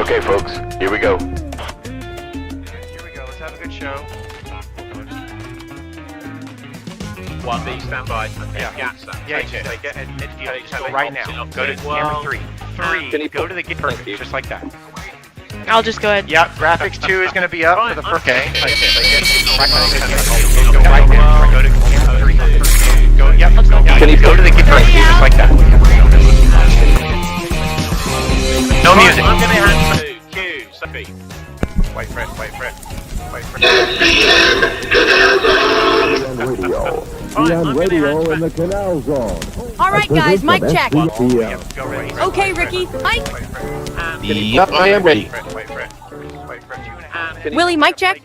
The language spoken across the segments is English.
Okay, folks, here we go. Here we go. Let's have a good show. 1B, stand by. Yeah. Yacht, stand. Yeah, Take it. take it. And Take just go it. right now. Go to camera 3. Can 3. you Go put- to the gate. Thank you. Perfect. Just like that. I'll just go ahead. Yeah. Graphics 2 is going to be up for the first. Okay. Take it. Right Go right now. Go to camera 3. Go. Yep. Let's go. Can you Go put- to the gate. Perfect. Just like that. No music. I'm going to hand to Q. Sophie. Wait for it. Wait for it. Wait for it. Radio. Be on radio in the Canal Zone. All right, guys, mic check. Yep. Go ready. Okay, Ricky. Mike. Yep, I am ready. Wait for it. Wait for it. Wait for it. Willie, mic check.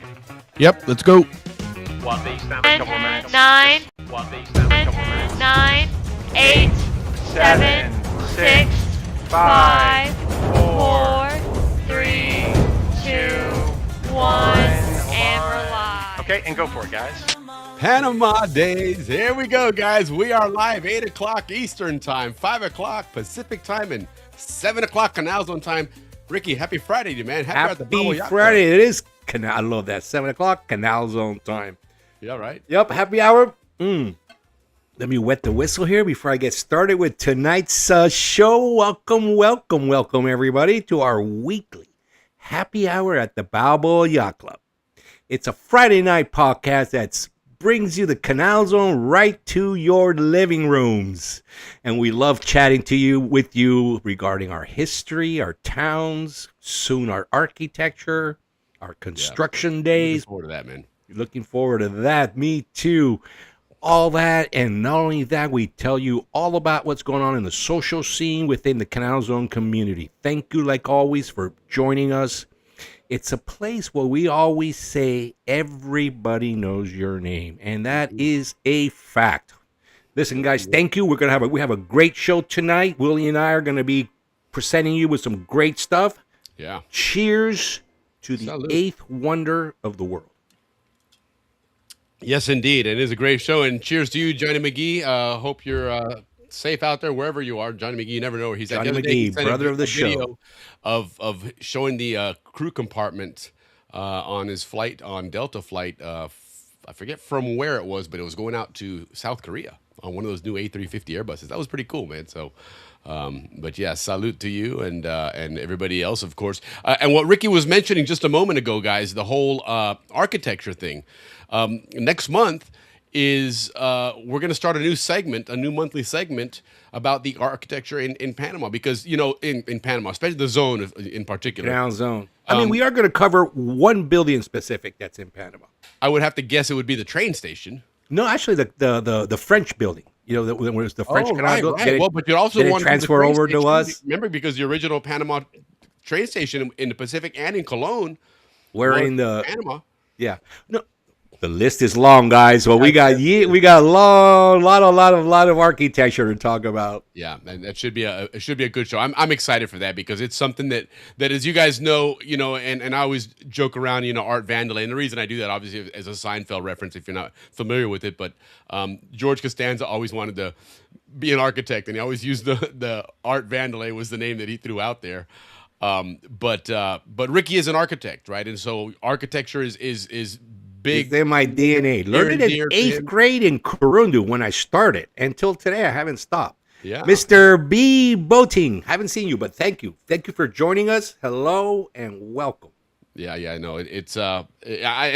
Yep, let's go. 1B, stand. 10, Couple minutes. 9, 1B, stand. 10, 9, 8, 7, 6, 5, 4, 3, 2, 1, and we're live. Okay, and go for it, guys. Panama days. Here we go, guys. We are live 8 o'clock Eastern time, 5 o'clock Pacific time, and 7 o'clock Canal Zone time. Ricky, happy Friday to you, man. At the Balboa Happy Yacht Friday. It is Canal. I love that. 7 o'clock, Canal Zone time. Club. Yeah, right. Yep, happy hour. Let me wet the whistle here before I get started with tonight's show. Welcome, everybody, to our weekly happy hour at the Balboa Yacht Club. It's a Friday night podcast that brings you the Canal Zone right to your living rooms. And we love chatting with you regarding our history, our towns, soon our architecture, our construction Looking days. forward to that, man. Looking forward to that. Me too. All that. And not only that, we tell you all about what's going on in the social scene within the Canal Zone community. Thank you, like always, for joining us. It's a place where we always say everybody knows your name. And that is a fact. Listen, guys, thank you. We have a great show tonight. Willie and I are going to be presenting you with some great stuff. Yeah. Cheers to the Salud. eighth wonder of the world. Yes, indeed. It is a great show. And cheers to you, Johnny McGee. Hope you're safe out there wherever you are. Johnny McGee, you never know where he's at. Johnny The other day, he McGee, sent brother of the video show. Of showing the crew compartment on his flight, on Delta flight. I forget from where it was, but it was going out to South Korea on one of those new A350 Airbuses. That was pretty cool, man. So, but yeah, salute to you and everybody else, of course. And what Ricky was mentioning just a moment ago, guys, the whole architecture thing. Next month is we're going to start a new monthly segment about the architecture in Panama, because, you know, in Panama, especially the zone in particular. Canal Zone. I mean, we are going to cover 1 billion specific that's in Panama. I would have to guess it would be the train station. No, actually, the French building. You know, when it was the French Canal. right, Building, right. did it- Well, but you also did it want transfer over to us. Remember, because the original Panama train station in the Pacific and in Cologne We're was in the Panama. yeah. No, the list is long, guys. Well, we got a lot of architecture to talk about. Yeah, and that should be a good show. I'm excited for that, because it's something that as you guys know, you know, and I always joke around, you know, Art Vandelay, and the reason I do that obviously is a Seinfeld reference if you're not familiar with it, but George Costanza always wanted to be an architect, and he always used the Art Vandelay was the name that he threw out there. But Ricky is an architect, right? And so architecture is big. It's in my DNA. Learned it in 8th grade in Kurundu when I started. Until today, I haven't stopped. Yeah. Mr. B. Boating, haven't seen you, but thank you. Thank you for joining us. Hello and welcome. Yeah, I know it's and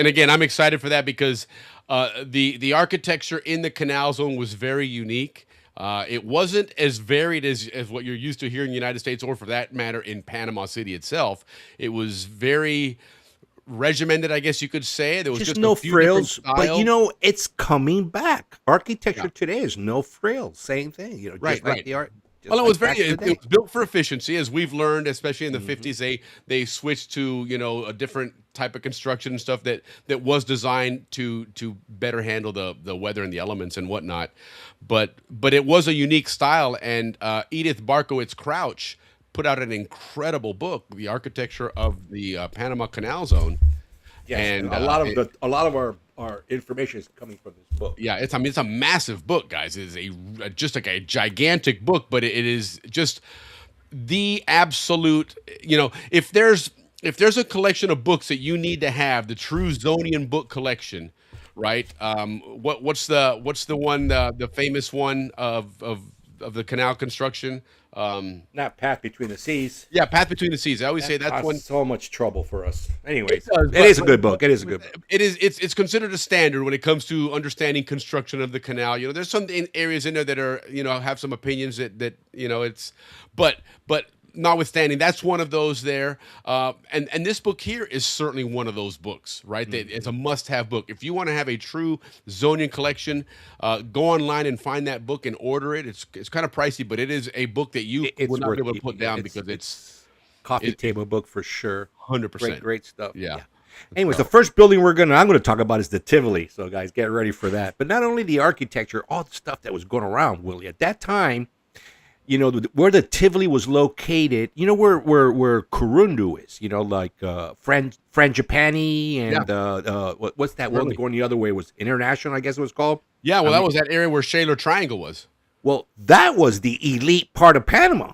again, I'm excited for that, because the architecture in the Canal Zone was very unique. It wasn't as varied as what you're used to here in the United States, or for that matter in Panama City itself. It was very regimented, I guess you could say. There was just no a few different frills, but styles. you know, it's coming back. Architecture today is no frills. Same thing, you know, just Right, like right. the art. just Well, it like was back in the it day. was built for efficiency, as we've learned, especially in the 50s. They switched to, you know, a different type of construction and stuff that was designed to better handle the weather and the elements and whatnot. But it was a unique style, and Edith Barkowitz Crouch put out an incredible book, The Architecture of the Panama Canal Zone. Yes, and a lot of our information is coming from this book. Yeah, it's a massive book, guys. It is just like a gigantic book, but it is just the absolute, if there's a collection of books that you need to have, the true Zonian book collection, right? What's the one, the famous one of the canal construction? Not Path Between the Seas. Yeah, Path Between the Seas. I always say that's Caused one. so much trouble for us. Anyways, does, it is a good book. It is a good book. It's considered a standard when it comes to understanding construction of the canal. There's some areas in there that are, have some opinions that it's, but notwithstanding, that's one of those there. And this book here is certainly one of those books, right? That it's a must-have book. If you want to have a true Zonian collection, go online and find that book and order it. It's kind of pricey, but it is a book that you It's will not be able to worth put it. down because it's Coffee table book for sure. 100%. Great stuff. Yeah. Anyways, the first building I'm going to talk about is the Tivoli. So guys, get ready for that. But not only the architecture, all the stuff that was going around, Willie, at that time, where the Tivoli was located, where Kurundu is, like Frangipani and what's that one going the other way was International, I guess it was called. Yeah, well, that was that area where Shaler Triangle was. Well, that was the elite part of Panama.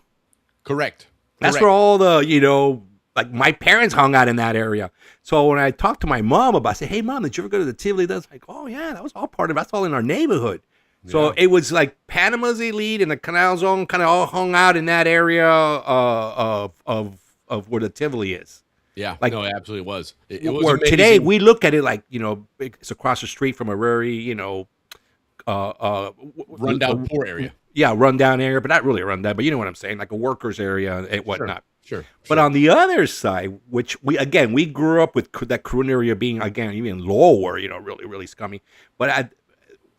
Correct. That's where all the, like my parents hung out in that area. So when I talked to my mom about it, I said, hey, Mom, did you ever go to the Tivoli? That's like, oh, yeah, that was all part of it. That's all in our neighborhood. So it was like Panama's elite and the Canal Zone kind of all hung out in that area of where the Tivoli is. Yeah, like, no, it absolutely was. It was where amazing. today we look at it like, it's across the street from a very, rundown poor area. Yeah, rundown area, but not really a rundown, but you know what I'm saying, like a workers area and whatnot. Sure. But on the other side, which we grew up with that Korean area being, again, even lower, really, really scummy. But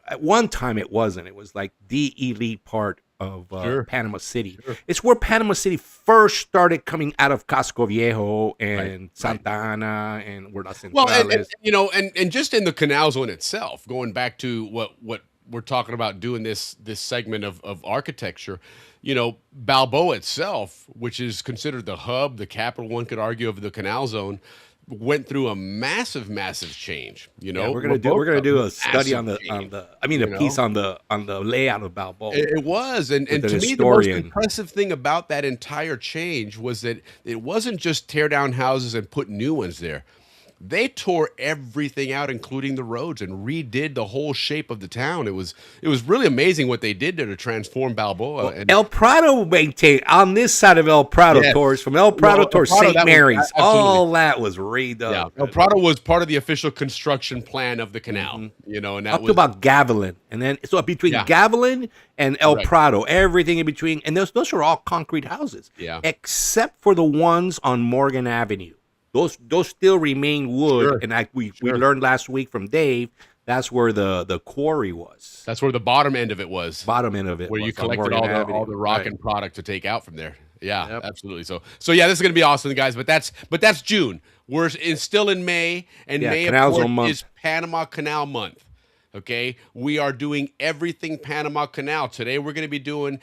at one time it wasn't. It was like the elite part of Panama City. Sure. It's where Panama City first started coming out of Casco Viejo and Santa Ana and where Las Centrales. Well, and just in the Canal Zone itself, going back to what we're talking about doing this segment of architecture, Balboa itself, which is considered the hub, the capital, one could argue, of the Canal Zone, went through a massive change. We're gonna do a study on the piece on the layout of Balboa. It was, and to me, the most impressive thing about that entire change was that it wasn't just tear down houses and put new ones there. They tore everything out, including the roads, and redid the whole shape of the town. It was really amazing what they did there to transform Balboa. Well, El Prado maintained on this side of El Prado towards from El Prado towards St. Mary's. All that was redone. Yeah, El Prado was part of the official construction plan of the canal. And that up was to about Gavilan, and then so between Gavilan and El Prado, everything in between, and those are all concrete houses. Yeah, except for the ones on Morgan Avenue. Those still remain wood, and we learned last week from Dave that's where the quarry was. That's where the bottom end of it was. Bottom end of it, where you collected all the rock and product to take out from there. Yeah, absolutely. So yeah, this is gonna be awesome, guys. But that's June. We're still in May, and May of course is Panama Canal month. Okay, we are doing everything Panama Canal. Today we're going to be doing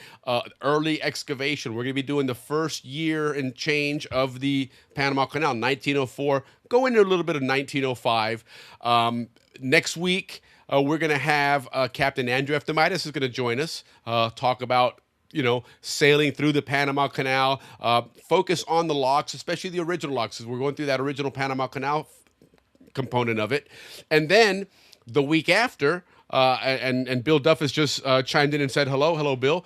early excavation. We're going to be doing the first year and change of the Panama Canal, 1904. Go into a little bit of 1905. Next week, we're going to have Captain Andrew Eftimitis is going to join us, talk about sailing through the Panama Canal, focus on the locks, especially the original locks, because we're going through that original Panama Canal component of it. And then the week after, and Bill Duffus just chimed in and said hello, Bill.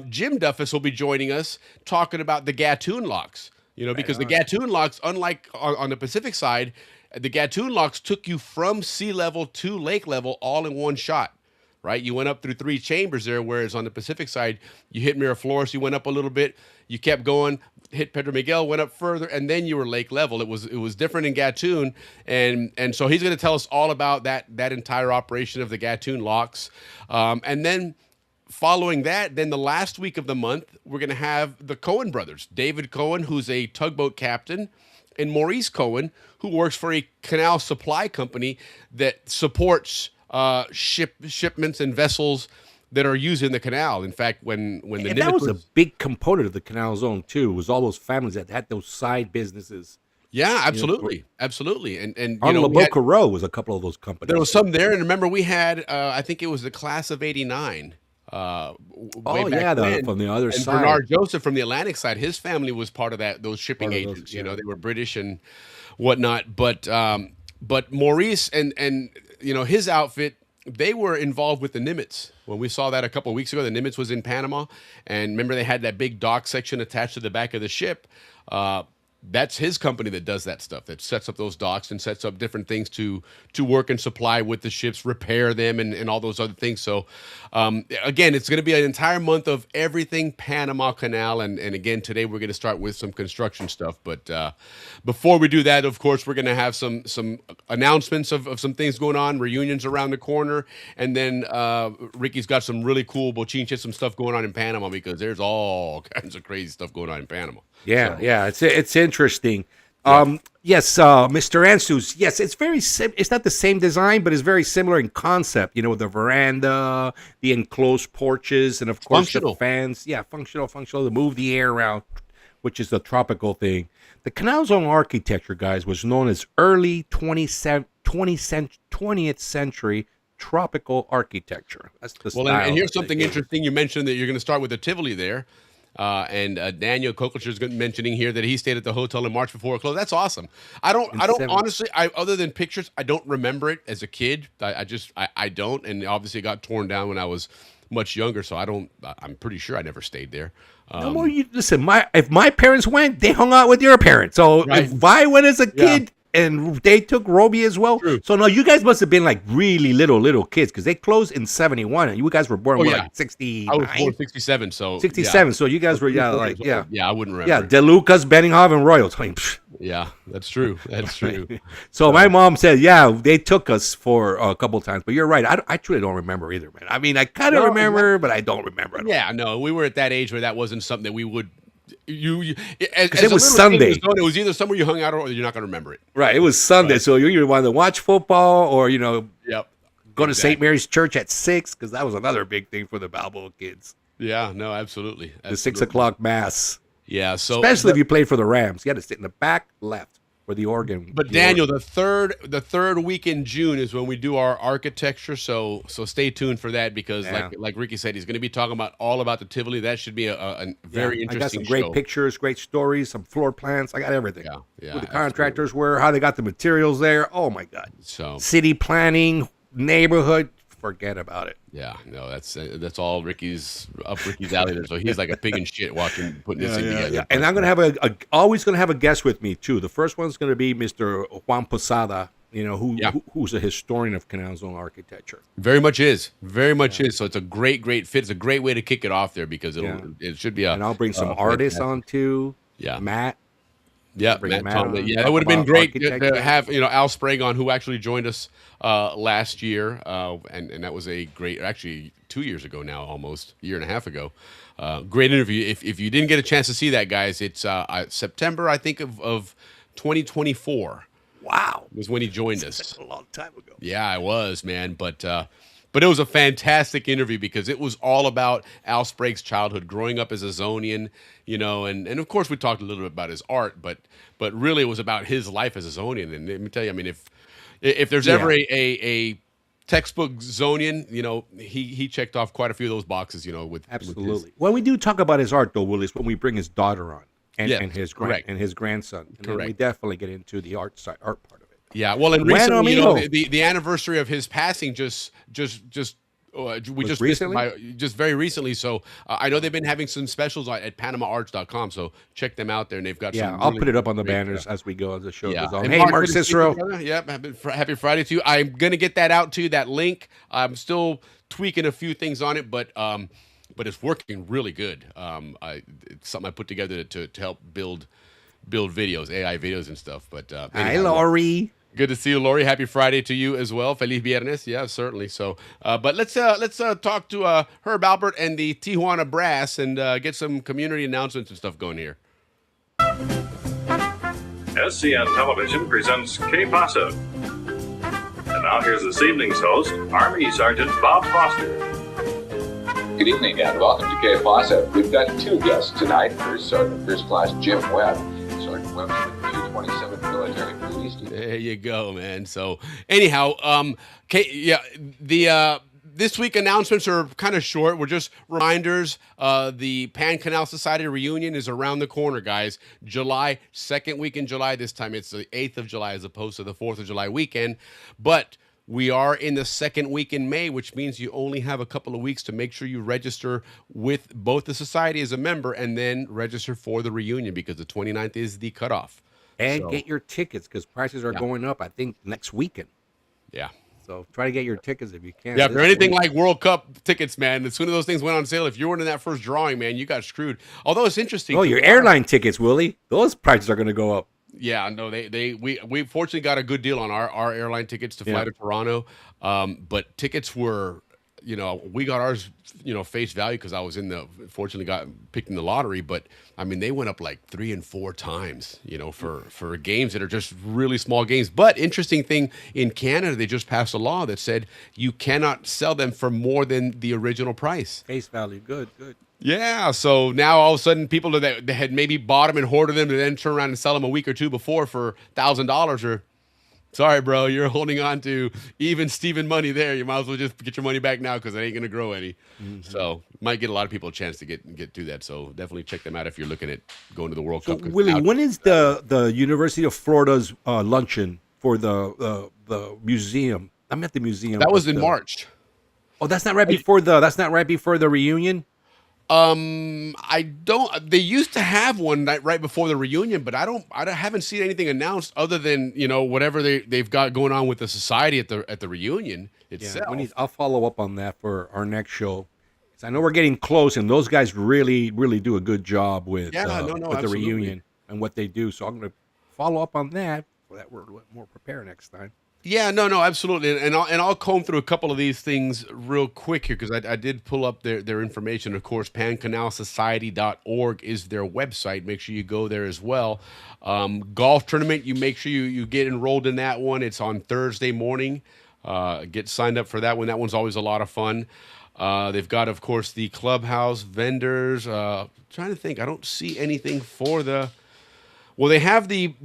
Jim Duffus will be joining us talking about the Gatun locks. Because the Gatun locks, unlike on the Pacific side, the Gatun locks took you from sea level to lake level all in one shot. Right, you went up through 3 chambers there, whereas on the Pacific side, you hit Miraflores, you went up a little bit, you kept going, hit Pedro Miguel, went up further, and then you were lake level. It was different in Gatun, and so he's going to tell us all about that entire operation of the Gatun locks, and then following that, then the last week of the month, we're going to have the Cohen brothers, David Cohen, who's a tugboat captain, and Maurice Cohen, who works for a canal supply company that supports shipments and vessels that are using the canal. In fact, when the that was a big component of the Canal Zone too, was all those families that had those side businesses. Yeah, absolutely, absolutely. And on La Boca Row was a couple of those companies. There was some there, and remember we had I think it was the class of '89 Oh yeah, from the other and side. Bernard Joseph from the Atlantic side, his family was part of those shipping Part of those, agents. yeah. They were British and whatnot. But Maurice and his outfit, they were involved with the Nimitz. When we saw that a couple of weeks ago, the Nimitz was in Panama, and remember they had that big dock section attached to the back of the ship. That's his company that does that stuff, that sets up those docks and sets up different things to work and supply with the ships, repair them, and all those other things. So, again, it's going to be an entire month of everything Panama Canal. And again, today we're going to start with some construction stuff. But before we do that, of course, we're going to have some announcements of some things going on, reunions around the corner. And then Ricky's got some really cool bochinche, some stuff going on in Panama, because there's all kinds of crazy stuff going on in Panama. Yeah, it's interesting. Yes, Mr. Ansus. Yes, it's not the same design, but it's very similar in concept. With the veranda, the enclosed porches, and of course the fans. Yeah, functional to move the air around, which is the tropical thing. The Canal's own architecture, guys, was known as early 20th century tropical architecture. That's the style. And here's something interesting. You mentioned that you're going to start with the Tivoli there. And Daniel Koklicher is mentioning here that he stayed at the hotel in March before it closed. That's awesome. I don't honestly, other than pictures, I don't remember it as a kid. I don't. And obviously it got torn down when I was much younger. So I'm pretty sure I never stayed there. No more. Listen, if my parents went, they hung out with your parents. So right. If I went as a kid, and they took Roby as well. True. So no, you guys must have been like really little kids, because they closed in 71 and you guys were born like 69. I was born 67, so 67. So you guys were I wouldn't remember. Yeah, DeLucas, Benninghoff, and Royals. Yeah, that's true. That's true. So my mom said, they took us for a couple times, but you're right. I truly don't remember either, man. I mean, I kind of remember, but I don't remember at all. Yeah, no, we were at that age where that wasn't something that we would. Because it was Sunday. It was either somewhere you hung out or you're not going to remember it. Right, it was Sunday, right. So you either wanted to watch football or go to St. Mary's Church at 6, because that was another big thing for the Balboa kids. Yeah, no, absolutely. The 6 o'clock mass. Yeah, so especially if you played for the Rams, you had to sit in the back left for the organ. But Daniel, the third week in June is when we do our architecture. So stay tuned for that, because like Ricky said, he's going to be talking all about the Tivoli. That should be a very interesting. I got some great pictures, great stories, some floor plans. I got everything. Yeah. Who the contractors were, how they got the materials there. Oh my God. So city planning, neighborhood. Forget about it. Yeah, no, that's all Ricky's alley there. So he's like a pig in shit putting this thing together. Yeah. And I'm gonna have always gonna have a guest with me too. The first one's gonna be Mr. Juan Posada, who's a historian of Canal Zone architecture. Very much is. So it's a great fit. It's a great way to kick it off there, because it should be and I'll bring some artists on too. Yeah, Matt. Yeah, Matt Tomlin. Yeah, it would have been great to have Al Sprague on, who actually joined us last year, and that was a great, actually 2 years ago now, almost a year and a half ago. Great interview. If you didn't get a chance to see that, guys, it's September, I think, of 2024. Wow, was when he joined us. That's a long time ago. Yeah, it was, man, but it was a fantastic interview, because it was all about Al Sprague's childhood, growing up as a Zonian, and of course we talked a little bit about his art, but really it was about his life as a Zonian. And let me tell you, I mean, if there's ever a textbook Zonian, he checked off quite a few of those boxes, absolutely. When we do talk about his art, though, Willis, when we bring his daughter on and his grandson, and then we definitely get into the art part of it. Yeah, well, and recently, the anniversary of his passing just very recently. So I know they've been having some specials at PanamaArts.com. So check them out there, and they've got some. I'll put it up on the banners as we go as the show goes on. Hey, Mark Cicero. Yep, happy Friday to you. I'm gonna get that out to you. That link. I'm still tweaking a few things on it, but it's working really good. It's something I put together to help build videos, AI videos and stuff. But hi, Lori. Good to see you, Lori. Happy Friday to you as well. Feliz Viernes. Yeah, certainly. So, but let's talk to Herb Albert and the Tijuana Brass and get some community announcements and stuff going here. SCN Television presents K Pasa. And now here's this evening's host, Army Sergeant Bob Foster. Good evening and welcome to K Pasa. We've got two guests tonight. First Sergeant First Class Jim Webb. Sergeant Webb's with the 227th Military Police Team. There you go, man. So anyhow, the this week announcements are kind of short. We're just reminders. The Pan Canal Society reunion is around the corner, guys. July, second week in July this time. It's the 8th of July as opposed to the 4th of July weekend. But we are in the second week in May, which means you only have a couple of weeks to make sure you register with both the society as a member and then register for the reunion because the 29th is the cutoff. And So, get your tickets because prices are going up, I think, next weekend. yeah. So try to get your tickets if you can. Yeah, if This they're anything week. like World Cup tickets, man, as soon as those things went on sale, if you weren't in that first drawing, man, you got screwed. Although it's interesting. Oh, your airline tickets, Willie. Those prices are going to go up. Yeah, no, we fortunately got a good deal on our airline tickets to fly Yeah. to Toronto. But tickets were, we got ours, face value because I was fortunately got picked in the lottery. But I mean, they went up like 3 and 4 times, for games that are just really small games. But interesting thing in Canada, they just passed a law that said you cannot sell them for more than the original price. Face value. Good. Yeah, so now all of a sudden people that had maybe bought them and hoarded them and then turn around and sell them a week or two before for $1,000 are, sorry, bro, you're holding on to even Steven money there. You might as well just get your money back now because it ain't going to grow any. So might get a lot of people a chance to get to that. So definitely check them out if you're looking at going to the World So, Cup. Willie, when is the University of Florida's luncheon for the museum? I'm at the museum. That was but in March. Oh, that's not right before the reunion. I don't. They used to have one right before the reunion, but I haven't seen anything announced other than whatever they've got going on with the society at the reunion itself. Yeah, I'll follow up on that for our next show. 'Cause I know we're getting close, and those guys really, really do a good job with with the absolutely. reunion and what they do. So I'm going to follow up on that so that we're a little more prepared next time. Yeah, no, absolutely, and I'll comb through a couple of these things real quick here because I did pull up their information. Of course, pancanalsociety.org is their website. Make sure you go there as well. Golf tournament, you make sure you get enrolled in that one. It's on Thursday morning. Get signed up for that one. That one's always a lot of fun. They've got, of course, the clubhouse vendors. Trying to think, I don't see anything for the. Well, they have the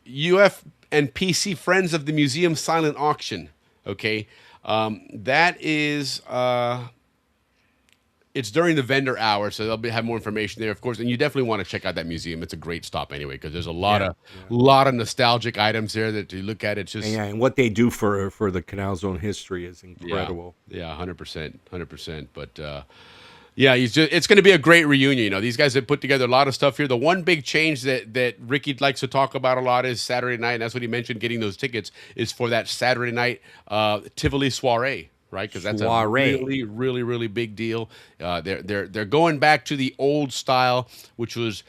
UF and PC Friends of the Museum silent auction. Okay, that is it's during the vendor hour, so they'll have more information there, of course. And you definitely want to check out that museum. It's a great stop anyway because there's a lot of nostalgic items there that you look at. It's just And what they do for the Canal Zone history is incredible. Yeah, 100%. But yeah, it's going to be a great reunion. These guys have put together a lot of stuff here. The one big change that Ricky likes to talk about a lot is Saturday night, and that's what he mentioned. Getting those tickets is for that Saturday night Tivoli soiree, right? Because that's a really, really, really big deal. They're going back to the old style, which was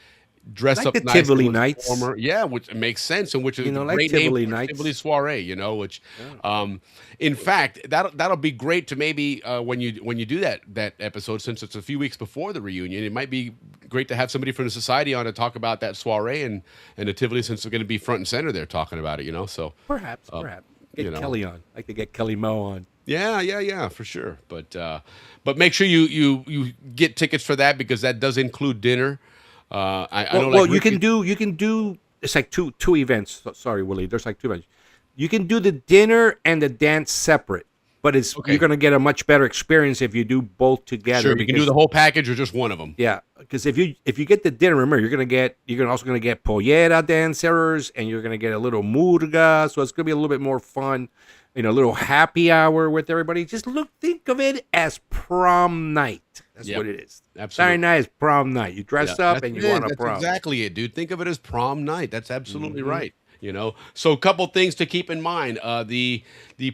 dress like up the nice Tivoli and nights. warmer. Yeah, which makes sense, and which is a like great Tivoli name for nights. Tivoli soiree. Which, in fact, that'll be great to maybe when you do that episode, since it's a few weeks before the reunion, it might be great to have somebody from the society on to talk about that soiree and the Tivoli, since they're going to be front and center there talking about it. So Perhaps get Kelly on. I like to get Kelly Moe on. Yeah, for sure. But make sure you get tickets for that because that does include dinner. I know. Well, like you can do. It's like two events. Sorry, Willie. There's like two events. You can do the dinner and the dance separate, but you're going to get a much better experience if you do both together. Sure, you can do the whole package or just one of them. Yeah, because if you get the dinner, remember you're also going to get pollera dancers, and you're going to get a little murga. So it's going to be a little bit more fun. A little happy hour with everybody. Just think of it as prom night. That's what it is. Absolutely. Saturday night is prom night. You dress up and you want a prom. That's exactly it, dude. Think of it as prom night. That's absolutely right. So a couple things to keep in mind. The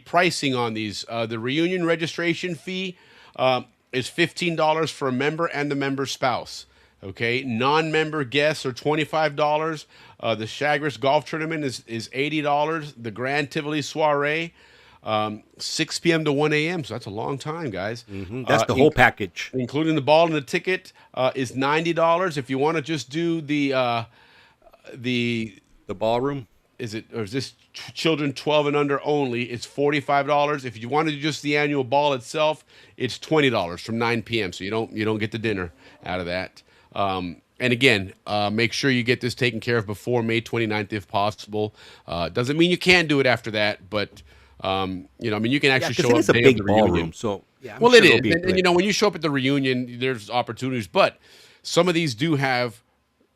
pricing on these. The reunion registration fee is $15 for a member and the member's spouse. Okay, non-member guests are $25. The Chagres Golf Tournament is $80. The Grand Tivoli Soiree, 6 p.m. to 1 a.m. So that's a long time, guys. That's the whole package, including the ball and the ticket. Is $90. If you want to just do the ballroom, is this children 12 and under only? It's $45. If you want to do just the annual ball itself, it's $20 from 9 p.m. So you don't get the dinner out of that. And again, make sure you get this taken care of before May 29th if possible. Doesn't mean you can't do it after that, but You know, I mean, you can actually because show it up is a day of big the reunion. ballroom. So yeah, I'm Well, sure it is, there'll be and you know, when you show up at the reunion, there's opportunities, but some of these do have,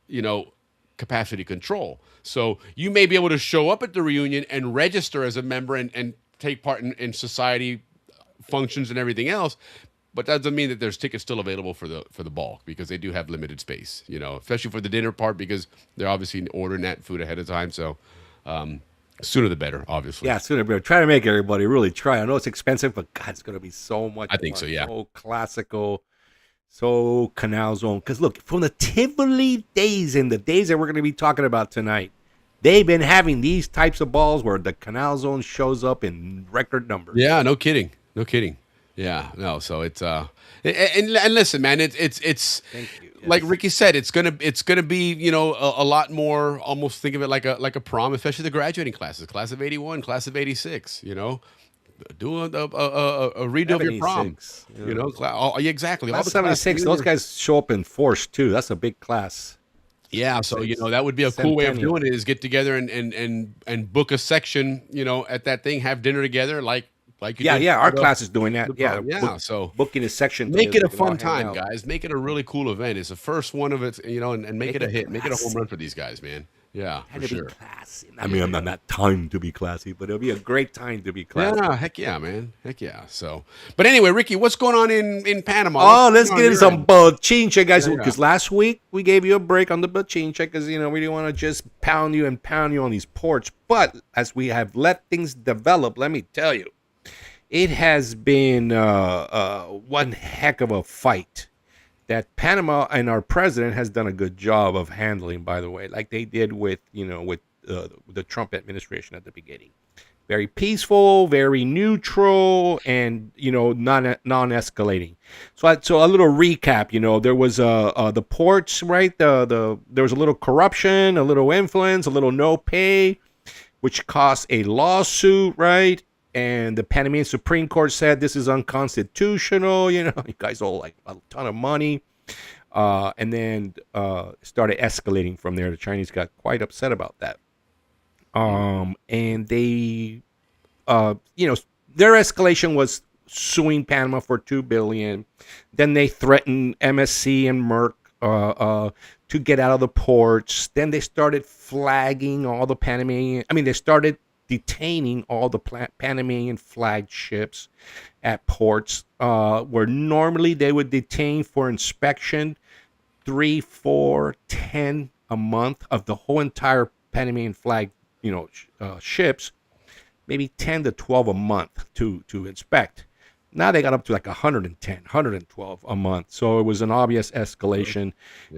you know, capacity control. So you may be able to show up at the reunion and register as a member and take part in society functions and everything else. But that doesn't mean that there's tickets still available for the ball, because they do have limited space, you know, especially for the dinner part, because they're obviously ordering that food ahead of time. So sooner the better, obviously. Yeah, sooner better. Try to make everybody really try. I know it's expensive, but God, it's going to be so much I think fun. so, yeah. So classical, so Canal Zone. Because look, from the Tivoli days and the days that we're going to be talking about tonight, they've been having these types of balls where the Canal Zone shows up in record numbers. Yeah, no kidding. No kidding. Yeah, no. So it's and listen, man, it's Thank you. like Ricky said, it's gonna be, you know, a lot more. Almost think of it like a prom, especially the graduating classes, class of '81, class of '86. You know, do a redo of your prom. 76, You know, yeah, exactly. Class All the 76, those guys show up in force too. That's a big class. Yeah, so you know that would be a cool way of doing it, is get together and book a section, you know, at that thing, have dinner together, like you did Our for class is doing that. the Yeah, prom. Yeah, so booking a section. make so it a we can all fun hang time, out. guys. Make it a really cool event. It's the first one of it, you know, and make it a hit. Make it a home classy. run for these guys, man. Yeah, Had for to sure. be classy. I mean, I'm not time to be classy, but it'll be a great time to be classy. Yeah, heck yeah, man. Heck yeah. So, but anyway, Ricky, what's going on in Panama? Oh, What's let's going get on into your some end? bochincha, guys. Yeah, Because last week we gave you a break on the bochincha because, you know, we didn't want to just pound you on these ports. But as we have let things develop, let me tell you, it has been one heck of a fight that Panama and our president has done a good job of handling, by the way, like they did with the Trump administration at the beginning. Very peaceful, very neutral, and, you know, non-escalating. So a little recap. You know, there was the ports, right? There was a little corruption, a little influence, a little no pay, which cost a lawsuit, right? And the Panamanian Supreme Court said this is unconstitutional. You know, you guys owe like a ton of money. And then started escalating from there. The Chinese got quite upset about that. And they, you know, their escalation was suing Panama for $2 billion. Then they threatened MSC and Merck to get out of the ports. Then they started flagging all the Panamanian. I mean, they started detaining all the Panamanian flagged ships at ports, where normally they would detain for inspection 3, 4, 10 a month of the whole entire Panamanian flag, you know, ships, maybe 10 to 12 a month to inspect. Now they got up to like 110, 112 a month. So it was an obvious escalation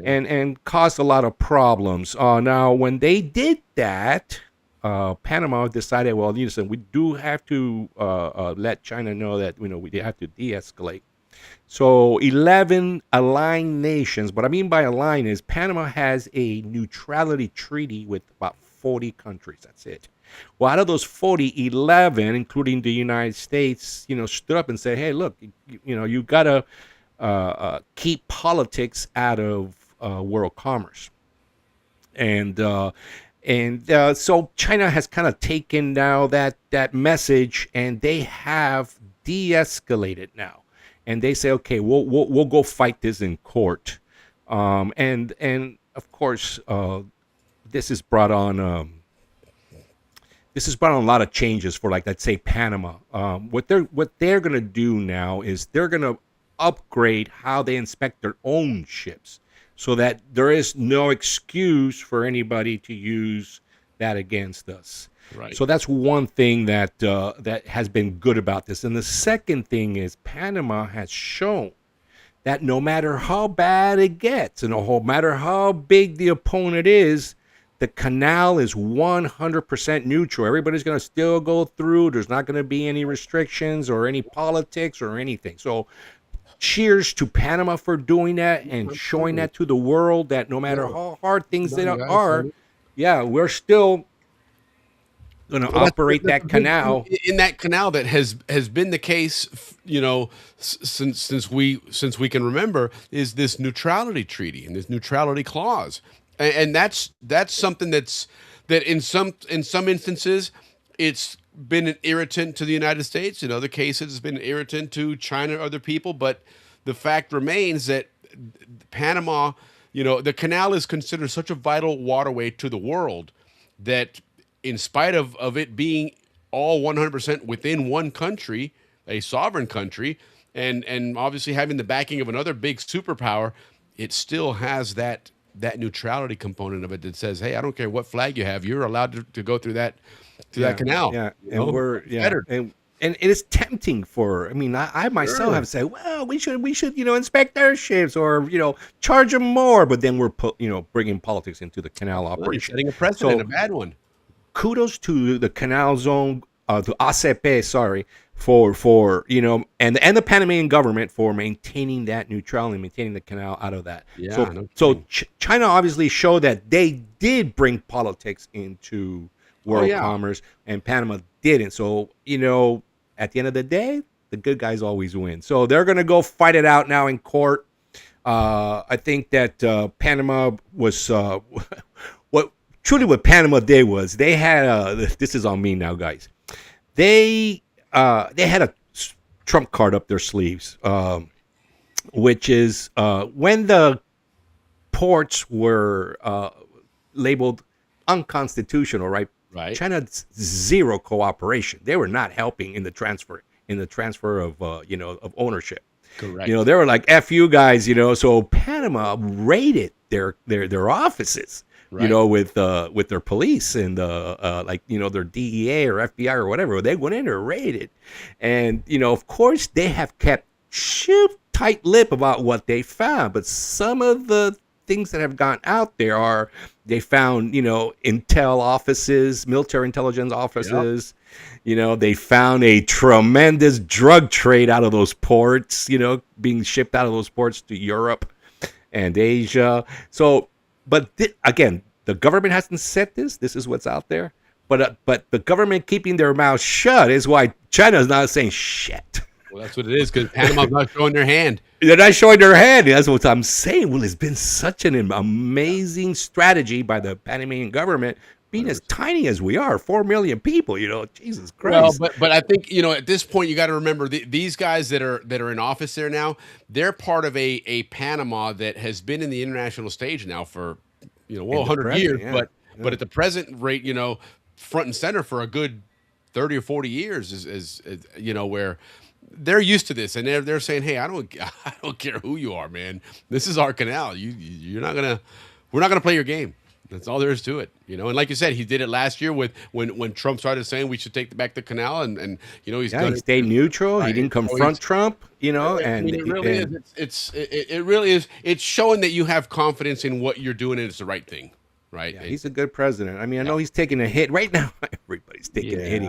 and caused a lot of problems. Now, when they did that, Panama decided, well, listen, we do have to let China know that, you know, we have to de-escalate. So 11 aligned nations, what I mean by aligned is Panama has a neutrality treaty with about 40 countries. That's it. Well, out of those 40, 11, including the United States, you know, stood up and said, hey, look, you know, you got to keep politics out of world commerce. And so China has kind of taken now that message, and they have de-escalated now. And they say, okay, we'll go fight this in court. And of course, this has brought on a lot of changes for, like, let's say Panama. What they're gonna do now is they're gonna upgrade how they inspect their own ships, so that there is no excuse for anybody to use that against us. Right. So that's one thing that has been good about this. And the second thing is Panama has shown that no matter how bad it gets, and no matter how big the opponent is, the canal is 100% neutral. Everybody's going to still go through. There's not going to be any restrictions or any politics or anything. So cheers to Panama for doing that and showing that to the world, that no matter how hard things are, yeah, we're still going to operate that canal. In that canal that has been the case, you know, since we can remember, is this neutrality treaty and this neutrality clause, and that's something that in some instances it's been an irritant to the United States. In other cases, it's been an irritant to China or other people. But the fact remains that Panama, the canal is considered such a vital waterway to the world that in spite of it being all 100% within one country, a sovereign country, and obviously having the backing of another big superpower, it still has that neutrality component of it that says, hey, I don't care what flag you have, you're allowed to go through that canal. Yeah, you know? and it is tempting for. I mean, I myself have said, well, we should inspect their ships or charge them more, but then we're bringing politics into the canal operation, setting a precedent, a bad one. Kudos to the canal zone, to ACP, sorry, for and the Panamanian government for maintaining that neutrality, maintaining the canal out of that. Yeah. So China obviously showed that they did bring politics into world commerce, and Panama didn't. So at the end of the day, the good guys always win. So they're gonna go fight it out now in court. I think that Panama was what Panama did was they had this is on me now, guys. They had a trump card up their sleeves, which is when the ports were labeled unconstitutional, right? Right. China's zero cooperation. They were not helping in the transfer of of ownership. Correct. They were like, F you guys, so Panama raided their offices. Right. With their police and their DEA or FBI or whatever. They went in there, raided, and of course they have kept tight lip about what they found. But some of the things that have gone out there are they found intel offices, military intelligence offices. Yep. They found a tremendous drug trade out of those ports. Being shipped out of those ports to Europe and Asia. So. But again, the government hasn't said this. This is what's out there. But the government keeping their mouth shut is why China's not saying shit. Well, that's what it is, because Panama's not showing their hand. They're not showing their hand. That's what I'm saying. Well, it's been such an amazing strategy by the Panamanian government, being as tiny as we are, 4 million people. Jesus Christ. Well, but I think at this point you got to remember these guys that are in office there now. They're part of a Panama that has been in the international stage now for 100 years. Yeah. But at the present rate, front and center for a good 30 or 40 years is where they're used to this, and they're saying, hey, I don't care who you are, man. This is our canal. We're not gonna play your game. That's all there is to it, And like you said, he did it last year when Trump started saying we should take back the canal, and he stayed neutral. Right. He didn't confront Trump, and it really is. It really is. It's showing that you have confidence in what you're doing and it's the right thing, right? Yeah, he's a good president. I mean, I know he's taking a hit right now. Everybody's taking a hit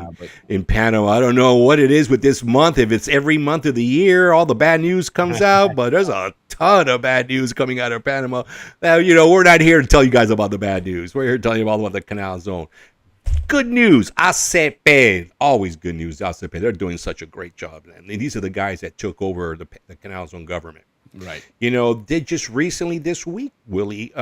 in Panama. I don't know what it is with this month. If it's every month of the year, all the bad news comes out, but there's a ton of bad news coming out of Panama. Now, we're not here to tell you guys about the bad news. We're here to tell you all about the canal zone. Good news, ACP. Always good news, ACP. They're doing such a great job. And these are the guys that took over the canal zone government. Right. They just recently this week, Willie,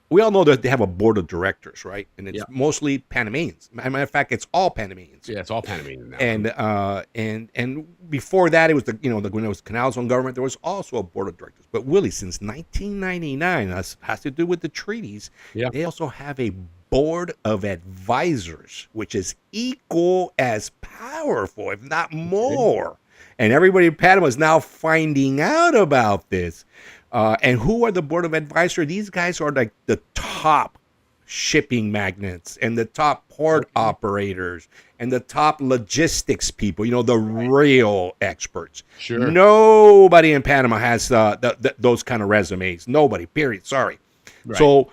we all know that they have a board of directors, right? And it's mostly Panamanians. As a matter of fact, it's all Panamanians. Yeah, it's all Panamanians now. And before that, it was when it was Canal Zone government, there was also a board of directors. But Willie, since 1999, that has to do with the treaties. Yeah. They also have a board of advisors, which is equal as powerful, if not more. And everybody in Panama is now finding out about this. And who are the board of advisors? These guys are like the top shipping magnates and the top port operators and the top logistics people, the real experts. Sure. Nobody in Panama has those kind of resumes. Nobody, period. Sorry. Right. So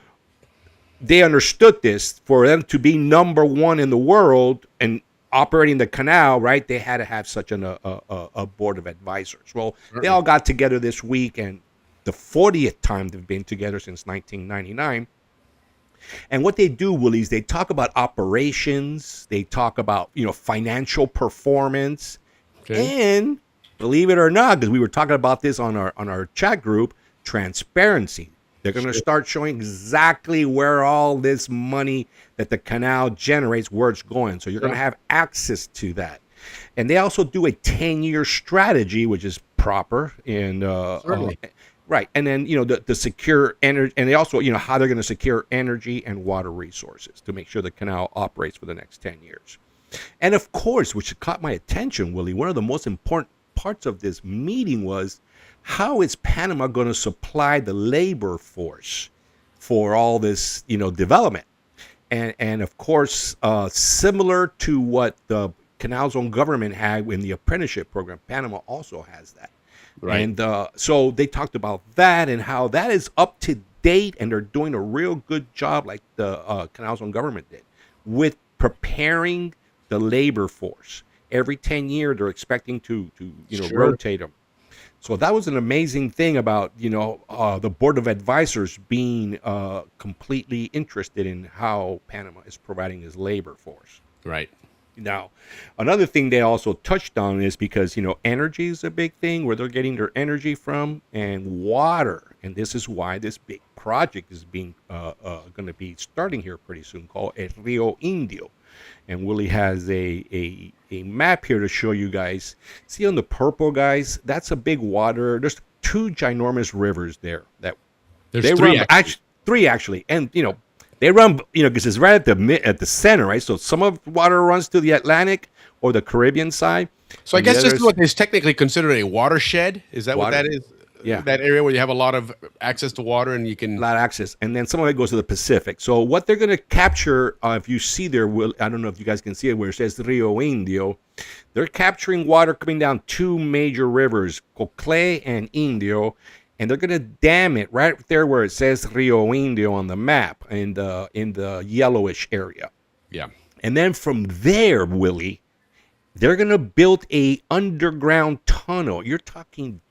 they understood this. For them to be number one in the world and operating the canal, right, they had to have such a board of advisors. Well, they all got together this week, and the 40th time they've been together since 1999. And what they do, Willie, is they talk about operations. They talk about, financial performance. Okay. And believe it or not, because we were talking about this on our chat group, transparency. They're going to start showing exactly where all this money that the canal generates, where it's going. So you're going to have access to that. And they also do a 10-year strategy, which is proper. And right. And then, the secure energy, and they also, how they're going to secure energy and water resources to make sure the canal operates for the next 10 years. And of course, which caught my attention, Willie, one of the most important parts of this meeting was, how is Panama going to supply the labor force for all this, development? And of course, similar to what the Canal's own government had in the apprenticeship program, Panama also has that. Right. And so they talked about that and how that is up to date, and they're doing a real good job, like the Canal's own government did, with preparing the labor force. Every 10 years, they're expecting to rotate them. So that was an amazing thing about, the Board of Advisors being completely interested in how Panama is providing its labor force. Right. Now, another thing they also touched on is because, energy is a big thing, where they're getting their energy from, and water. And this is why this big project is being going to be starting here pretty soon, called El Rio Indio. And Willie has a map here to show you guys. See on the purple, guys, that's a big water. There's 2 ginormous rivers there. There's 3 three actually. And, they run, because it's right at the center, right? So some of the water runs to the Atlantic or the Caribbean side. So I guess this is what is technically considered a watershed. Is that what that is? Yeah. That area where you have a lot of access to water and you can... A lot of access. And then some of it goes to the Pacific. So what they're going to capture, if you see there, I don't know if you guys can see it, where it says Rio Indio. They're capturing water coming down 2 major rivers, Cocle and Indio. And they're going to dam it right there where it says Rio Indio on the map in the yellowish area. Yeah. And then from there, Willie, they're going to build a underground tunnel. You're talking...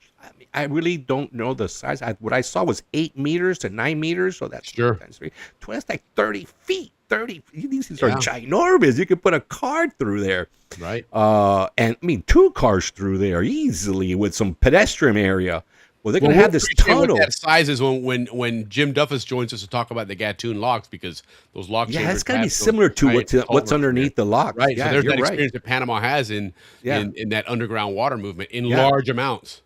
I really don't know the size. What I saw was 8 meters to 9 meters. So that's times 3. That's like 30 feet. 30. These things are ginormous. You could put a car through there. Right. And 2 cars through there easily with some pedestrian area. Well, they're going to have this tunnel. What that size is when Jim Duffus joins us to talk about the Gatun locks, because those lock chambers. Yeah, it's got to be similar to what's underneath the locks. Right. Yeah, so there's that experience that Panama has in that underground water movement in large amounts,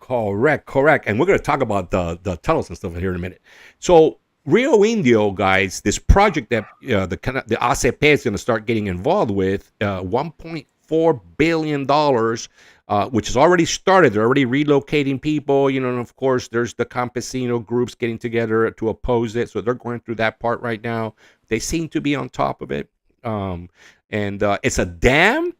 Correct. And we're going to talk about the tunnels and stuff here in a minute. So Rio Indio, guys, this project that the ACP is going to start getting involved with, $1.4 billion, which has already started. They're already relocating people, and of course, there's the campesino groups getting together to oppose it. So they're going through that part right now. They seem to be on top of it. And it's a dam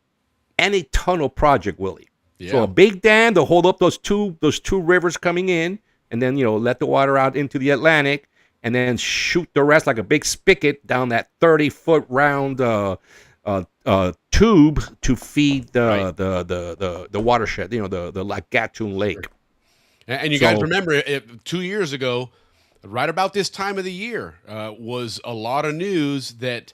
and a tunnel project, Willie. Yeah. So a big dam to hold up those two rivers coming in, and then let the water out into the Atlantic, and then shoot the rest like a big spigot down that 30-foot round tube to feed the watershed, the Gatun Lake. And you guys remember 2 years ago, right about this time of the year, was a lot of news that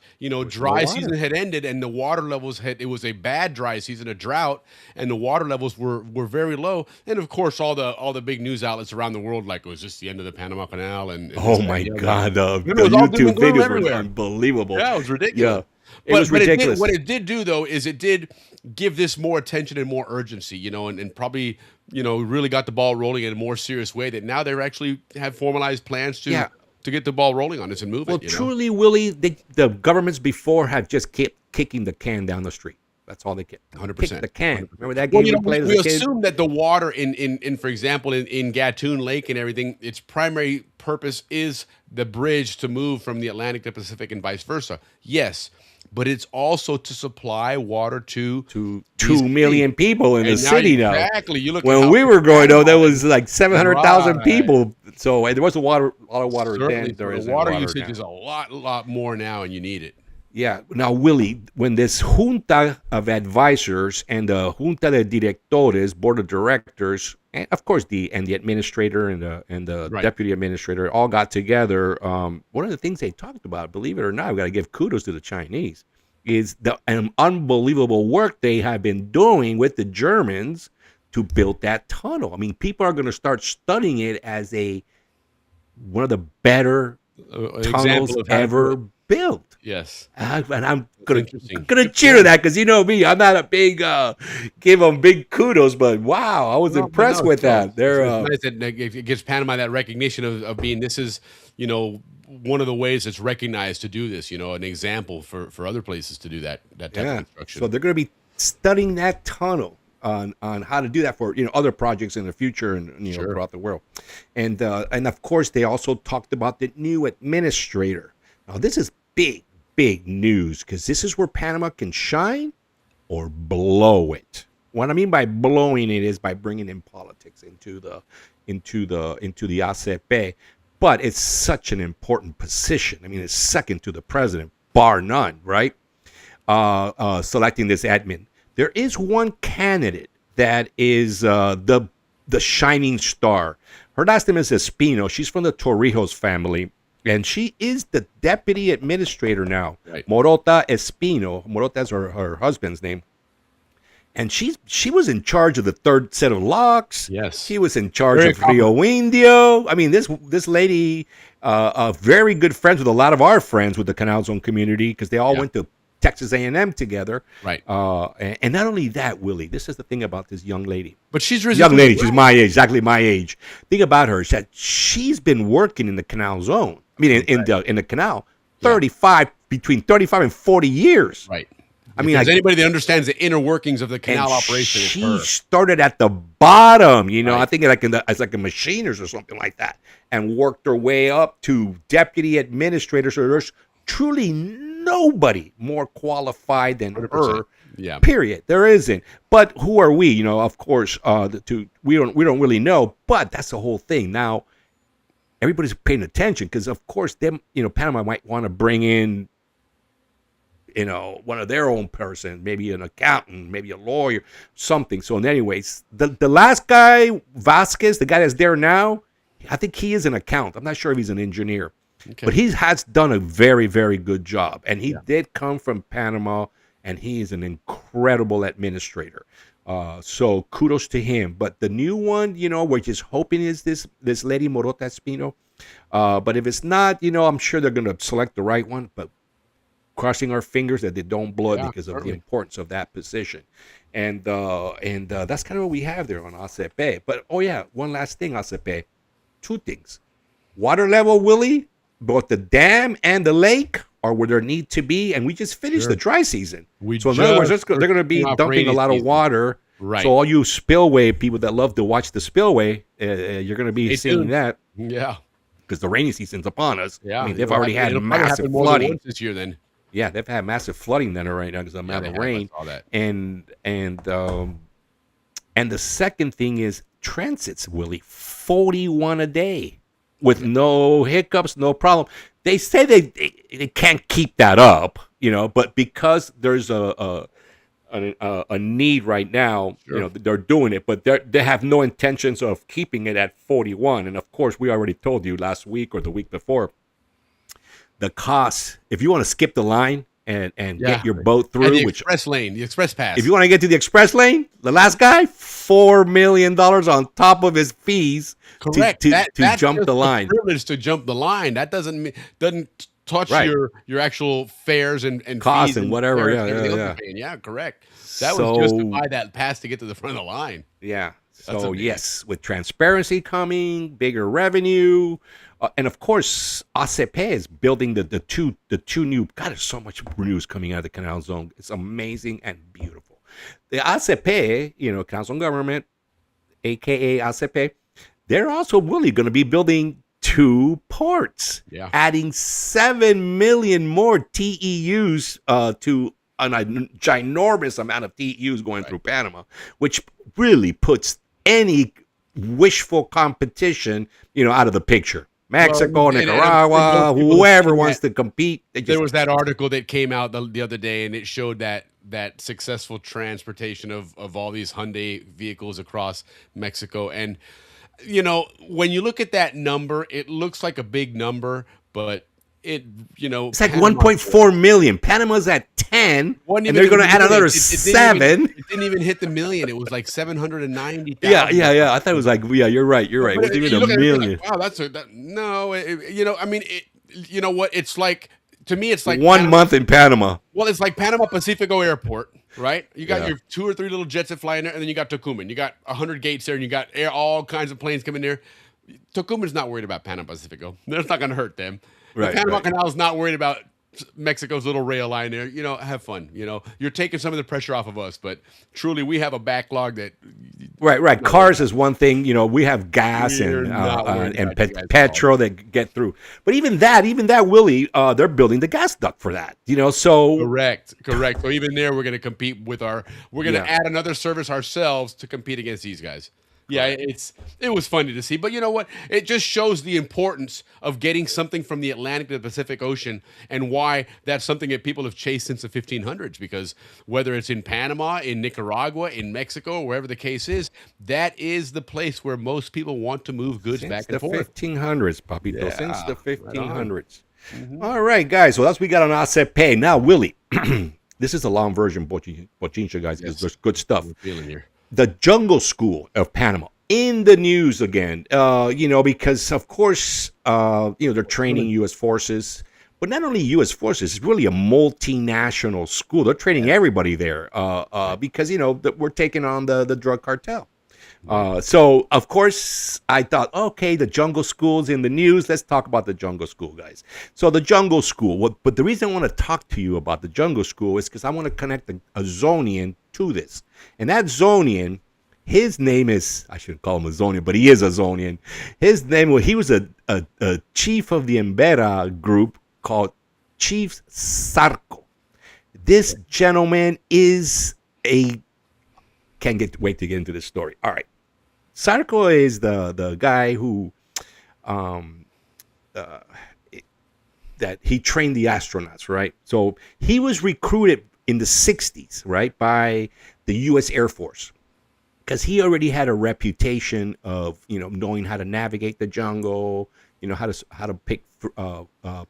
dry season had ended and the water levels it was a bad dry season, a drought, and the water levels were very low. And of course, all the big news outlets around the world, like, it was just the end of the Panama Canal. And oh my God, the YouTube videos were unbelievable. Yeah, it was ridiculous. Yeah, it was ridiculous. What it did do, though, is it did give this more attention and more urgency, and probably, really got the ball rolling in a more serious way, that now they actually have formalized plans to get the ball rolling on this and move it. Well, truly, Willie, the governments before have just kept kicking the can down the street. That's all they get. 100%. Kick the can. Remember that game we played as a kid? We assume that the water in for example, in Gatun Lake and everything, its primary purpose is the bridge to move from the Atlantic to Pacific and vice versa. Yes. But it's also to supply water to 2 million people in the city now. Exactly. You look when we were growing up, there was like 700,000 people. So there was a lot of water then. The water usage is a lot more now, and you need it. Yeah. Now, Willie, when this junta of advisors and the junta de directores, board of directors, and of course the administrator and the deputy administrator all got together, one of the things they talked about, believe it or not, we got to give kudos to the Chinese, is the unbelievable work they have been doing with the Germans to build that tunnel. I mean, people are going to start studying it as a one of the better An tunnels example of how to do ever it. built. Yes. And I'm interesting. gonna Good cheer to point. that because you know me, I'm not a big give them big kudos, but wow, I was impressed with that. They're It's nice that it gives Panama that recognition of being this is one of the ways it's recognized to do this. An example for other places to do that type of construction. So they're going to be studying that tunnel on how to do that for other projects in the future and throughout the world, and of course they also talked about the new administrator. Now this is big news because this is where Panama can shine or blow it. What I mean by blowing it is by bringing in politics into the ACP. But it's such an important position. I mean, it's second to the president, bar none, right? Selecting this admin. There is one candidate that is the shining star. Her last name is Espino. She's from the Torrijos family, and she is the deputy administrator now. Right. Morota Espino. Morota is her husband's name. And she was in charge of the third set of locks. Yes. She was in charge Very of Rio Indio. I mean, this lady, very good friends with a lot of our friends with the Canal Zone community because they all went to Texas A&M together. Right. And not only that, Willie, this is the thing about this young lady. But she's Young lady, she's my age, exactly my age. Thing about her is that she's been working in the Canal Zone. I mean, in the canal, between 35 and 40 years. Right. I mean, anybody that understands the inner workings of the canal operation, it's she her. started at the bottom, Right. I think as like a machinist or something like that, and worked her way up to deputy administrator. So there's truly nobody more qualified than 100%. her. Yeah. Period. There isn't. But who are we? Of course, we don't really know. But that's the whole thing. Now, everybody's paying attention because, of course, Panama might want to bring in one of their own person, maybe an accountant, maybe a lawyer, something. So anyways, the last guy, Vasquez, the guy that's there now, I think he is an accountant. I'm not sure if he's an engineer. Okay. But he has done a very, very good job. And he did come from Panama, and he is an incredible administrator. So kudos to him. But the new one, we're just hoping is this lady Morota Espino. But if it's not, I'm sure they're going to select the right one. But crossing our fingers that they don't blow it because of the importance of that position. And that's kind of what we have there on ACP. But, one last thing, ACP. Two things. Water level, Willie, both the dam and the lake are where there need to be. And we just finished the dry season. So, in other words, they're going to be dumping a lot of water. Right. So, all you spillway people that love to watch the spillway, you're going to be seeing that. Yeah. Because the rainy season's upon us. Yeah. I mean, they've already had massive more flooding. than once this year then. Yeah, they've had massive flooding then right now because of the amount of rain. I saw that. And the second thing is transits, Willie, 41 a day with no hiccups, no problem. They say they can't keep that up, but because there's a need right now, they're doing it, but they have no intentions of keeping it at 41. And of course, we already told you last week or the week before, the cost, if you want to skip the line and get your boat through, and the express lane, the express pass. If you want to get to the express lane, the last guy, $4 million on top of his fees to jump the line. Privilege to jump the line. That doesn't touch your actual fares and costs fees and whatever. Yeah, correct. That was just to buy that pass to get to the front of the line. Yeah. So yes, with transparency coming, bigger revenue, and of course, ACP is building the two new. God, there's so much news coming out of the Canal Zone. It's amazing and beautiful. The ACP, Canal Zone government, aka ACP, they're also really going to be building 2 ports, adding 7 million more TEUs to a ginormous amount of TEUs going through Panama, which really puts any wishful competition, out of the picture. Mexico, Nicaragua, whoever wants to compete. There was that article that came out the other day, and it showed that successful transportation of all these Hyundai vehicles across Mexico. And, when you look at that number, it looks like a big number, but it's like 1.4 million. Panama's at 10, and they're going to add another 7. It didn't even hit the million. It was like 790,000. Yeah. I thought it was like, you're right. It wasn't even a million. Like, wow, no. I mean, you know what? It's like, to me, it's like 1 month in Panama. Well, it's like Panama Pacifico Airport, right? You got your 2 or 3 little jets that fly in there, and then you got Tucumán. You got 100 gates there, and you got all kinds of planes coming there. Tucumán's not worried about Panama Pacifico. That's not going to hurt them. The Panama Canal is not worried about Mexico's little rail line there. Have fun. You're taking some of the pressure off of us, but truly, we have a backlog that. Right. Cars is one thing. We have gas and petrol that get through. But even that, Willie, they're building the gas duct for that. So correct. So even there, we're going to compete with we're going to add another service ourselves to compete against these guys. Yeah, it was funny to see, but you know what? It just shows the importance of getting something from the Atlantic to the Pacific Ocean, and why that's something that people have chased since the 1500s. Because whether it's in Panama, in Nicaragua, in Mexico, wherever the case is, that is the place where most people want to move goods back and forth. Since the 1500s, Papito. Since the 1500s. All right, guys. So that's what we got on ACP. Now, Willie, this is a long version, Bochincha, guys, because there's good stuff. Feeling here. The Jungle School of Panama in the news again, because of course, they're training U.S. forces, but not only U.S. forces, it's really a multinational school. They're training everybody there because, we're taking on the drug cartel. So, of course, I thought, okay, the Jungle School's in the news. Let's talk about the Jungle School, guys. So the Jungle School, but the reason I want to talk to you about the Jungle School is because I want to connect a Zonian to this. And that Zonian, his name is, I shouldn't call him a Zonian, but he is a Zonian. His name, he was a chief of the Embera group called Chief Sarco. This gentleman is can't wait to get into this story. All right. Sarco is the guy who that he trained the astronauts, right? So he was recruited in the 60s, right, by the U.S. Air Force, because he already had a reputation of, knowing how to navigate the jungle, how to pick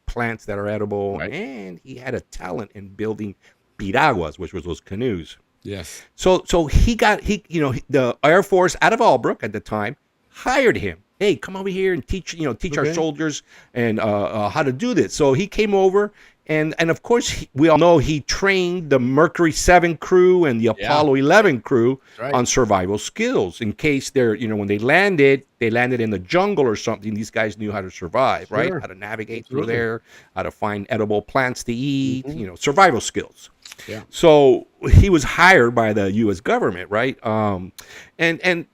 plants that are edible, right. And he had a talent in building piraguas, which was those canoes. Yes. So the Air Force out of Albrook at the time hired him. Hey, come over here and teach our soldiers and how to do this. So he came over, and of course we all know he trained the Mercury 7 crew and the Apollo 11 crew on survival skills in case they're when they landed in the jungle or something. These guys knew how to survive, right? How to navigate through there, how to find edible plants to eat, survival skills. Yeah. So he was hired by the U.S. government, right? And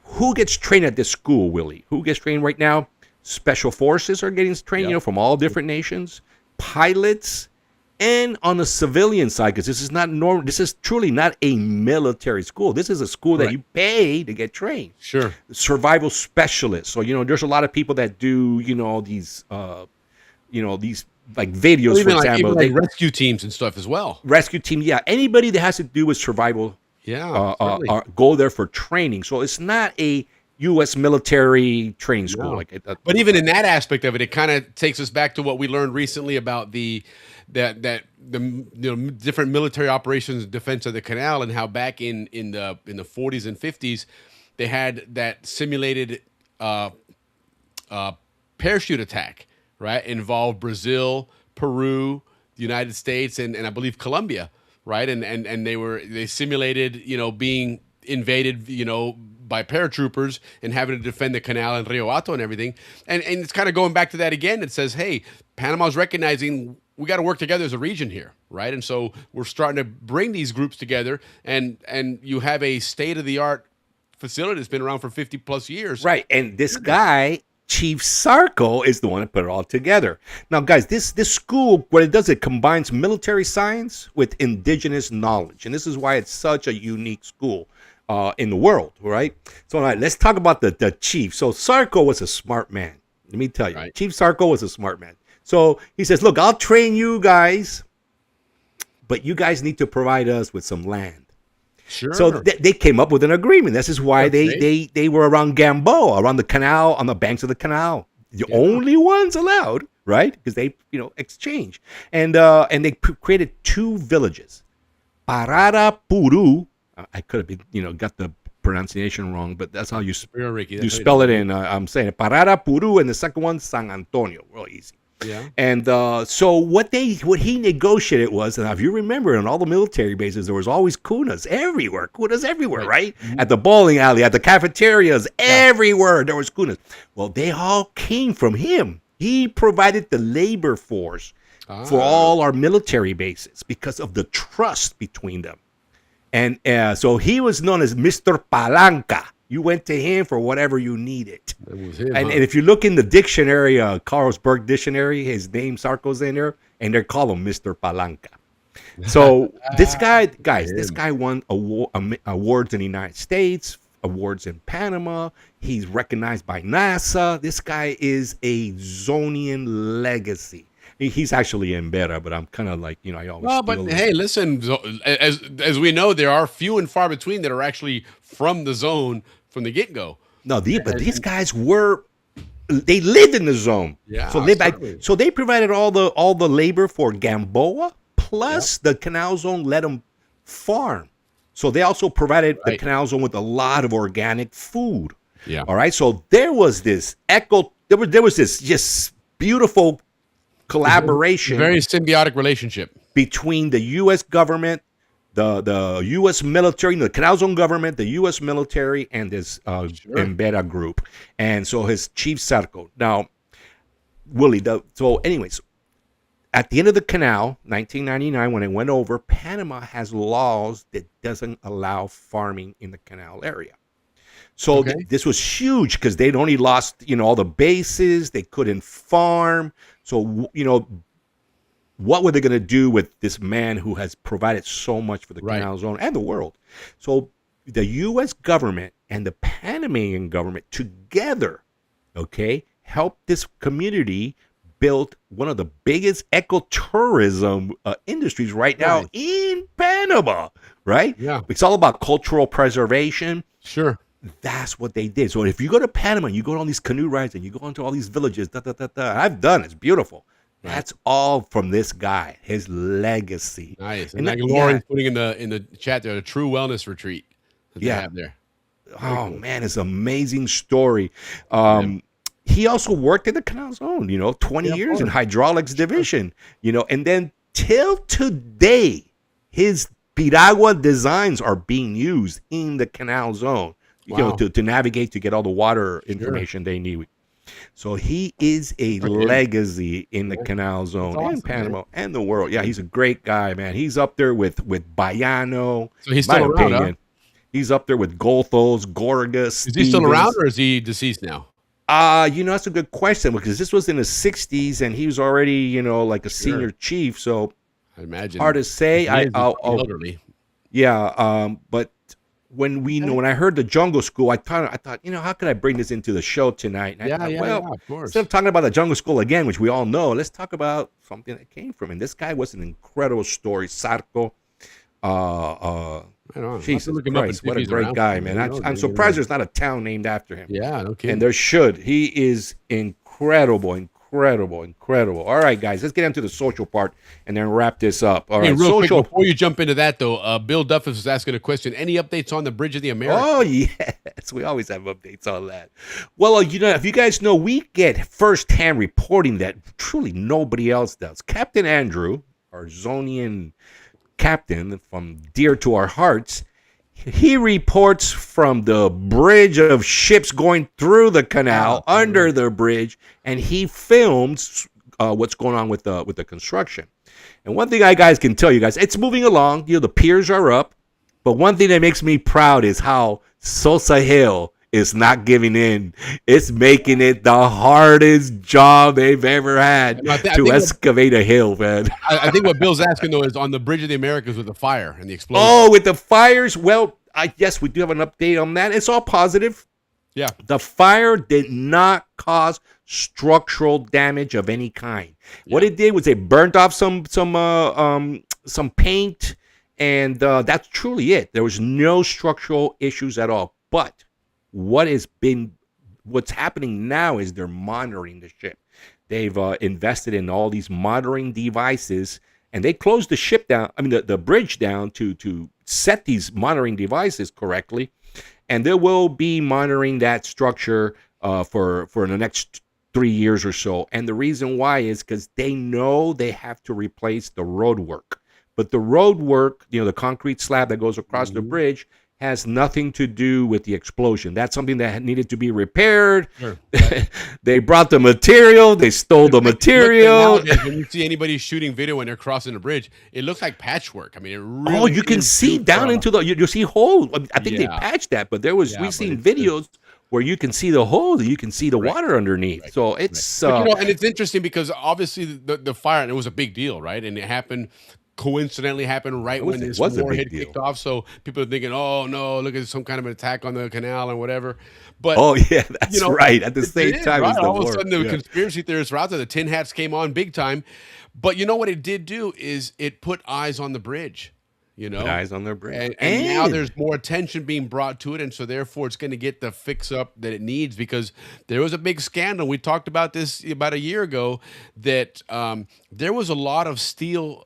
who gets trained at this school, Willie? Who gets trained right now? Special forces are getting trained, from all different nations. Pilots, and on the civilian side, because this is not normal. This is truly not a military school. This is a school that you pay to get trained. Sure. Survival specialists. So there's a lot of people that do these like videos, for example, like rescue teams and stuff as well. Rescue team, anybody that has to do with survival, go there for training. So it's not a U.S. military training school, but even in that aspect of it, it kind of takes us back to what we learned recently about the different military operations and defense of the canal, and how back in the 40s and 50s they had that simulated parachute attack. Right, involved Brazil, Peru, the United States, and I believe Colombia, right? And they simulated, being invaded, by paratroopers and having to defend the canal and Rio Hato and everything. And it's kind of going back to that again. It says, hey, Panama's recognizing we got to work together as a region here, right? And so we're starting to bring these groups together, and you have a state-of-the-art facility that's been around for 50 plus years. Right, and this guy, Chief Sarco, is the one that put it all together. Now, guys, this school, what it does, it combines military science with indigenous knowledge. And this is why it's such a unique school in the world, right? So, all right, let's talk about the chief. So, Sarco was a smart man. Let me tell you. Right. Chief Sarco was a smart man. So, he says, look, I'll train you guys, but you guys need to provide us with some land. Sure. So they came up with an agreement. This is why they were around Gamboa, around the canal, on the banks of the canal. The only ones allowed right? Because they, exchange. And they created 2 villages. Pararapuru. I could have been, got the pronunciation wrong, but that's how you spell it in. I'm saying it. Pararapuru, and the second one, San Antonio. Real easy. Yeah. And so what he negotiated was, and if you remember, on all the military bases, there was always kunas everywhere, right? Mm-hmm. At the bowling alley, at the cafeterias, everywhere there was kunas. Well, they all came from him. He provided the labor force for all our military bases because of the trust between them. And so he was known as Mr. Palanca. You went to him for whatever you needed. That was him, and if you look in the dictionary, Carlsberg dictionary, his name, Sarko's in there, and they call him Mr. Palanca. So this guy won awards in the United States, awards in Panama. He's recognized by NASA. This guy is a Zonian legacy. He's actually in Bera, but I'm kind of like, I always. Well, but hey, listen, as we know, there are few and far between that are actually from the zone from the get-go. No, but these guys they lived in the zone. Yeah. So they provided all the labor for Gamboa, plus the canal zone let them farm. So they also provided the canal zone with a lot of organic food. Yeah. All right. So there was this there was this just beautiful collaboration, very symbiotic relationship between the U.S. government, the U.S. military, the Canal Zone government, the U.S. military, and this Embera group. And so his chief Sarko. Now, Willie, so anyways, at the end of the canal, 1999, when it went over, Panama has laws that doesn't allow farming in the canal area. So this was huge because they'd only lost, all the bases. They couldn't farm. So, what were they going to do with this man who has provided so much for the Canal Zone and the world? So the U.S. government and the Panamanian government together, helped this community build one of the biggest ecotourism industries right now in Panama, right? Yeah. It's all about cultural preservation. Sure. That's what they did. So if you go to Panama, you go on these canoe rides and you go into all these villages, I've done it. It's beautiful. Right. That's all from this guy, his legacy. Nice. And like Lauren's putting in the chat there, a true wellness retreat that they have there. Oh, man, it's an amazing story. He also worked in the Canal Zone, 20 years in hydraulics division, and then till today, his piragua designs are being used in the Canal Zone. To navigate, to get all the water information they need. So he is a legacy in the Canal Zone in Panama and the world. Yeah, he's a great guy, man. He's up there with Bayano. So he's still around, huh? He's up there with Gothos, Gorgas. Is he still around, or is he deceased now? That's a good question, because this was in the 60s and he was already, like a senior chief. So I imagine hard to say. Elderly. Yeah, but when I heard the Jungle School, I thought, how could I bring this into the show tonight? And I thought, of course. Instead of talking about the Jungle School again, which we all know, let's talk about something that came from. And this guy was an incredible story, Sarko. Jesus Christ, what a great guy, man! I'm surprised there's not a town named after him. Yeah, no kidding. And there should. He is incredible. All right, guys, let's get into the social part and then wrap this up. All right, real social. Quick, before you jump into that, though, Bill Duffus was asking a question. Any updates on the Bridge of the Americas? Oh, yes. We always have updates on that. Well, if you guys know, we get firsthand reporting that truly nobody else does. Captain Andrew, our Zonian captain from dear to our hearts, he reports from the bridge of ships going through the canal, under the bridge, and he films what's going on with the construction. And one thing I guys can tell you guys, it's moving along. The piers are up, but one thing that makes me proud is how Sosa Hill is not giving in. It's making it the hardest job they've ever had to excavate a hill, man. I think what Bill's asking, though, is on the Bridge of the Americas with the fire and the explosion. Oh, with the fires? Well, yes, we do have an update on that. It's all positive. Yeah. The fire did not cause structural damage of any kind. Yeah. What it did was it burnt off some paint, and that's truly it. There was no structural issues at all. But what's happening now is they're monitoring the ship. They've invested in all these monitoring devices, and they closed the ship down. I mean, the bridge down to set these monitoring devices correctly, and they will be monitoring that structure for the next 3 years or so. And the reason why is because they know they have to replace the road work. But the road work, the concrete slab that goes across the bridge, has nothing to do with the explosion. That's something that needed to be repaired. Sure. They brought the material. They stole the material. When you see anybody shooting video when they're crossing the bridge, it looks like patchwork. I mean, it really you can see down into the. You see holes. I think they patched that, but we've seen videos where you can see the hole, you can see the water underneath. Right. So it's and it's interesting because obviously the fire, and it was a big deal, right? And it happened. Coincidentally happened right when this war had kicked off, so people are thinking, "Oh no, look at some kind of an attack on the canal and whatever." But that's right. At the same time, right? All of a sudden, the conspiracy theorists were out there. The tin hats came on big time. But you know what it did do is it put eyes on the bridge. Put eyes on their bridge, and now there's more attention being brought to it, and so therefore it's going to get the fix up that it needs, because there was a big scandal. We talked about this about a year ago, that there was a lot of steel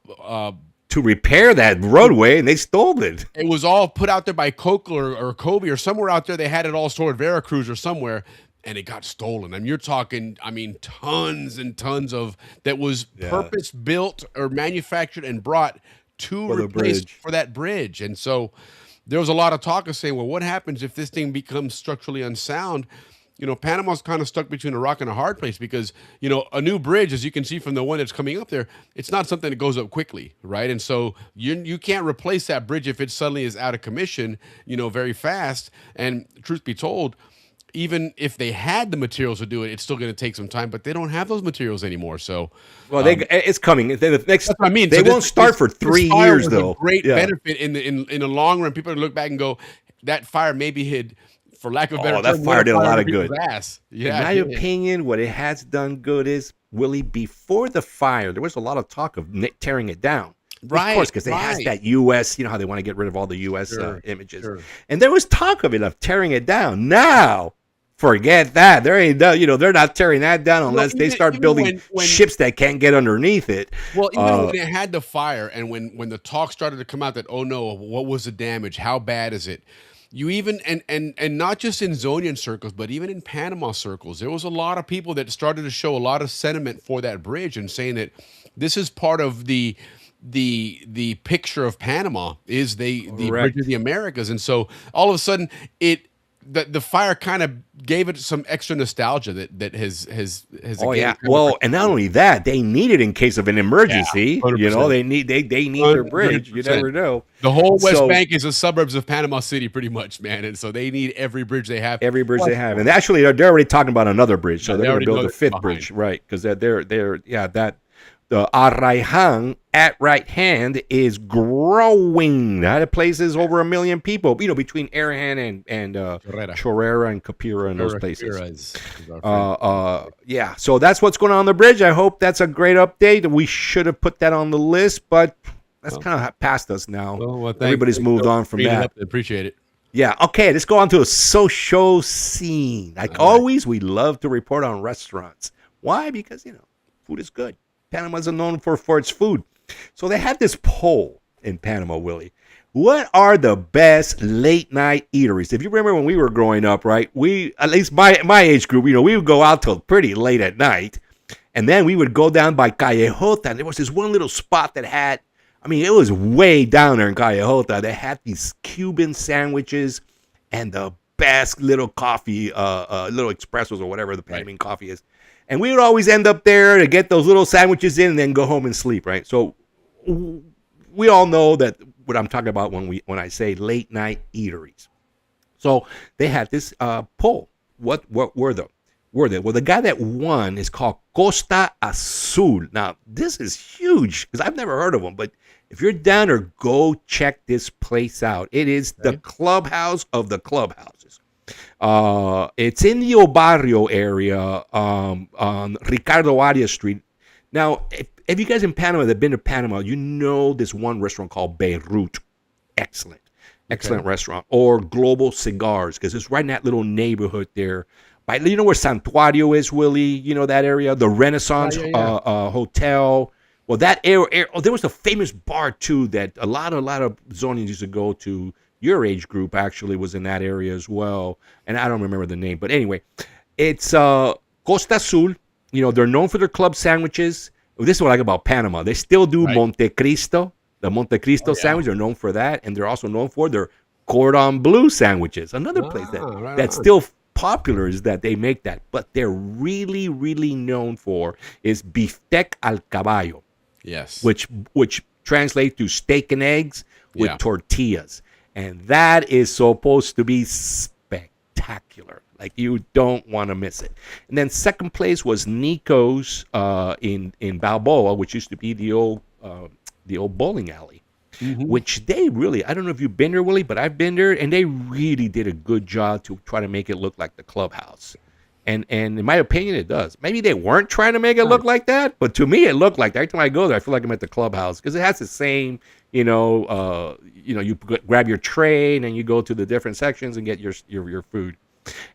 to repair that roadway, and they stole it. It was all put out there by Coker or Kobe or somewhere out there. They had it all stored, Veracruz or somewhere, and it got stolen. And you're talking, tons and tons of that was purpose built or manufactured and brought to replace for that bridge. And so there was a lot of talk of saying, well, what happens if this thing becomes structurally unsound? Panama's kind of stuck between a rock and a hard place, because, a new bridge, as you can see from the one that's coming up there, it's not something that goes up quickly, right? And so you can't replace that bridge if it suddenly is out of commission, very fast. And truth be told, even if they had the materials to do it, it's still going to take some time, but they don't have those materials anymore. So, it's coming. The next, that's what I mean. They won't start for 3 years, though. Great benefit in the long run. People look back and go, that fire maybe hid, for lack of a better term, that fire did a lot of good. Ass. Yeah, in my opinion, what it has done good is, Willie, before the fire, there was a lot of talk of tearing it down. Right, of course, because it has that U.S., how they want to get rid of all the U.S. Images. Sure. And there was talk of tearing it down. Now, forget that. There ain't, they're not tearing that down unless they start building ships that can't get underneath it. Well, even when it had the fire, and when the talk started to come out that, oh no, what was the damage? How bad is it? You even, and not just in Zonian circles, but even in Panama circles, there was a lot of people that started to show a lot of sentiment for that bridge and saying that this is part of the picture of Panama, is the bridge of the Americas. And so all of a sudden the fire kind of gave it some extra nostalgia that has well, and not only that, they need it in case of an emergency. They need their bridge. 100%. You never know. The whole West Bank is the suburbs of Panama City, pretty much, man. And so they need every bridge they have. And actually they're already talking about another bridge, so they're going to build a fifth bridge, right? Because the Arraijan at right hand is growing. That place is over 1 million people, between Arahan and Chorrera and Capira and those places. So that's what's going on the bridge. I hope that's a great update. We should have put that on the list, but that's kind of past us now. Everybody's moved on from that. Appreciate it. Yeah, okay, let's go on to a social scene. Like always, we love to report on restaurants. Why? Because, food is good. Panama's known for its food. So they had this poll in Panama, Willie. What are the best late night eateries? If you remember when we were growing up, right? We, at least my age group, we would go out till pretty late at night. And then we would go down by Callejota. And there was this one little spot that had, it was way down there in Callejota. They had these Cuban sandwiches and the best little coffee, little espressos or whatever the Panamanian coffee is. And we would always end up there to get those little sandwiches in and then go home and sleep, right? So we all know that what I'm talking about when I say late night eateries. So they had this poll. What were they? Well, the guy that won is called Costa Azul. Now, this is huge because I've never heard of him, but if you're down there, go check this place out. It is the clubhouse of the clubhouses. It's in the Barrio area on Ricardo Arias Street. Now, if you guys in Panama that have been to Panama, you know this one restaurant called Beirut. Excellent restaurant. Or Global Cigars, because it's right in that little neighborhood there You know where Santuario is, Willie? You know that area, the Renaissance Hotel. Well, that area. Oh, there was a famous bar too that a lot of Zonians used to go to. Your age group actually was in that area as well, and I don't remember the name. But anyway, it's Costa Azul. You know, they're known for their club sandwiches. This is what I like about Panama. They still do Monte Cristo, the Monte Cristo sandwich. They're known for that, and they're also known for their cordon bleu sandwiches. Another place that's still popular is that they make that, but they're really, really known for is bistec al caballo. Yes, which translates to steak and eggs with tortillas, and that is supposed to be spectacular. Like, you don't want to miss it. And then second place was Nico's in Balboa, which used to be the old bowling alley. Mm-hmm. Which they really, I don't know if you've been there, Willie, but I've been there, and they really did a good job to try to make it look like the clubhouse. And in my opinion, it does. Maybe they weren't trying to make it look like that, but to me, it looked like that. Every time I go there, I feel like I'm at the clubhouse because it has the same, you grab your tray and then you go to the different sections and get your food.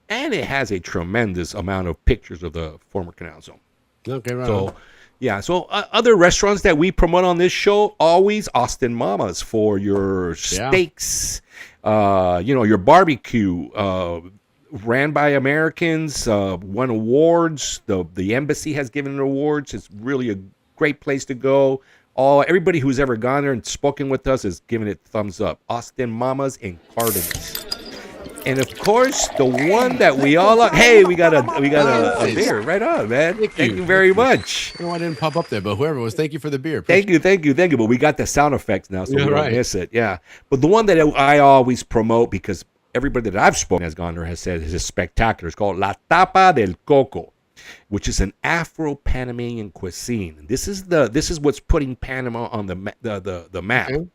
And it has a tremendous amount of pictures of the former Canal Zone. Okay, right. So, so other restaurants that we promote on this show, always Austin Mama's for your steaks, your barbecue, ran by Americans, won awards. The embassy has given awards. It's really a great place to go. Everybody who's ever gone there and spoken with us has given it thumbs up. Austin Mama's in Cardenas. And of course, the one that we all like. Hey, we got a beer. Right on, man. Thank you very much. I know I didn't pop up there, but whoever it was, thank you for the beer. Thank you. But we got the sound effects now, so we don't miss it. Yeah. But the one that I always promote, because everybody that I've spoken has gone there has said is spectacular. It's called La Tapa del Coco, which is an Afro-Panamanian cuisine. And this is what's putting Panama on the map. Okay.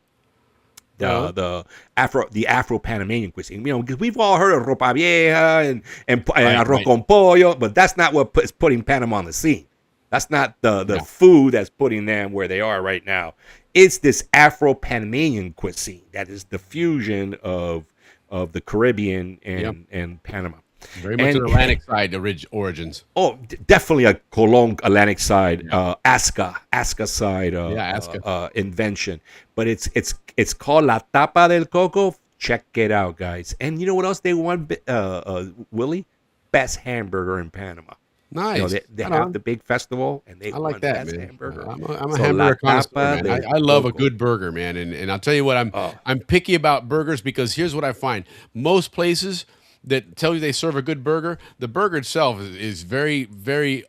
The Afro-Panamanian cuisine, because we've all heard of ropa vieja and arroz con pollo, but that's not what is putting Panama on the scene. That's not the food that's putting them where they are right now. It's this Afro-Panamanian cuisine that is the fusion of the Caribbean and Panama. Very much an Atlantic side origins. Oh, definitely a Colon Atlantic side, Asca side invention. But it's called La Tapa del Coco. Check it out, guys. And you know what else they won, Willie? Best hamburger in Panama. Nice. They have the big festival, and they like won that, best man. hamburger. I'm a hamburger connoisseur, man. I love a good burger, man. And I'll tell you what, I'm picky about burgers because here's what I find. Most places that tell you they serve a good burger, the burger itself is very, very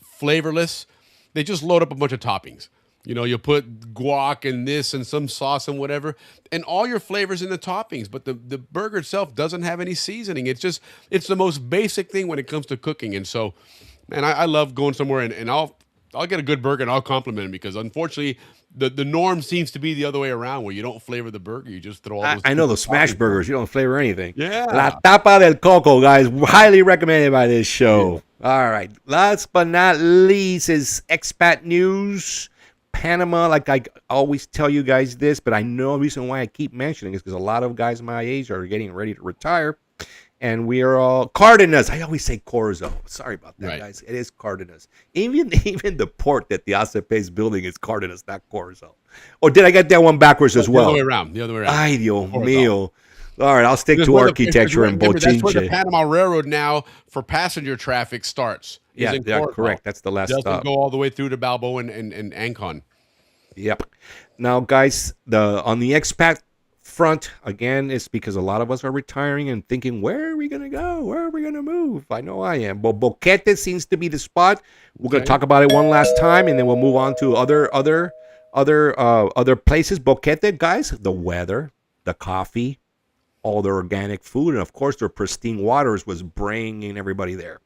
flavorless. They just load up a bunch of toppings. You'll put guac and this and some sauce and whatever, and all your flavors in the toppings. But the burger itself doesn't have any seasoning. It's the most basic thing when it comes to cooking. And so, man, I love going somewhere and I'll get a good burger and I'll compliment it because unfortunately the norm seems to be the other way around where you don't flavor the burger, you just throw all those. I know those smash burgers, you don't flavor anything. Yeah. La Tapa del Coco, guys, highly recommended by this show. Yeah. All right, last but not least is expat news. Panama, like I always tell you guys this, but I know the reason why I keep mentioning is because a lot of guys my age are getting ready to retire. And we are all Cardenas. I always say Corzo. Sorry about that, guys. It is Cardenas. Even the port that the ACP is building is Cardenas, not Corzo. Or did I get that one backwards as well? The other way around. Ay, Dios mío. All right, I'll stick to architecture and Bochinche. That's where the Panama Railroad now for passenger traffic starts. Yeah, correct. That's the last stop. Doesn't go all the way through to Balboa and Ancon. Yep. Now, guys, on the expat front, again, it's because a lot of us are retiring and thinking, where are we going to go? Where are we going to move? I know I am. But Boquete seems to be the spot. We're going to talk about it one last time, and then we'll move on to other places. Boquete, guys, the weather, the coffee, all their organic food, and, of course, their pristine waters was bringing everybody there.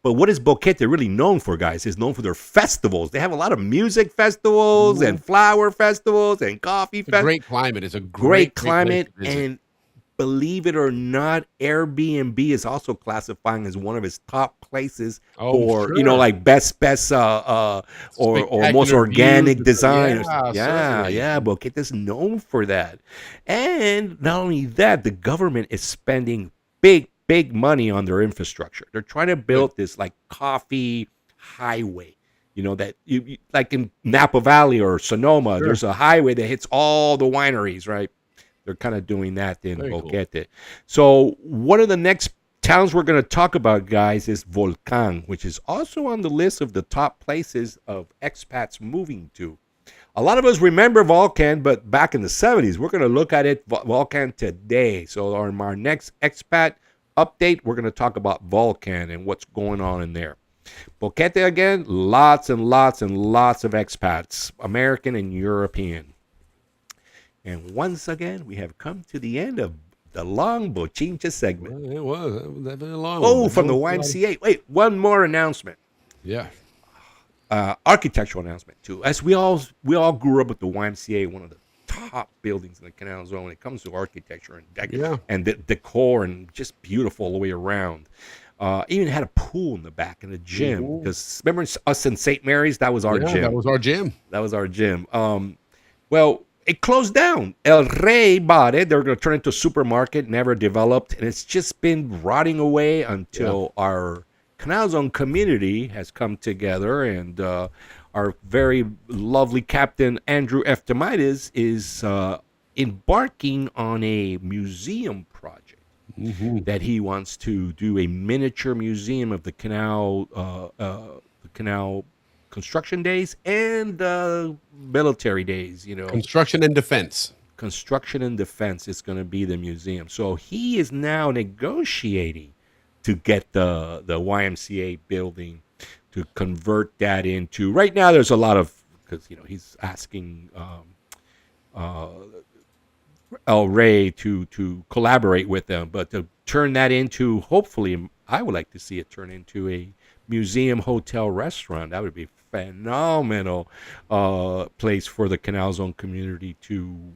But what is Boquete really known for, guys? Is known for their festivals. They have a lot of music festivals and flower festivals and coffee festivals. Great climate. It's a great climate. And believe it or not, Airbnb is also classifying as one of its top places for, like best or most organic design. Yeah. Boquete is known for that. And not only that, the government is spending big big money on their infrastructure. They're trying to build this like coffee highway. You know, that you like in Napa Valley or Sonoma, there's a highway that hits all the wineries, right? They're kind of doing that in Boquete. Cool. So one of the next towns we're going to talk about, guys, is Volcan, which is also on the list of the top places of expats moving to. A lot of us remember Volcan, but back in the 70s, we're going to look at it, Volcan today. So on our next expat update, we're going to talk about Volcan and what's going on in there. Boquete, again, lots and lots and lots of expats, American and European. And once again, we have come to the end of the long Bochincha segment. Well, it was definitely a long one. one. From the YMCA. Wait, one more announcement. Yeah. Architectural announcement, too. As we all grew up with the YMCA, one of the top buildings in the Canal Zone when it comes to architecture and the decor, and just beautiful all the way around. Even had a pool in the back and a gym. Because remember us in St. Mary's? That was our gym. That was our gym. Well, it closed down. El Rey bought it. They were going to turn it into a supermarket, never developed. And it's just been rotting away until our Canal Zone community has come together. And our very lovely Captain Andrew F. Tamides is embarking on a museum project. That he wants to do a miniature museum of the canal construction days and military days. You know, construction and defense. Construction and defense is going to be the museum. So he is now negotiating to get the YMCA building to convert that into. Right now, there's a lot of, because he's asking. El Rey to collaborate with them, but to turn that into, hopefully, I would like to see it turn into a museum, hotel, restaurant. That would be a phenomenal place for the Canal Zone community to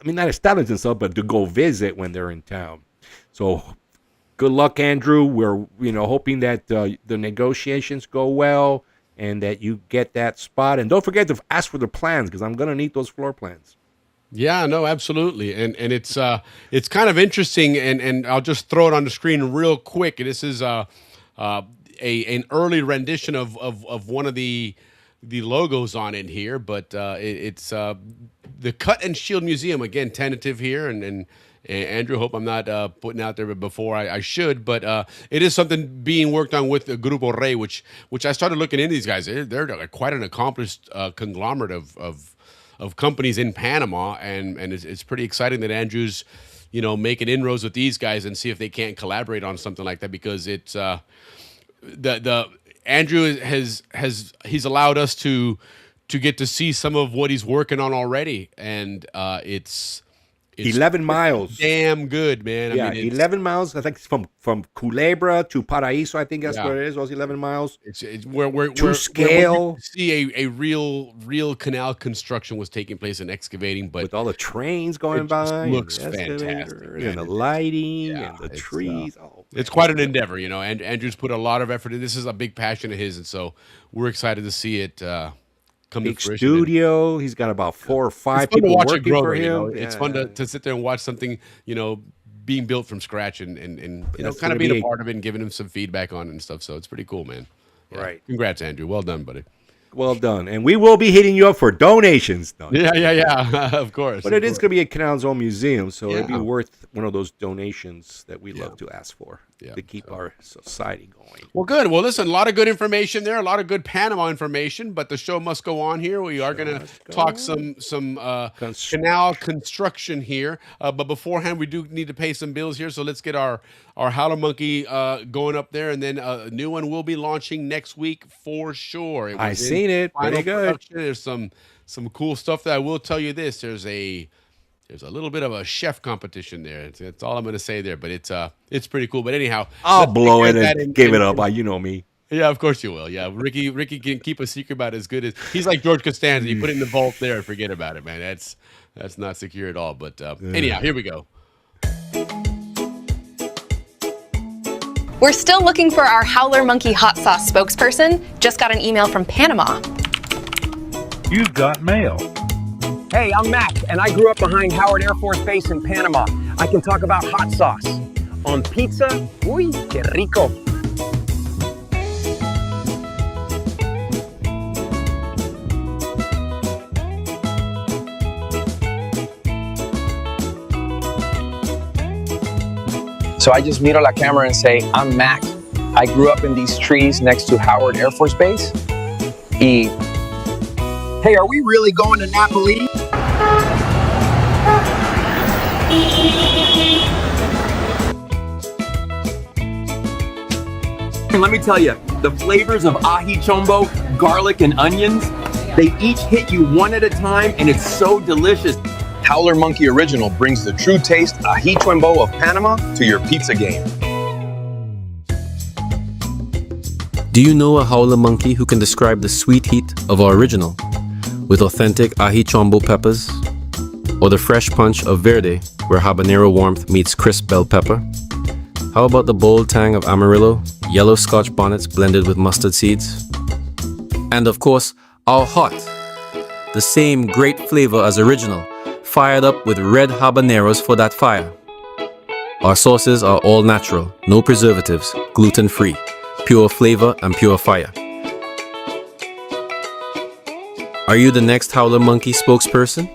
not establish themselves, but to go visit when they're in town. So good luck, Andrew. We're hoping that the negotiations go well and that you get that spot. And don't forget to ask for the plans, because I'm going to need those floor plans. Yeah, no, absolutely, and it's kind of interesting, and I'll just throw it on the screen real quick. This is an early rendition of one of the logos on it here, but it's the Cut and Shield Museum, again, tentative here, and Andrew, hope I'm not putting out there before I should, but it is something being worked on with the Grupo Rey, which I started looking into these guys. They're quite an accomplished conglomerate of companies in Panama, and it's pretty exciting that Andrew's, making inroads with these guys and see if they can't collaborate on something like that, because it's the Andrew he's allowed us to get to see some of what he's working on already, and it's 11 miles. Damn good, man. Yeah, 11 miles. I think it's from Culebra to Paraíso. I think that's where it is. Those 11 miles. It's where scale. Where see a real canal construction was taking place and excavating, but with all the trains going by, looks fantastic, and the lighting and the trees. It's quite an endeavor, And Andrew's put a lot of effort in. This is a big passion of his, and so we're excited to see it. Big studio. He's got about 4 or 5 people working for him. It's fun to sit there and watch something, being built from scratch and kind of being a part of it and giving him some feedback on it and stuff. So it's pretty cool, man. Yeah. Right. Congrats, Andrew. Well done, buddy. Well done. And we will be hitting you up for donations. Yeah. Of course. But it is going to be a Canal Zone museum, so it'd be worth one of those donations that we love to ask for to keep our society going. Well, good. Well, listen, a lot of good information there, a lot of good Panama information, but the show must go on here. We are going to talk some canal construction here. But beforehand, we do need to pay some bills here, so let's get our Howler Monkey going up there, and then a new one will be launching next week for sure. I've seen it. Pretty good. Production. There's some cool stuff that I will tell you this. There's a little bit of a chef competition there. That's all I'm going to say there, but it's pretty cool. But anyhow, I'll blow it and give it up. You know me. Yeah, of course you will. Yeah, Ricky can keep a secret about it as good as he's like George Costanza. You put it in the vault there and forget about it, man. That's not secure at all. But anyhow, here we go. We're still looking for our Howler Monkey hot sauce spokesperson. Just got an email from Panama. You've got mail. Hey, I'm Mac, and I grew up behind Howard Air Force Base in Panama. I can talk about hot sauce. on pizza. Uy, qué rico. So I just miro la camera and say, I'm Mac. I grew up in these trees next to Howard Air Force Base. Hey, are we really going to Napoli? And let me tell you, the flavors of ají chombo, garlic, and onions, they each hit you one at a time, and it's so delicious. Howler Monkey Original brings the true taste ají chombo of Panama to your pizza game. Do you know a howler monkey who can describe the sweet heat of our original with authentic ají chombo peppers, or the fresh punch of verde where habanero warmth meets crisp bell pepper? How about the bold tang of Amarillo, yellow Scotch bonnets blended with mustard seeds? And of course, our hot, the same great flavor as original, fired up with red habaneros for that fire. Our sauces are all natural, no preservatives, gluten-free, pure flavor and pure fire. Are you the next Howler Monkey spokesperson?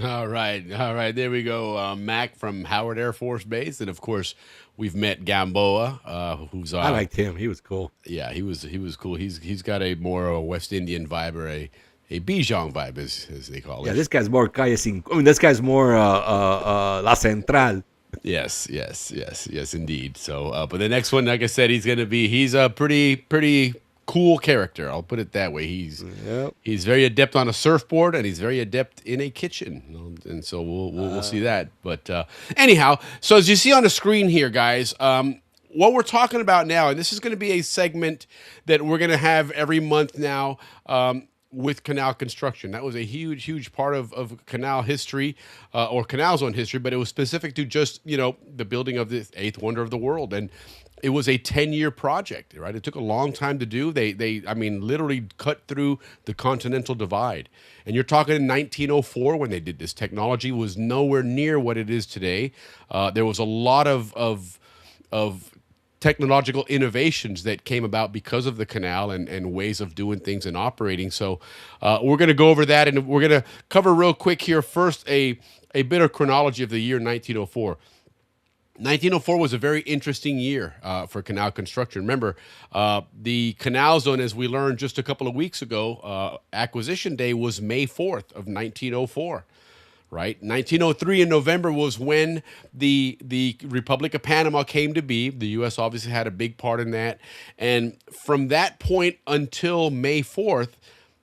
All right, there we go. Mac from Howard Air Force Base, and of course, we've met Gamboa, who's I liked him. He was cool. Yeah, he was cool. He's got a more West Indian vibe, or a Bijan vibe, as they call it. Yeah, this guy's more Calle Cinco. I mean, this guy's more La Central. Yes, indeed. So, but the next one, like I said, he's a pretty cool character. I'll put it that way. He's very adept on a surfboard, and he's very adept in a kitchen. And so we'll see that. But anyhow, so as you see on the screen here, guys, what we're talking about now, and this is going to be a segment that we're going to have every month now, with canal construction. That was a huge part of canal history, or Canal Zone history, but it was specific to just, the building of the eighth wonder of the world. And it was a 10-year project, right? It took a long time to do. They literally cut through the continental divide. And you're talking in 1904 when they did this. Technology was nowhere near what it is today. There was a lot of technological innovations that came about because of the canal and ways of doing things and operating. So we're going to go over that, and we're going to cover real quick here first a bit of chronology of the year 1904. 1904 was a very interesting year for canal construction. Remember, the Canal Zone, as we learned just a couple of weeks ago, acquisition day was May 4th of 1904. Right, 1903 in November was when the Republic of Panama came to be. The U.S. obviously had a big part in that, and from that point until May 4th,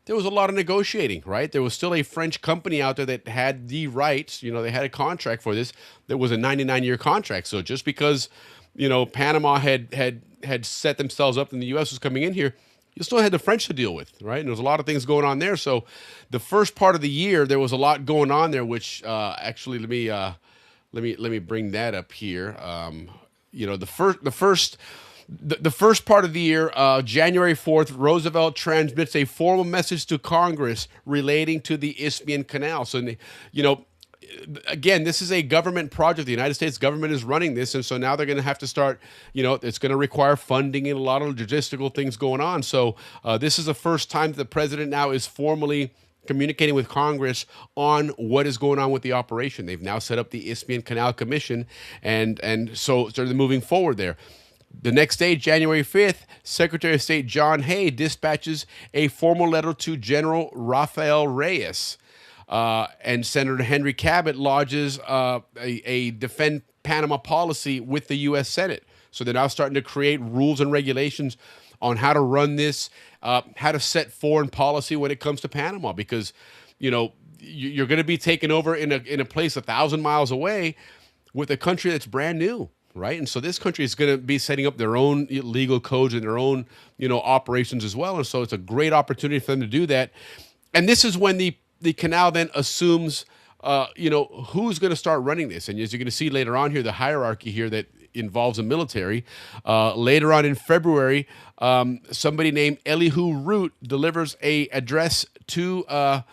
there was a lot of negotiating. Right, there was still a French company out there that had the rights. They had a contract for this. There was a 99-year contract. So just because Panama had set themselves up and the U.S. was coming in here, you still had the French to deal with, right? And there was a lot of things going on there. So the first part of the year, there was a lot going on there, which actually, let me bring that up here. The first part of the year, January 4th, Roosevelt transmits a formal message to Congress relating to the Isthmian Canal. So, again, this is a government project. The United States government is running this, and so now they're going to have to start, it's going to require funding and a lot of logistical things going on. So this is the first time that the president now is formally communicating with Congress on what is going on with the operation. They've now set up the Isthmian Canal Commission, and so they're moving forward there. The next day, January 5th, Secretary of State John Hay dispatches a formal letter to General Rafael Reyes. And Senator Henry Cabot lodges a defend Panama policy with the U.S. Senate. So they're now starting to create rules and regulations on how to run this, how to set foreign policy when it comes to Panama, because you're going to be taken over in a place 1,000 miles away with a country that's brand new, right? And so this country is going to be setting up their own legal codes and their own operations as well. And so it's a great opportunity for them to do that. And this is when the canal then assumes, who's going to start running this. And as you're going to see later on here, the hierarchy here that involves the military. Later on in February, somebody named Elihu Root delivers a address to a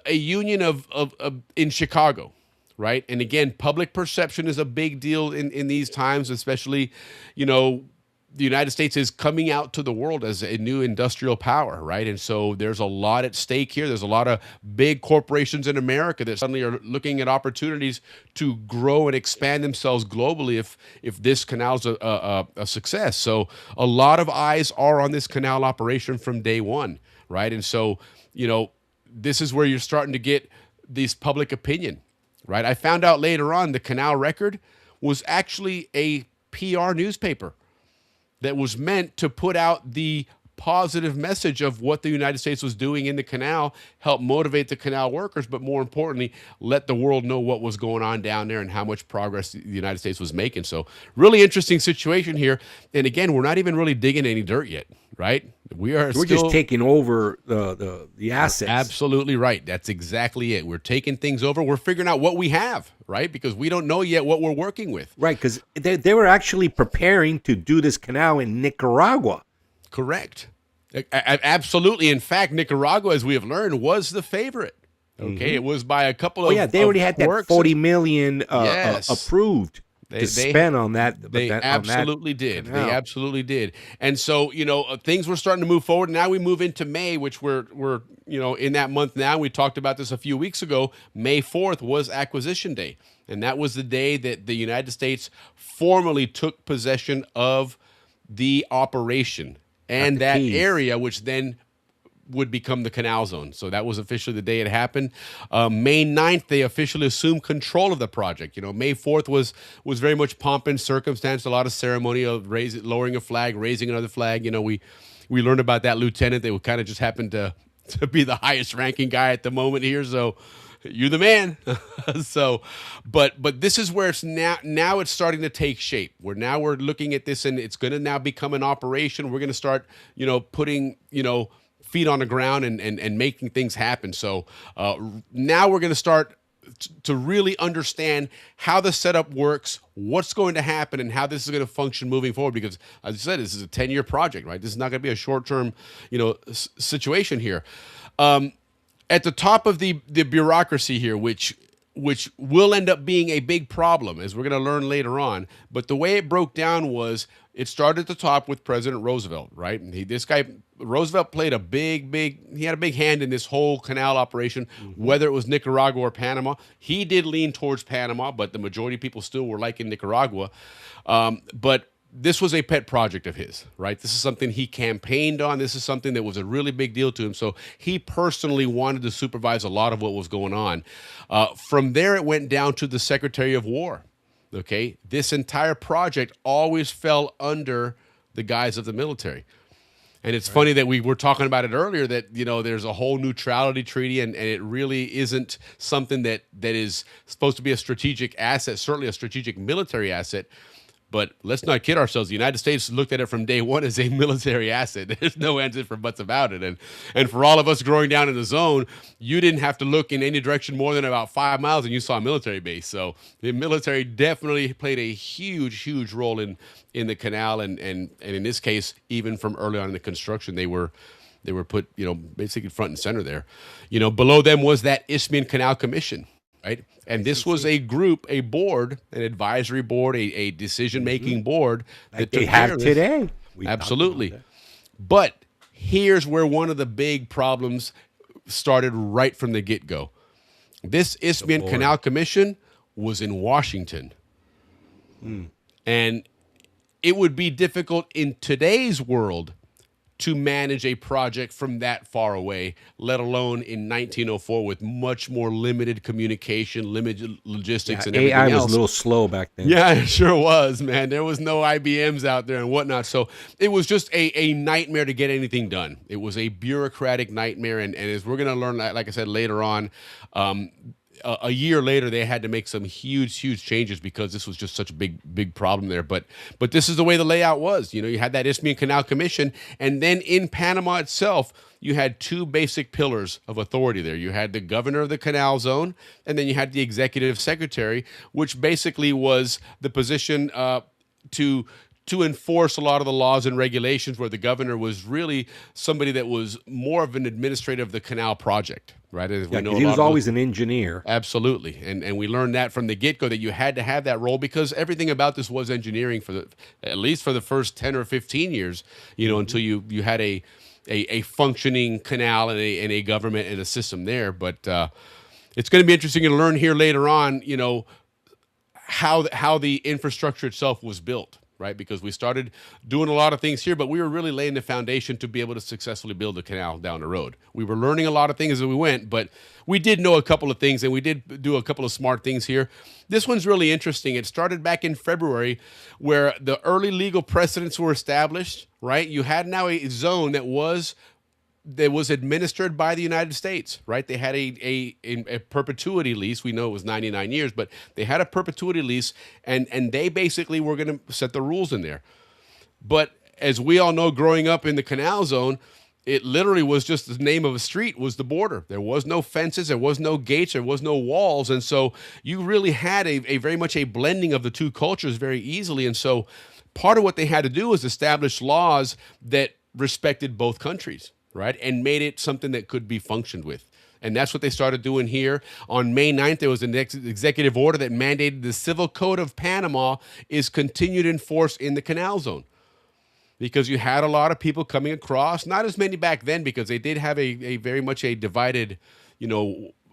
a union of in Chicago, right? And again, public perception is a big deal in these times, especially, you know, the United States is coming out to the world as a new industrial power, right? And so there's a lot at stake here. There's a lot of big corporations in America that suddenly are looking at opportunities to grow and expand themselves globally if this canal's a success. So a lot of eyes are on this canal operation from day one, right? And so, you know, this is where you're starting to get this public opinion, right? I found out later on the Canal Record was actually a PR newspaper that was meant to put out the positive message of what the United States was doing in the canal, help motivate the canal workers, but more importantly, let the world know what was going on down there and how much progress the United States was making. So really interesting situation here. And again, we're not even really digging any dirt yet, right? We're just taking over the assets. Absolutely right. That's exactly it. We're taking things over. We're figuring out what we have, right? Because we don't know yet what we're working with. Right, because they were actually preparing to do this canal in Nicaragua. Correct. Absolutely. In fact, Nicaragua, as we have learned, was the favorite. Okay, It was by a couple of. Oh yeah, they already had that $40 million Yes. approved to spend on that. They absolutely did. They absolutely did. And so, you know, things were starting to move forward. Now we move into May, which we're you know, in that month now. We talked about this a few weeks ago. May 4th was Acquisition Day, and that was the day that the United States formally took possession of the operation and that area, which then would become the Canal Zone. So that was officially the day it happened. May 9th, they officially assumed control of the project. You know, May 4th was very much pomp and circumstance, a lot of ceremony of lowering a flag, raising another flag. You know, we learned about that lieutenant. They kind of just happened to be the highest ranking guy at the moment here. So you're the man. So, but this is where it's now it's starting to take shape. We're looking at this, and it's going to now become an operation. We're going to start, you know, putting, you know, feet on the ground and making things happen. So now we're going to start to really understand how the setup works, what's going to happen, and how this is going to function moving forward. Because, as I said, this is a 10-year project, right? This is not going to be a short-term, you know, situation here. At the top of the bureaucracy here, which will end up being a big problem, as we're going to learn later on. But the way it broke down was it started at the top with President Roosevelt, right? Roosevelt played he had a big hand in this whole canal operation, whether it was Nicaragua or Panama. He did lean towards Panama, but the majority of people still were liking Nicaragua. But this was a pet project of his, right? This is something he campaigned on. This is something that was a really big deal to him. So he personally wanted to supervise a lot of what was going on. From there, it went down to the Secretary of War. Okay, this entire project always fell under the guise of the military. And it's funny that we were talking about it earlier, that, you know, there's a whole neutrality treaty, and it really isn't something that is supposed to be a strategic asset, certainly a strategic military asset. But let's not kid ourselves. The United States looked at it from day one as a military asset. There's no ands or buts about it. And for all of us growing down in the zone, you didn't have to look in any direction more than about 5 miles and you saw a military base. So the military definitely played a huge, huge role in the canal. And in this case, even from early on in the construction, they were put, you know, basically front and center there. You know, below them was that Isthmian Canal Commission. Right. And this was a group, a board, an advisory board, a decision-making board that they have today. Absolutely. But here's where one of the big problems started right from the get-go. This Isthmian Canal Commission was in Washington. And it would be difficult in today's world to manage a project from that far away, let alone in 1904 with much more limited communication, limited logistics, and everything else. AI was a little slow back then. Yeah, it sure was, man. There was no IBMs out there and whatnot. So it was just a nightmare to get anything done. It was a bureaucratic nightmare. And as we're going to learn, like I said, later on, a year later, they had to make some huge, huge changes because this was just such a big problem there. But this is the way the layout was. You know, you had that Isthmian Canal Commission, and then in Panama itself, you had two basic pillars of authority there. You had the governor of the canal zone, and then you had the executive secretary, which basically was the position to to enforce a lot of the laws and regulations, where the governor was really somebody that was more of an administrator of the canal project, right? As we Yeah, know, because a he lot was of always those- an engineer. Absolutely, and we learned that from the get-go, that you had to have that role, because everything about this was engineering for at least for the first 10 or 15 years, until you had a functioning canal and a government and a system there. But it's going to be interesting to learn here later on, how the infrastructure itself was built, right? Because we started doing a lot of things here, but we were really laying the foundation to be able to successfully build a canal down the road. We were learning a lot of things as we went, but we did know a couple of things, and we did do a couple of smart things here. This one's really interesting. It started back in February, where the early legal precedents were established, right? You had now a zone that was administered by the United States, right? They had a perpetuity lease. We know it was 99 years, but they had a perpetuity lease, and they basically were going to set the rules in there. But as we all know, growing up in the canal zone, it literally was just the name of a street was the border. There was no fences, there was no gates, there was no walls, and so you really had a very much a blending of the two cultures very easily. And so part of what they had to do was establish laws that respected both countries, right? And made it something that could be functioned with. And that's what they started doing here. On May 9th, there was an executive order that mandated the Civil Code of Panama is continued in force in the canal zone. Because you had a lot of people coming across, not as many back then, because they did have a very much a divided,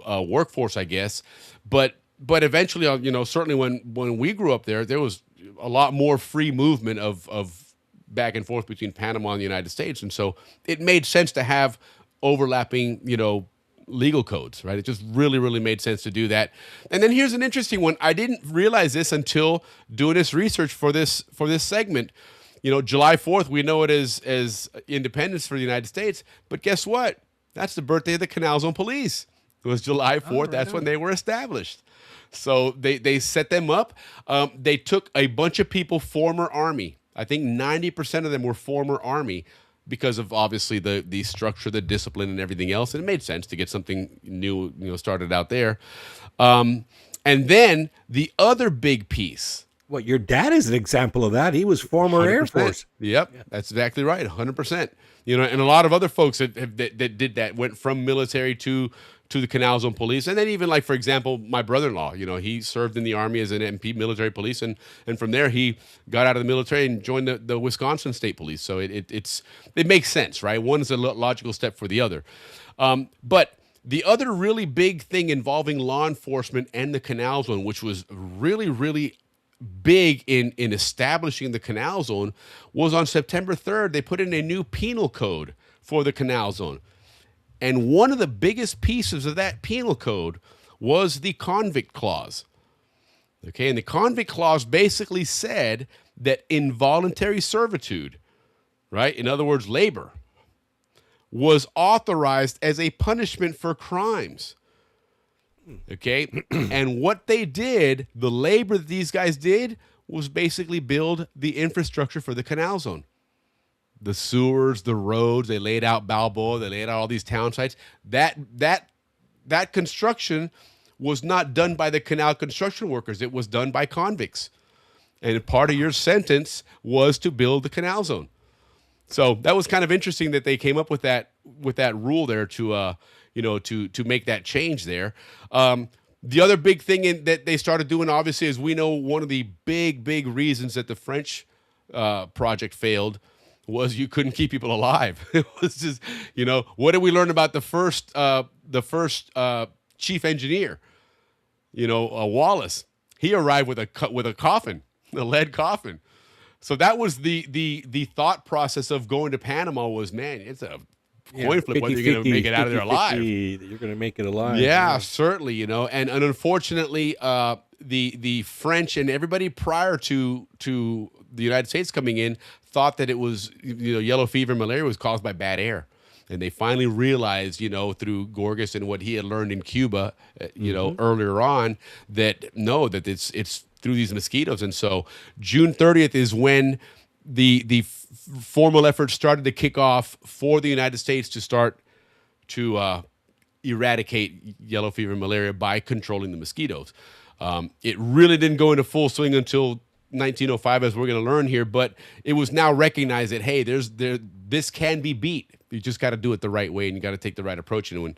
workforce, I guess. But eventually, certainly when we grew up there was a lot more free movement of back and forth between Panama and the United States. And so it made sense to have overlapping, legal codes, right? It just really, really made sense to do that. And then here's an interesting one. I didn't realize this until doing this research for this segment. July 4th, we know it as Independence for the United States. But guess what? That's the birthday of the Canal Zone Police. It was July 4th. Right. That's when they were established. So they set them up. They took a bunch of people, former Army. I think 90% of them were former Army because of obviously the structure, the discipline, and everything else. And it made sense to get something new, started out there. And then the other big piece. Well, your dad is an example of that. He was former 100%. Air Force. Yep, yeah. That's exactly right, 100%. And a lot of other folks that did that went from military to the Canal Zone Police. And then even, like, for example, my brother-in-law, he served in the Army as an MP, military police, and from there he got out of the military and joined the Wisconsin State Police. So it makes sense, right? One is a logical step for the other. But the other really big thing involving law enforcement and the Canal Zone, which was really, really big in establishing the Canal Zone, was on September 3rd, they put in a new penal code for the Canal Zone. And one of the biggest pieces of that penal code was the convict clause. Okay, and the convict clause basically said that involuntary servitude, right, in other words, labor, was authorized as a punishment for crimes. Okay, and what they did, the labor that these guys did, was basically build the infrastructure for the Canal Zone. The sewers, the roads, they laid out Balboa, they laid out all these town sites. That construction was not done by the canal construction workers. It was done by convicts. And part of your sentence was to build the Canal Zone. So that was kind of interesting that they came up with that rule there to make that change there. The other big thing that they started doing, obviously, as we know, one of the big reasons that the French project failed was you couldn't keep people alive. It was just, what did we learn about the first chief engineer? Wallace. He arrived with a coffin, a lead coffin. So that was the thought process of going to Panama was, man, it's a coin flip whether you're going to make it out of there alive. You're going to make it alive. Yeah, certainly, and unfortunately, the French and everybody prior to the United States coming in thought that it was, yellow fever and malaria was caused by bad air. And they finally realized, through Gorgas and what he had learned in Cuba, earlier on, that no, that it's through these mosquitoes. And so June 30th is when the formal effort started to kick off for the United States to start to eradicate yellow fever and malaria by controlling the mosquitoes. It really didn't go into full swing until 1905, as we're going to learn here, but it was now recognized that, hey, this can be beat. You just got to do it the right way, and you got to take the right approach. And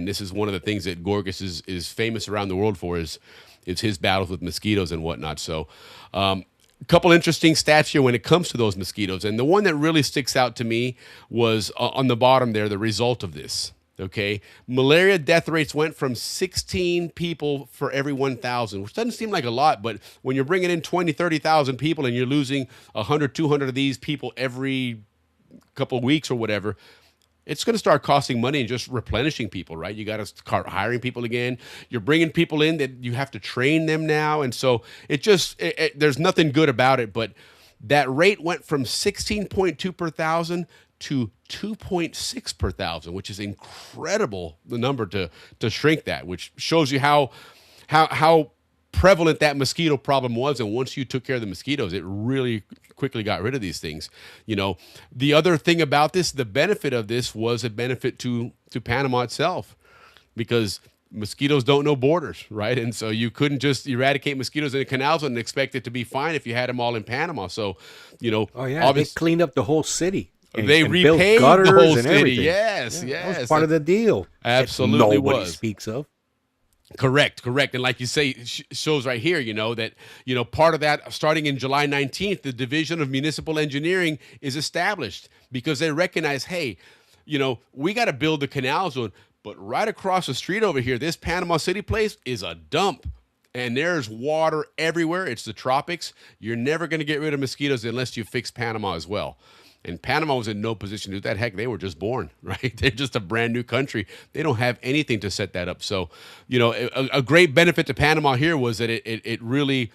this is one of the things that Gorgas is famous around the world for is his battles with mosquitoes and whatnot. So a couple interesting stats here when it comes to those mosquitoes. And the one that really sticks out to me was on the bottom there, the result of this. Okay, malaria death rates went from 16 people for every 1,000, which doesn't seem like a lot, but when you're bringing in 20, 30,000 people and you're losing 100, 200 of these people every couple of weeks or whatever, it's going to start costing money and just replenishing people, right? You got to start hiring people again. You're bringing people in that you have to train them now. And so there's nothing good about it, but that rate went from 16.2 per thousand to 2.6 per thousand, which is incredible, the number to shrink that, which shows you how prevalent that mosquito problem was. And once you took care of the mosquitoes, it really quickly got rid of these things. You know, the other thing about this, the benefit of this was a benefit to Panama itself, because mosquitoes don't know borders, right? And so you couldn't just eradicate mosquitoes in the canals and expect it to be fine if you had them all in Panama. So, you know, they cleaned up the whole city. They and repaid built the whole and city. everything. Yes, Yeah, yes. that was part of the deal. Absolutely that nobody was. speaks of. Correct. And like you say, it shows right here, you know, that, you know, part of that, starting in July 19th, the Division of Municipal Engineering is established because they recognize, hey, you know, we got to build the canal zone, but right across the street over here, this Panama City place is a dump. And there's water everywhere. It's the tropics. You're never going to get rid of mosquitoes unless you fix Panama as well. And Panama was in no position to do that. Heck, they were just born, right? They're just a brand new country. They don't have anything to set that up. So, you know, a great benefit to Panama here was that it really,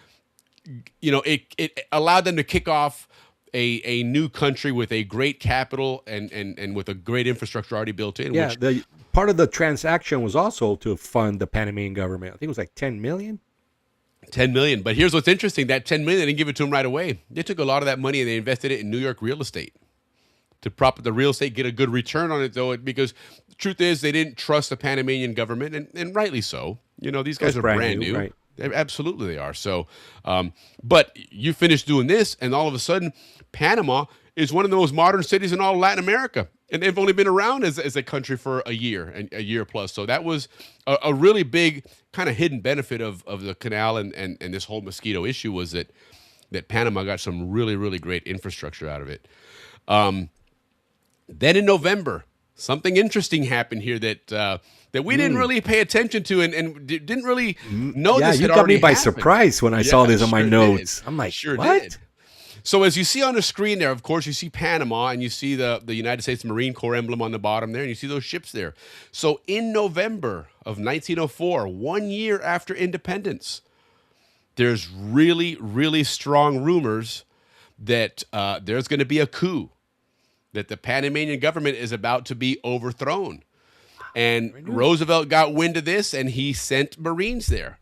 you know, it allowed them to kick off a new country with a great capital and with a great infrastructure already built in. Yeah, the part of the transaction was also to fund the Panamanian government. I think it was like 10 million. 10 million. But here's what's interesting. That 10 million, they didn't give it to them right away. They took a lot of that money and they invested it in New York real estate to prop up the real estate, get a good return on it, though, because the truth is they didn't trust the Panamanian government, and rightly so. You know, these guys are brand new. Right. Absolutely they are. So, but you finish doing this, and all of a sudden, Panama is one of the most modern cities in all of Latin America. And they've only been around as a country for a year and a year plus. So that was a really big kind of hidden benefit of the canal and this whole mosquito issue was that Panama got some really, really great infrastructure out of it. Then in November, something interesting happened here that we didn't really pay attention to and didn't really know this had already happened. You got me by surprise when I saw this on my notes. Did. I'm like, sure what? Did. So as you see on the screen there, of course, you see Panama and you see the United States Marine Corps emblem on the bottom there, and you see those ships there. So in November of 1904, 1 year after independence, there's really, really strong rumors that there's going to be a coup, that the Panamanian government is about to be overthrown. And Roosevelt got wind of this, and he sent Marines there.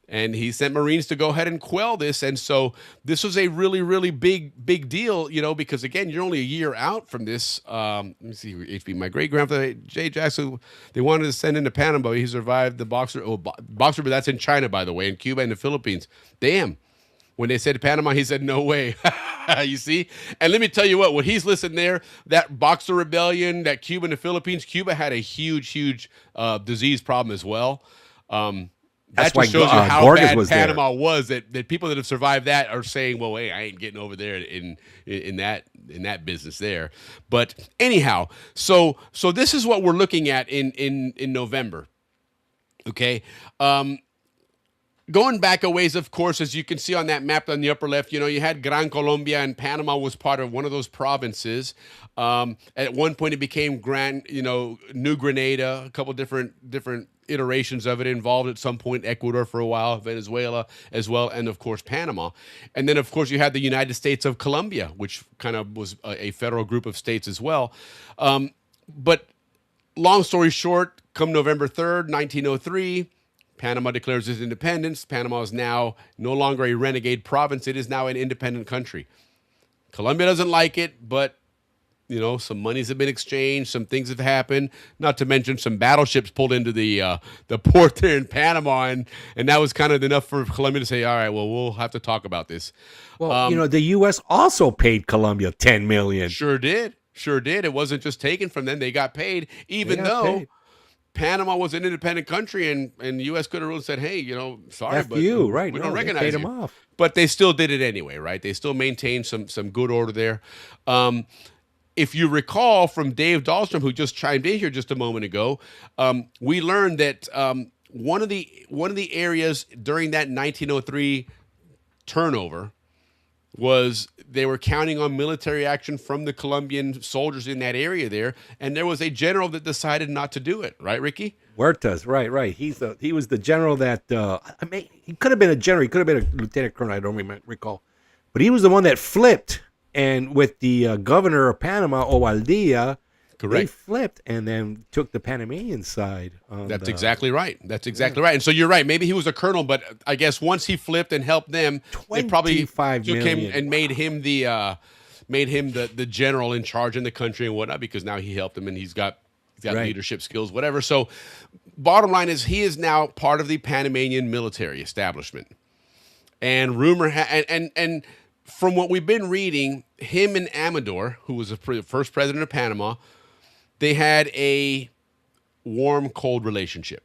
And he sent Marines to go ahead and quell this. And so this was a really, really big deal, you know, because, again, you're only a year out from this. Let me see, HB, my great-grandfather, J. Jackson, they wanted to send him to Panama. He survived the Boxer, but that's in China, by the way, in Cuba and the Philippines. Damn. When they said Panama, he said, no way. You see? And let me tell you what, when he's listening there, that Boxer Rebellion, that Cuba and the Philippines, Cuba had a huge disease problem as well. That just shows you how Gorgas bad was Panama was. That people that have survived that are saying, "Well, hey, I ain't getting over there in that business there." But anyhow, so this is what we're looking at in November. Okay, going back a ways, of course, as you can see on that map on the upper left, you know, you had Gran Colombia, and Panama was part of one of those provinces. At one point, it became New Grenada. A couple different iterations of it involved at some point Ecuador for a while, Venezuela as well, and of course Panama. And then of course you had the United States of Colombia, which kind of was a federal group of states as well. But long story short, come November 3rd, 1903, Panama declares its independence. Panama is now no longer a renegade province. It is now an independent country. Colombia doesn't like it, but some monies have been exchanged, some things have happened. Not to mention some battleships pulled into the port there in Panama, and that was kind of enough for Colombia to say, all right, well, we'll have to talk about this. Well, the U.S. also paid Colombia $10 million. Sure did. It wasn't just taken from them; they got paid, even though Panama was an independent country, and the U.S. could have ruled and said, hey, sorry, F but you, we don't recognize paid you. them off. But they still did it anyway, right? They still maintained some good order there. If you recall from Dave Dahlstrom, who just chimed in here just a moment ago, we learned that one of the areas during that 1903 turnover was they were counting on military action from the Colombian soldiers in that area there, and there was a general that decided not to do it. Right, Ricky? Huertas, right. He was the general that he could have been a general, he could have been a lieutenant colonel. I don't recall, but he was the one that flipped. And with the governor of Panama, Ovaldía, they flipped and then took the Panamanian side. That's exactly right. Right. And so you're right. Maybe he was a colonel, but I guess once he flipped and helped them, they probably took him and made him the general in charge in the country and whatnot, because now he helped them and he's got leadership skills, whatever. So bottom line is he is now part of the Panamanian military establishment. And rumor and from what we've been reading, him and Amador, who was the first president of Panama, they had a warm, cold relationship,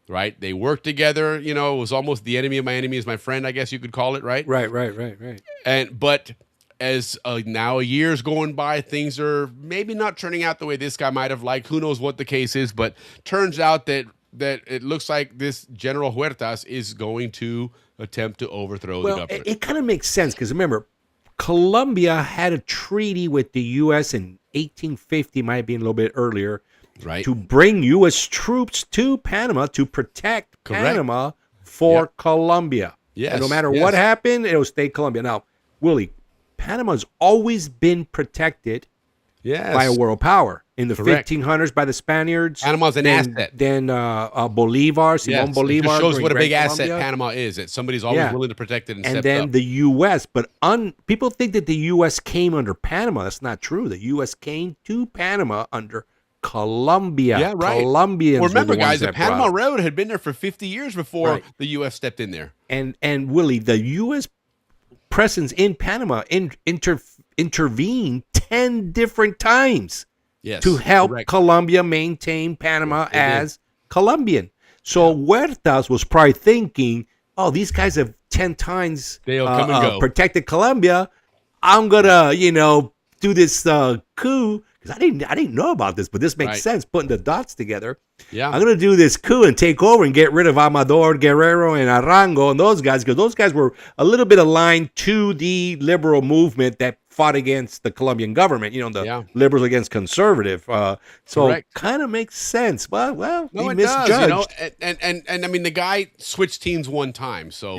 right? They worked together. It was almost the enemy of my enemy is my friend, I guess you could call it, right? Right. But as now a year's going by, things are maybe not turning out the way this guy might have liked. Who knows what the case is, but turns out that it looks like this General Huertas is going to attempt to overthrow the government. It kind of makes sense because remember, Colombia had a treaty with the U.S. in 1850, might be a little bit earlier, right, to bring U.S. troops to Panama to protect Panama for Colombia. Yes. And no matter what happened, it'll stay Colombia. Now, Willie, Panama's always been protected by a world power. In the 1500s by the Spaniards. Panama's an asset. Then Bolivar, Simon Bolivar. It shows what a big Colombia. asset Panama is. That somebody's always willing to protect it and step up. And then the U.S. But people think that the U.S. came under Panama. That's not true. The U.S. came to Panama under Colombia. Yeah, right. Colombians. Well, remember, were the ones guys, the that Panama brought it. Road had been there for 50 years before the U.S. stepped in there. And Willie, the U.S. presence in Panama intervened 10 different times. Yes, to help Colombia maintain Panama as Colombian. So Huertas was probably thinking, oh, these guys have 10 times they'll come and go. Protected Colombia. I'm gonna, do this coup because I didn't know about this, but this makes sense putting the dots together. Yeah, I'm gonna do this coup and take over and get rid of Amador, Guerrero, and Arango and those guys because those guys were a little bit aligned to the liberal movement that fought against the Colombian government, the liberals against conservative. So kind of makes sense. Well, no, he it misjudged. does, and I mean, the guy switched teams one time. So,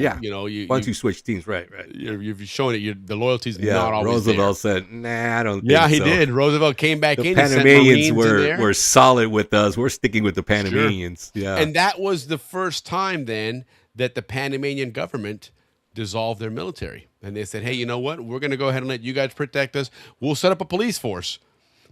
once you switch teams, right. You've shown it. The loyalty's not always Roosevelt there. said, nah, I don't think Yeah, he so. did. Roosevelt came back The in. Panamanians were solid with us. We're sticking with the Panamanians. Sure. Yeah. And that was the first time then that the Panamanian government dissolved their military. And they said, hey, you know what? We're going to go ahead and let you guys protect us. We'll set up a police force,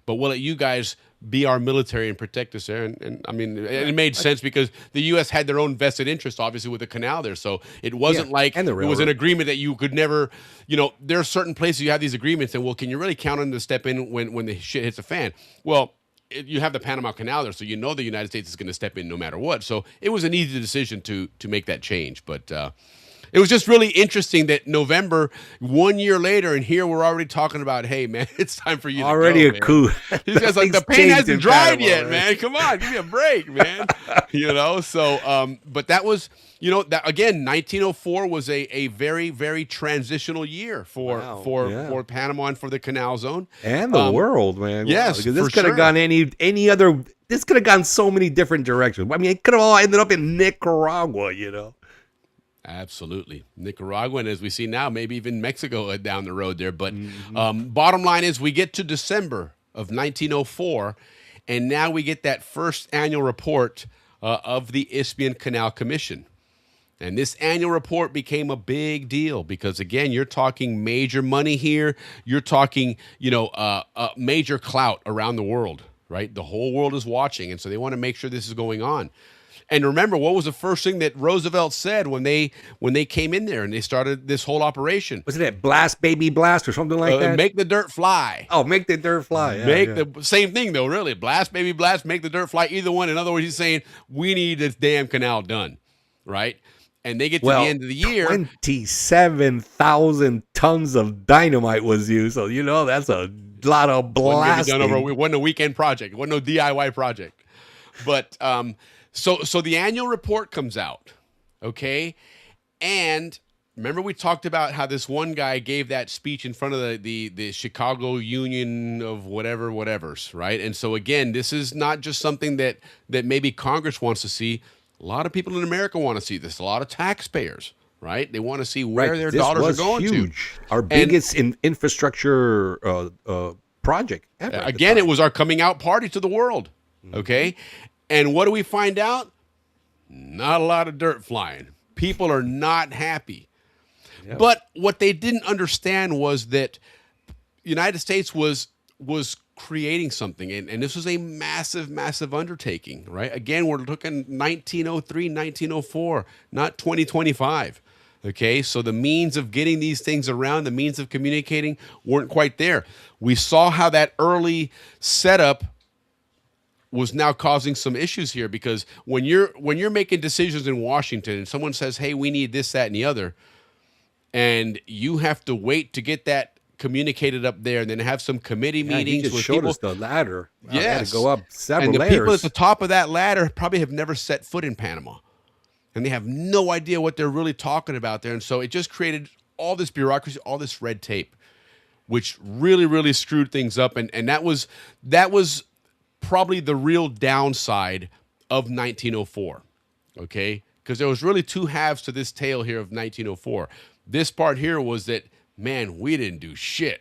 but we'll let you guys be our military and protect us there. And I mean, it made sense because the U.S. had their own vested interest, obviously, with the canal there. So it wasn't like it was an agreement that you could never, there are certain places you have these agreements and, well, can you really count on them to step in when the shit hits the fan? Well, you have the Panama Canal there, so the United States is going to step in no matter what. So it was an easy decision to make that change. But it was just really interesting that November, 1 year later, and here we're already talking about, hey, man, it's time for you already to go, a coup. These guys like, the paint hasn't dried yet, man. Come on, give me a break, man. So, but that was, that again, 1904 was a very, very transitional year for Panama and for the Canal Zone. And the world, man. Yes, because this could have gone any other, this could have gone so many different directions. I mean, it could have all ended up in Nicaragua, Absolutely. Nicaragua, and as we see now, maybe even Mexico down the road there. But bottom line is we get to December of 1904, and now we get that first annual report of the Isthmian Canal Commission. And this annual report became a big deal because, again, you're talking major money here. You're talking, major clout around the world, right? The whole world is watching, and so they want to make sure this is going on. And remember, what was the first thing that Roosevelt said when they came in there and they started this whole operation? Wasn't it blast, baby, blast, or something like that? Make the dirt fly. Oh, make the dirt fly. Yeah, The same thing, though, really. Blast, baby, blast, make the dirt fly. Either one. In other words, he's saying, we need this damn canal done, right? And they get to the end of the year. 27,000 tons of dynamite was used. So, that's a lot of blasting. It wasn't a weekend project. It wasn't no DIY project. But so the annual report comes out, okay? And remember we talked about how this one guy gave that speech in front of the Chicago Union of whatever's, right? And so, again, this is not just something that maybe Congress wants to see. A lot of people in America want to see this. A lot of taxpayers, right? They want to see where their dollars are going huge. Our biggest infrastructure project ever. Again, it was our coming out party to the world, okay? And what do we find out? Not a lot of dirt flying. People are not happy. Yep. But what they didn't understand was that United States was creating something, and this was a massive undertaking, right? Again, we're looking 1903, 1904, not 2025, okay? So the means of getting these things around, the means of communicating weren't quite there. We saw how that early setup was now causing some issues here, because when you're making decisions in Washington and someone says, hey, we need this, that, and the other, and you have to wait to get that communicated up there and then have some committee meetings. He just showed us the ladder. Yes. Had to go up several and the layers. people at the top of that ladder probably have never set foot in Panama, and they have no idea what they're really talking about there. And so it just created all this bureaucracy, all this red tape, which really screwed things up. And that was probably the real downside of 1904, okay? Because there was really two halves to this tale here of 1904. This part here was that, man, we didn't do shit.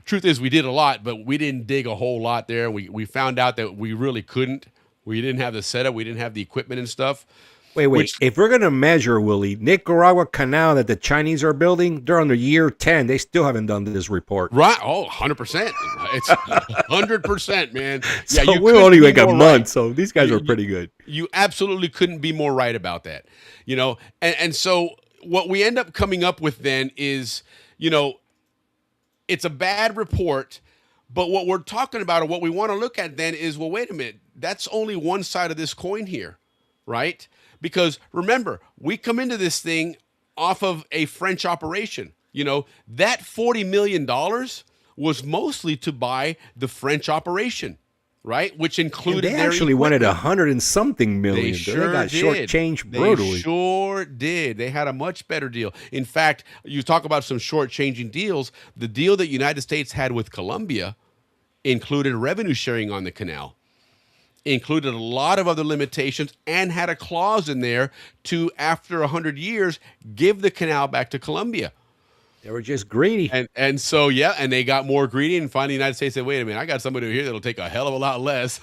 Truth is, we did a lot, but we didn't dig a whole lot there. We found out that we really couldn't. We didn't have the setup. We didn't have the equipment and stuff. Wait. If we're going to measure, Willie, Nicaragua Canal that the Chinese are building, they're on their year 10. They still haven't done this report. Right. Oh, 100%. It's 100%, man. So yeah, we're only like a month, right. So these guys are pretty good. You absolutely couldn't be more right about that. And so what we end up coming up with then is, it's a bad report, but what we're talking about or what we want to look at then is, well, wait a minute, that's only one side of this coin here, right? Because remember, we come into this thing off of a French operation. That $40 million was mostly to buy the French operation, right? Which included they actually wanted 100 and something million. They sure got did. shortchanged brutally. They sure did. They had a much better deal. In fact, you talk about some shortchanging deals. The deal that United States had with Colombia included revenue sharing on the canal, included a lot of other limitations, and had a clause in there to, after 100 years, give the canal back to Colombia. They were just greedy. And so, and they got more greedy, and finally the United States said, wait a minute, I got somebody here that'll take a hell of a lot less,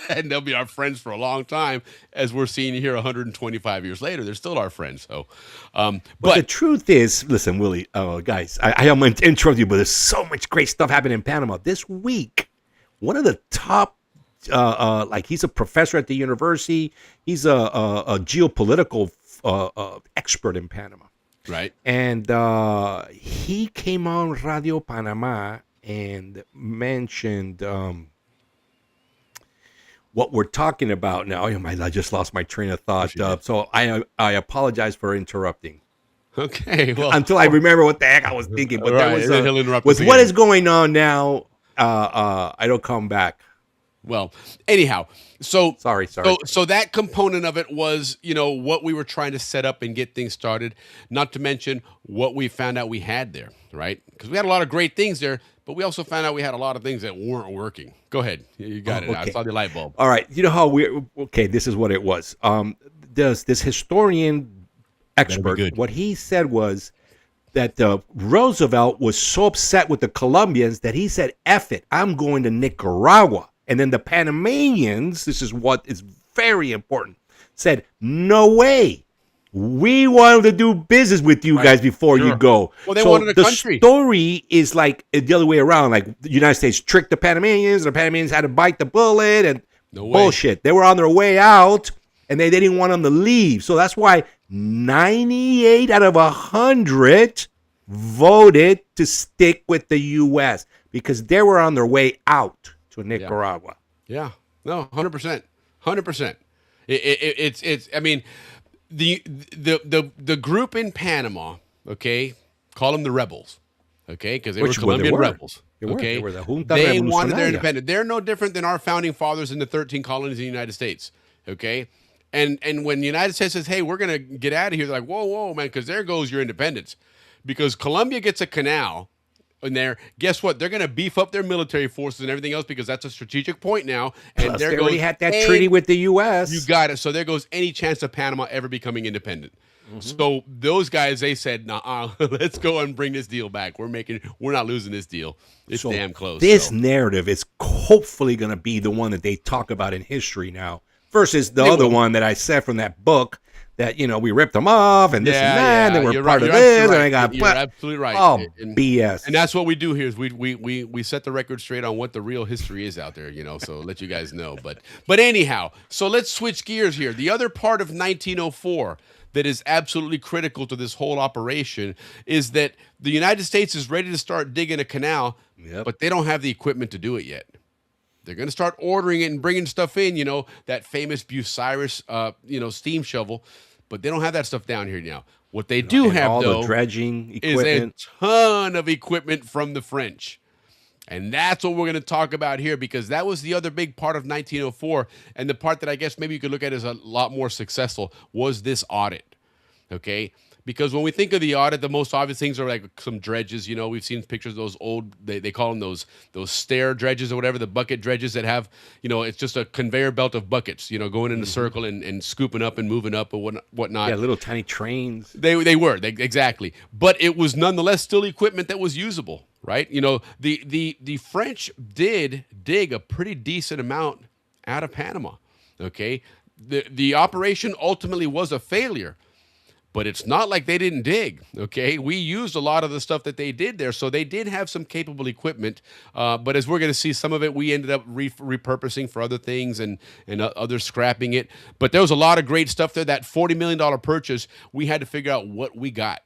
and they'll be our friends for a long time, as we're seeing here 125 years later. They're still our friends. So, but the truth is, listen, Willie, guys, I am going to interrupt you, but there's so much great stuff happening in Panama. This week, one of the top, he's a professor at the university. He's a geopolitical expert in Panama. Right. And he came on Radio Panama and mentioned what we're talking about now. I just lost my train of thought. So I apologize for interrupting. Okay. Well, until I remember what the heck I was thinking. But right, there was what is going on now. I don't come back. Well, anyhow, so sorry. So that component of it was, what we were trying to set up and get things started, not to mention what we found out we had there, right? Because we had a lot of great things there, but we also found out we had a lot of things that weren't working. Go ahead. You got it. Okay. I saw the light bulb. All right. You know how this is what it was. This historian expert, what he said was that Roosevelt was so upset with the Colombians that he said, F it, I'm going to Nicaragua. And then the Panamanians, this is what is very important, said, no way. we wanted to do business with you guys before you go. Well, they wanted a country. The story is like the other way around. Like the United States tricked the Panamanians, and the Panamanians had to bite the bullet and bullshit. They were on their way out, and they didn't want them to leave. So that's why 98 out of 100 voted to stick with the U.S. because they were on their way out to Nicaragua. Yeah. No, 100%. 100%. It's. I mean, the group in Panama, okay, call them the rebels, okay, because they were Colombian rebels. Okay, they were the Junta They wanted their Revolucionaria. independence. They're no different than our founding fathers in the 13 colonies in the United States. Okay, and when the United States says, "Hey, we're gonna get out of here," they're like, "Whoa, man," because there goes your independence. Because Colombia gets a canal in there, guess what? They're going to beef up their military forces and everything else because that's a strategic point now. And Plus, there they goes already had that treaty with the U.S. You got it. So there goes any chance of Panama ever becoming independent. So those guys, they said, "Nah, let's go and bring this deal back. We're not losing this deal. It's damn close." This narrative is hopefully going to be the one that they talk about in history now, versus the other one that I said from that book that we ripped them off and this and that. And they were part of this, and I got. You're absolutely right. Oh, BS. And that's what we do here is we set the record straight on what the real history is out there. So let you guys know. But anyhow, so let's switch gears here. The other part of 1904 that is absolutely critical to this whole operation is that the United States is ready to start digging a canal, but they don't have the equipment to do it yet. They're going to start ordering it and bringing stuff in, that famous Bucyrus, steam shovel, but they don't have that stuff down here now. What they do have, all though, the dredging is equipment. a ton of equipment from the French. And that's what we're going to talk about here, because that was the other big part of 1904. And the part that I guess maybe you could look at as a lot more successful was this audit. Okay? Because when we think of the audit, the most obvious things are like some dredges. We've seen pictures of those old, they call them those stair dredges or whatever, the bucket dredges that have, it's just a conveyor belt of buckets, going in a circle and scooping up and moving up and whatnot. Yeah, little tiny trains. They were, exactly. But it was nonetheless still equipment that was usable, right? The French did dig a pretty decent amount out of Panama, okay? The operation ultimately was a failure. But it's not like they didn't dig, okay? We used a lot of the stuff that they did there, so they did have some capable equipment. But as we're going to see, some of it we ended up repurposing for other things and others scrapping it. But there was a lot of great stuff there. That $40 million purchase, we had to figure out what we got,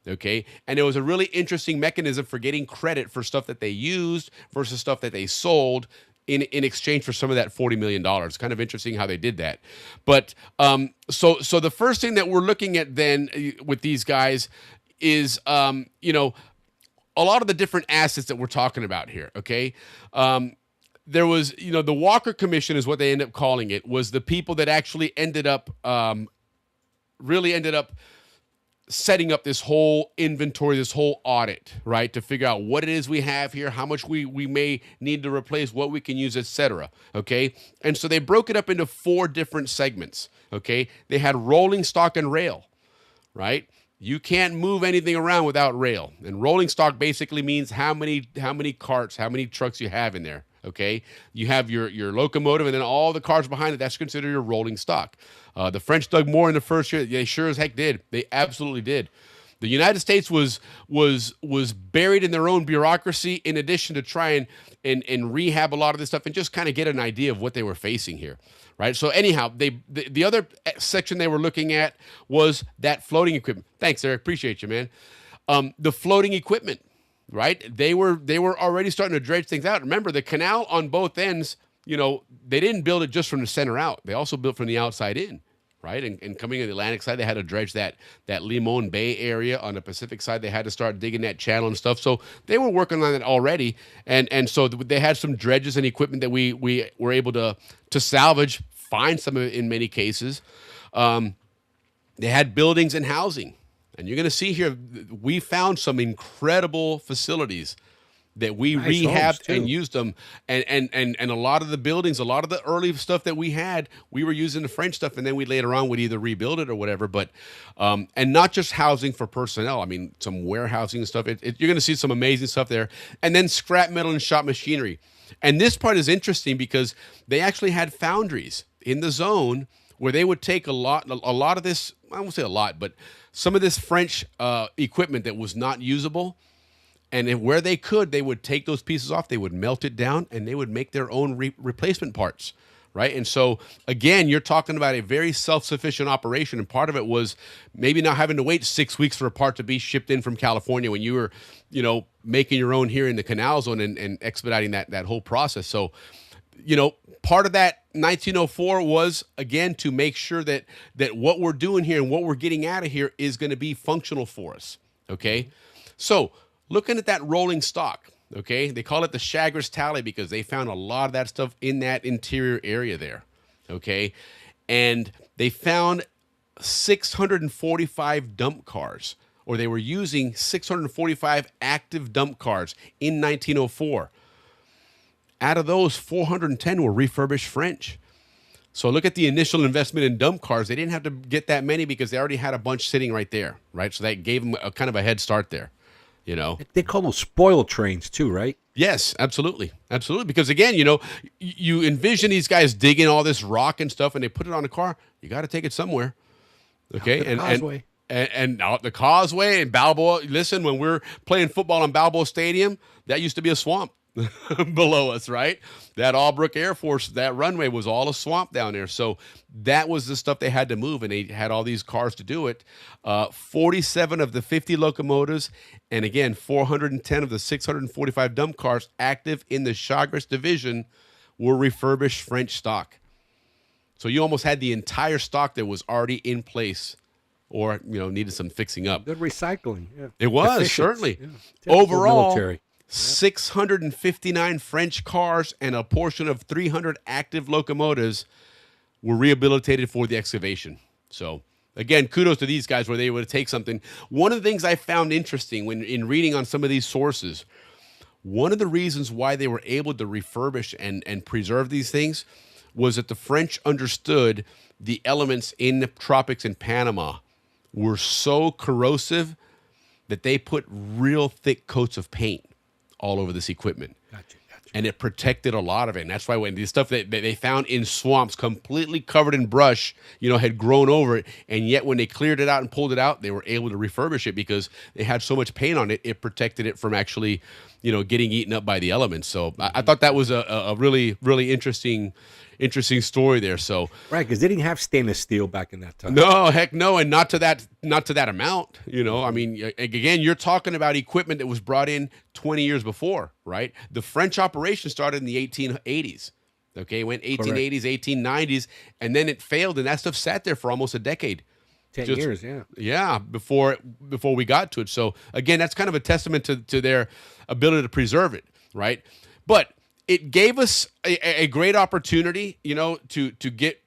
okay? And it was a really interesting mechanism for getting credit for stuff that they used versus stuff that they sold in exchange for some of that $40 million. Kind of interesting how they did that. But so the first thing that we're looking at then with these guys is, a lot of the different assets that we're talking about here, okay? There was, the Walker Commission is what they end up calling it, was the people that actually ended up, setting up this whole inventory, this whole audit, right, to figure out what it is we have here, how much we may need to replace, what we can use, etc. Okay, and so they broke it up into 4 different segments. Okay, they had rolling stock and rail, right? You can't move anything around without rail, and rolling stock basically means how many carts, how many trucks you have in there. Okay, you have your locomotive, and then all the cars behind it. That's considered your rolling stock. The French dug more in the first year. They sure as heck did. They absolutely did. The United States was buried in their own bureaucracy, in addition to try and rehab a lot of this stuff and just kind of get an idea of what they were facing here, right? So anyhow, the other section they were looking at was that floating equipment. Thanks, Eric. Appreciate you, man. The floating equipment. Right? They were already starting to dredge things out. Remember, the canal on both ends, they didn't build it just from the center out. They also built from the outside in, right? And coming in the Atlantic side, they had to dredge that Limon Bay area. On the Pacific side, they had to start digging that channel and stuff. So they were working on it already. And so they had some dredges and equipment that we were able to salvage, find some of it in many cases. They had buildings and housing. And you're going to see here, we found some incredible facilities that we rehabbed and used them. And a lot of the buildings, a lot of the early stuff that we had, we were using the French stuff, and then we later on would either rebuild it or whatever. But and not just housing for personnel. I mean, some warehousing and stuff. You're going to see some amazing stuff there. And then scrap metal and shop machinery. And this part is interesting because they actually had foundries in the zone where they would take a lot of this I won't say a lot, but some of this French equipment that was not usable. And where they could, they would take those pieces off, they would melt it down, and they would make their own replacement parts, right? And so, again, you're talking about a very self-sufficient operation, and part of it was maybe not having to wait 6 weeks for a part to be shipped in from California when you were, making your own here in the Canal Zone and expediting that whole process. So, part of that 1904 was, again, to make sure that what we're doing here and what we're getting out of here is going to be functional for us, okay? So, looking at that rolling stock, okay, they call it the Chagres tally because they found a lot of that stuff in that interior area there, okay? And they found 645 dump cars, or they were using 645 active dump cars in 1904. Out of those, 410 were refurbished French. So look at the initial investment in dump cars. They didn't have to get that many because they already had a bunch sitting right there, right? So that gave them a kind of a head start there. They call those spoil trains too, right? Yes, absolutely. Because again, you envision these guys digging all this rock and stuff and they put it on a car. You got to take it somewhere. Okay. And out the causeway and Balboa. Listen, when we're playing football in Balboa Stadium, that used to be a swamp below us, right? That Albrook Air Force, that runway was all a swamp down there. So that was the stuff they had to move, and they had all these cars to do it. 47 of the 50 locomotives, and again, 410 of the 645 dump cars active in the Chagres division were refurbished French stock. So you almost had the entire stock that was already in place or, needed some fixing up. Good recycling. Yeah. It was, Efficient. certainly. Yeah. Overall, military. 659 French cars and a portion of 300 active locomotives were rehabilitated for the excavation. So, again, kudos to these guys where they were able to take something. One of the things I found interesting when in reading on some of these sources, one of the reasons why they were able to refurbish and preserve these things was that the French understood the elements in the tropics in Panama were so corrosive that they put real thick coats of paint all over this equipment. Gotcha. And it protected a lot of it. And that's why when the stuff that they found in swamps completely covered in brush, had grown over it. And yet when they cleared it out and pulled it out, they were able to refurbish it because they had so much paint on it, it protected it from actually, getting eaten up by the elements. So I thought that was a really, really interesting story there. So right, because they didn't have stainless steel back in that time. No, heck no, and not to that amount. I mean, again, you're talking about equipment that was brought in 20 years before, right? The French operation started in the 1880s. Okay, it went 1880s, 1890s, and then it failed, and that stuff sat there for almost a decade. 10 years, yeah. Yeah, before we got to it. So again, that's kind of a testament to their ability to preserve it, right? But it gave us a great opportunity, to get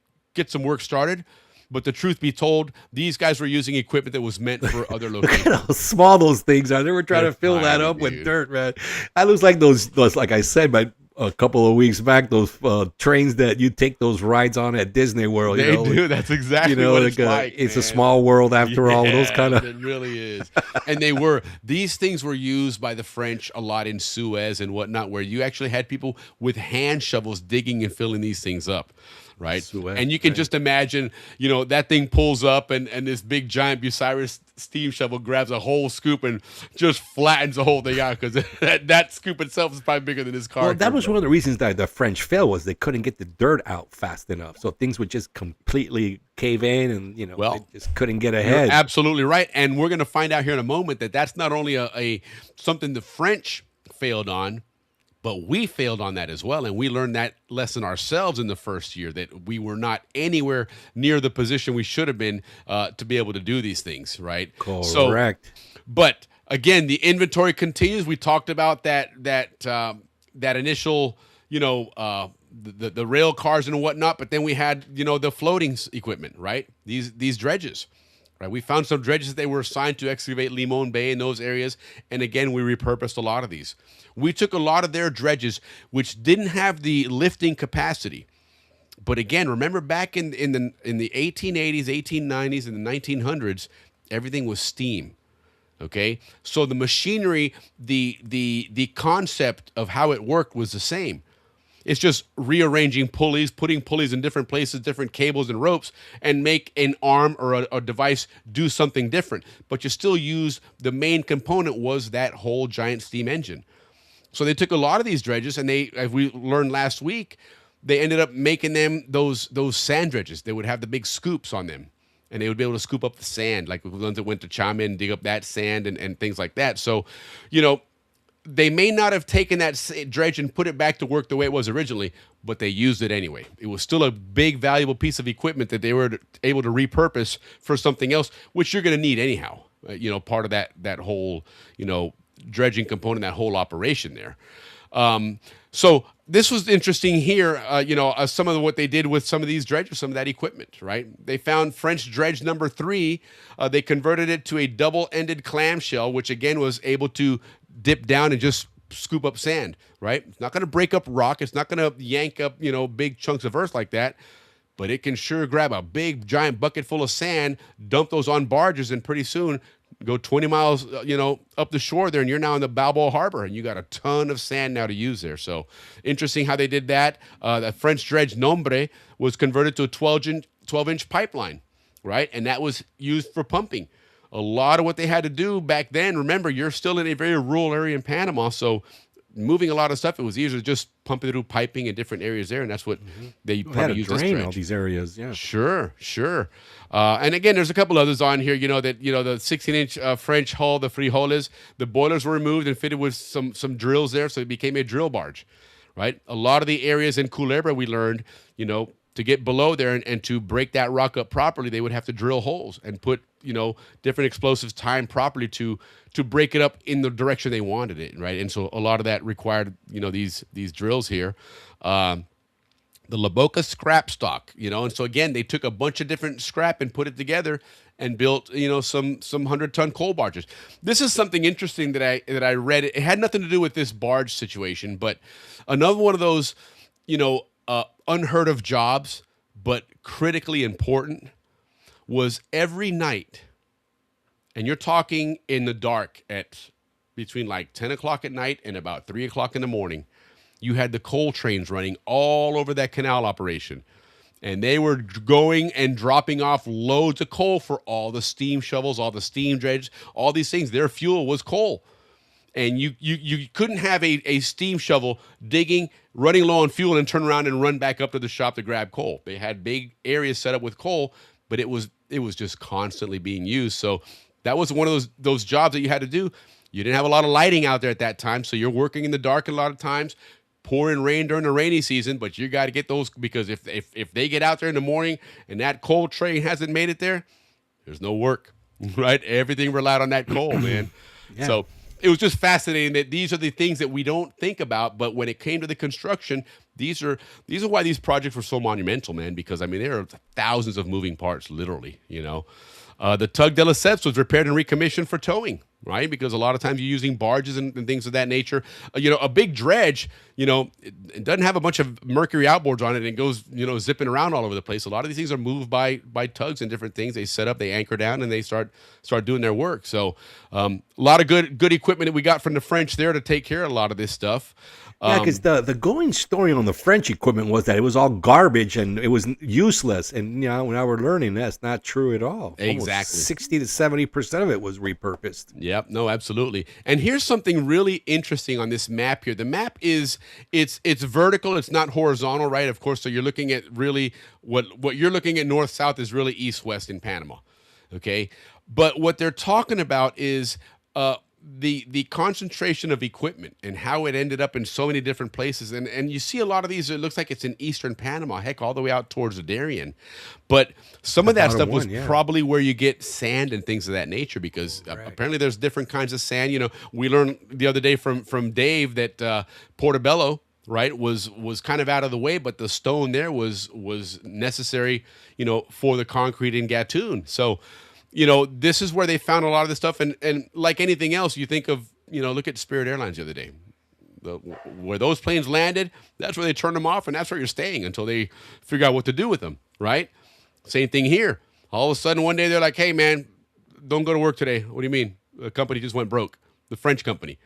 some work started. But the truth be told, these guys were using equipment that was meant for other locations. Look at how small those things are. They were trying to fill that up with dirt, man. That looks like those, like I said, a couple of weeks back, those trains that you take those rides on at Disney World. They do. That's exactly what it's like. It's a small world after all. Those kind of. It really is. And these things were used by the French a lot in Suez and whatnot, where you actually had people with hand shovels digging and filling these things up. Right. Suez, and you can just imagine, that thing pulls up and this big giant Bucyrus steam shovel grabs a whole scoop and just flattens the whole thing out because that scoop itself is probably bigger than this car. Well, that was one of the reasons that the French failed was they couldn't get the dirt out fast enough. So things would just completely cave in and, they just couldn't get ahead. You're absolutely right. And we're going to find out here in a moment that that's not only a something the French failed on, but we failed on that as well, and we learned that lesson ourselves in the first year, that we were not anywhere near the position we should have been to be able to do these things, right? Correct. But again, the inventory continues. We talked about that initial, the rail cars and whatnot, but then we had, the floating equipment, right? These dredges. Right, we found some dredges that they were assigned to excavate Limon Bay in those areas, and again, we repurposed a lot of these. We took a lot of their dredges, which didn't have the lifting capacity. But again, remember back in the 1880s, 1890s, and the 1900s, everything was steam. Okay, so the machinery, the concept of how it worked was the same. It's just rearranging pulleys, putting pulleys in different places, different cables and ropes, and make an arm or a device do something different. But you still use the main component was that whole giant steam engine. So they took a lot of these dredges, and they, as we learned last week, they ended up making them those sand dredges. They would have the big scoops on them, and they would be able to scoop up the sand, like the ones that went to Chama and dig up that sand and things like that. So, they may not have taken that dredge and put it back to work the way it was originally, but they used it anyway. It was still a big, valuable piece of equipment that they were able to repurpose for something else, which you're going to need anyhow. Part of that whole, dredging component, that whole operation there. So this was interesting here, some of what they did with some of these dredges, some of that equipment, right? They found French dredge number 3. They converted it to a double-ended clamshell, which again was able to dip down and just scoop up sand, right? It's not going to break up rock. It's not going to yank up, big chunks of earth like that, but it can sure grab a big, giant bucket full of sand, dump those on barges, and pretty soon go 20 miles, up the shore there, and you're now in the Balboa Harbor, and you got a ton of sand now to use there. So interesting how they did that. The French dredge Nombre was converted to a 12-inch pipeline, right? And that was used for pumping. A lot of what they had to do back then, remember, you're still in a very rural area in Panama, so moving a lot of stuff, it was easier to just pump it through piping in different areas there, and that's what they probably used this dredge. All these areas, yeah. Sure. And again, there's a couple others on here, the 16-inch French hull, the frijoles, the boilers were removed and fitted with some drills there, so it became a drill barge, right? A lot of the areas in Culebra we learned, to get below there and to break that rock up properly, they would have to drill holes and put, different explosives timed properly to break it up in the direction they wanted it, right? And so a lot of that required, these drills here. The La Boca scrap stock, and so again, they took a bunch of different scrap and put it together and built, some 100-ton coal barges. This is something interesting that I read. It had nothing to do with this barge situation, but another one of those, unheard of jobs, but critically important, was every night, and you're talking in the dark at between like 10 o'clock at night and about 3 o'clock in the morning, you had the coal trains running all over that canal operation. And they were going and dropping off loads of coal for all the steam shovels, all the steam dredges, all these things. Their fuel was coal. And you couldn't have a steam shovel digging, running low on fuel, and turn around and run back up to the shop to grab coal. They had big areas set up with coal, but it was just constantly being used. So that was one of those jobs that you had to do. You didn't have a lot of lighting out there at that time, so you're working in the dark a lot of times, pouring rain during the rainy season, but you got to get those, because if they get out there in the morning and that coal train hasn't made it there, there's no work, right? Everything relied on that coal, man. Yeah. So it was just fascinating that these are the things that we don't think about, but when it came to the construction, these are why these projects were so monumental, man, because, there are thousands of moving parts, literally, The Tug de Lesseps was repaired and recommissioned for towing, right? Because a lot of times you're using barges and things of that nature. A big dredge, it doesn't have a bunch of mercury outboards on it and it goes, zipping around all over the place. A lot of these things are moved by tugs and different things. They set up, they anchor down, and they start doing their work. So a lot of good equipment that we got from the French there to take care of a lot of this stuff. Yeah, because the going story on the French equipment was that it was all garbage and it was useless. And now we're learning that's not true at all. Exactly. Almost 60 to 70% of it was repurposed. Yep, no, absolutely. And here's something really interesting on this map here. The map it's vertical, it's not horizontal, right? Of course, so you're looking at really what you're looking at north-south is really east-west in Panama. Okay? But what they're talking about is the concentration of equipment and how it ended up in so many different places. And you see a lot of these, it looks like it's in eastern Panama, heck, all the way out towards the Darien. But some of that stuff was probably where you get sand and things of that nature, because apparently there's different kinds of sand. We learned the other day from Dave that Portobello, right, was kind of out of the way, but the stone there was necessary, for the concrete in Gatun. So, this is where they found a lot of this stuff. And like anything else, you think of, look at Spirit Airlines the other day. Where those planes landed, that's where they turned them off, and that's where you're staying until they figure out what to do with them, right? Same thing here. All of a sudden, one day, they're like, hey, man, don't go to work today. What do you mean? The company just went broke. The French company.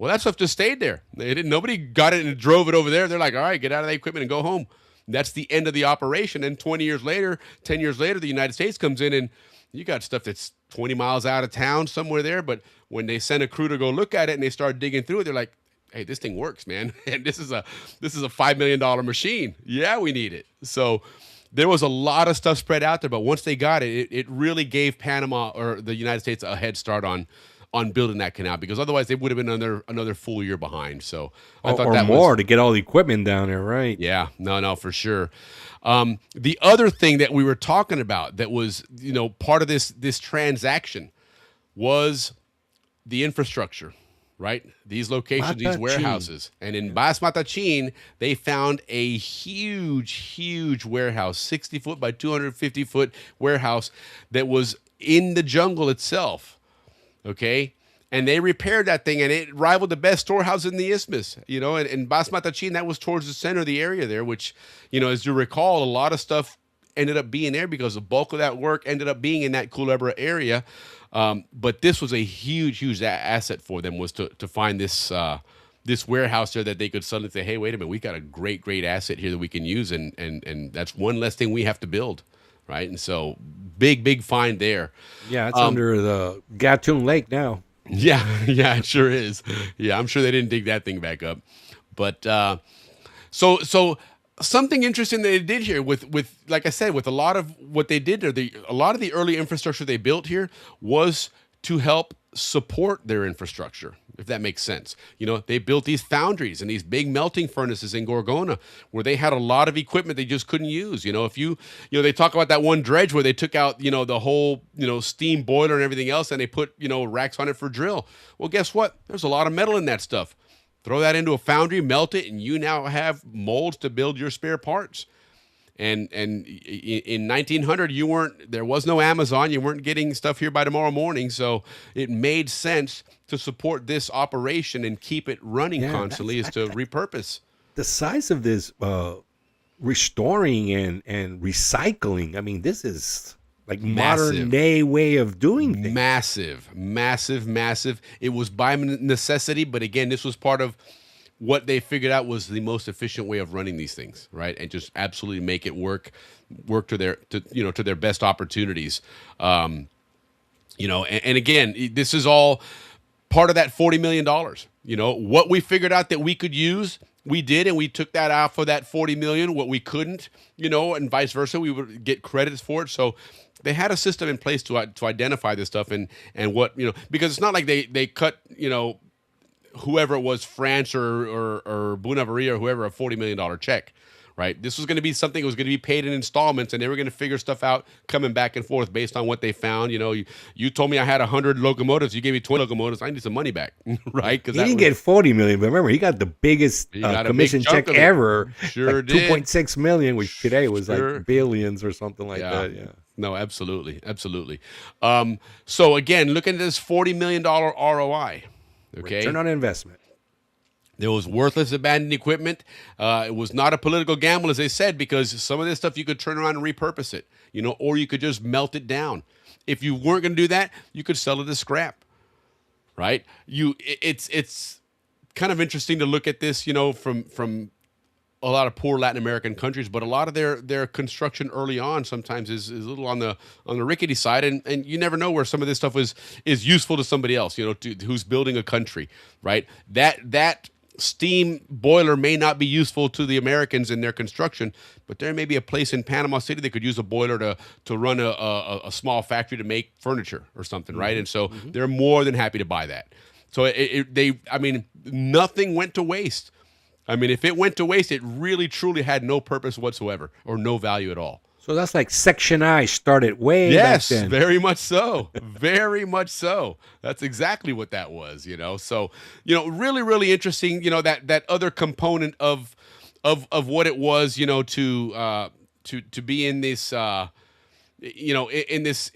Well, that stuff just stayed there. Nobody got it and drove it over there. They're like, all right, get out of the equipment and go home. That's the end of the operation. And 20 years later, 10 years later, the United States comes in and you got stuff that's 20 miles out of town somewhere there. But when they send a crew to go look at it and they start digging through it, they're like, hey, this thing works, man. And this is a $5 million machine. Yeah, we need it. So there was a lot of stuff spread out there. But once they got it, it really gave Panama or the United States a head start on building that canal, because otherwise they would have been another full year behind. So I thought that more was, to get all the equipment down there, right? Yeah, no, for sure. The other thing that we were talking about that was, part of this transaction was the infrastructure, right? These locations, these warehouses. And in Bas Matachin, they found a huge warehouse, 60-foot by 250-foot warehouse that was in the jungle itself. Okay, and they repaired that thing, and it rivaled the best storehouse in the Isthmus. And Bas Matachin, that was towards the center of the area there, which, as you recall, a lot of stuff ended up being there because the bulk of that work ended up being in that Culebra area. But this was a huge asset for them, was to find this warehouse there that they could suddenly say, hey, wait a minute, we got a great asset here that we can use, and that's one less thing we have to build. Right, and so big find there. Yeah, it's under the Gatun Lake now. Yeah, it sure is. Yeah, I'm sure they didn't dig that thing back up. But so something interesting that they did here with like I said, with a lot of what they did there, a lot of the early infrastructure they built here was to help support their infrastructure, if that makes sense. They built these foundries and these big melting furnaces in Gorgona where they had a lot of equipment they just couldn't use. If they talk about that one dredge where they took out, the whole, steam boiler and everything else, and they put, racks on it for drill. Well, guess what? There's a lot of metal in that stuff. Throw that into a foundry, melt it, and you now have molds to build your spare parts. And in 1900, there was no Amazon. You weren't getting stuff here by tomorrow morning. So it made sense to support this operation and keep it running constantly, is to repurpose. The size of this restoring and recycling, I mean, this is like modern day way of doing things. Massive. It was by necessity, but again, this was part of what they figured out was the most efficient way of running these things, right? And just absolutely make it work to their best opportunities. And again, this is all part of that $40 million. What we figured out that we could use, we did, and we took that out for that $40 million. What we couldn't, and vice versa, we would get credits for it. So they had a system in place to identify this stuff and what, because it's not like they cut, whoever it was, France or Bunavaria or whoever, a $40 million check, right? This was going to be something that was going to be paid in installments, and they were going to figure stuff out coming back and forth based on what they found. You told me I had 100 locomotives. You gave me 20 locomotives. I need some money back, right? He didn't get 40 million, but remember, he got the biggest commission check ever. Sure like did. 2.6 million, which today was like billions or something like that. Yeah. No, absolutely. So again, looking at this $40 million ROI. Okay. Return on investment. There was worthless abandoned equipment. It was not a political gamble, as they said, because some of this stuff you could turn around and repurpose it, or you could just melt it down. If you weren't going to do that, you could sell it as scrap, right? It's kind of interesting to look at this, from a lot of poor Latin American countries, but a lot of their construction early on sometimes is a little on the rickety side, and you never know where some of this stuff is useful to somebody else, who's building a country, right? That steam boiler may not be useful to the Americans in their construction, but there may be a place in Panama City that could use a boiler to run a small factory to make furniture or something, right? And so they're more than happy to buy that. So nothing went to waste. I mean, if it went to waste, it really, truly had no purpose whatsoever or no value at all. So that's like Section I started way back then. Yes, very much so. Very much so. That's exactly what that was, So, really, really interesting, that other component of what it was, to be in this, in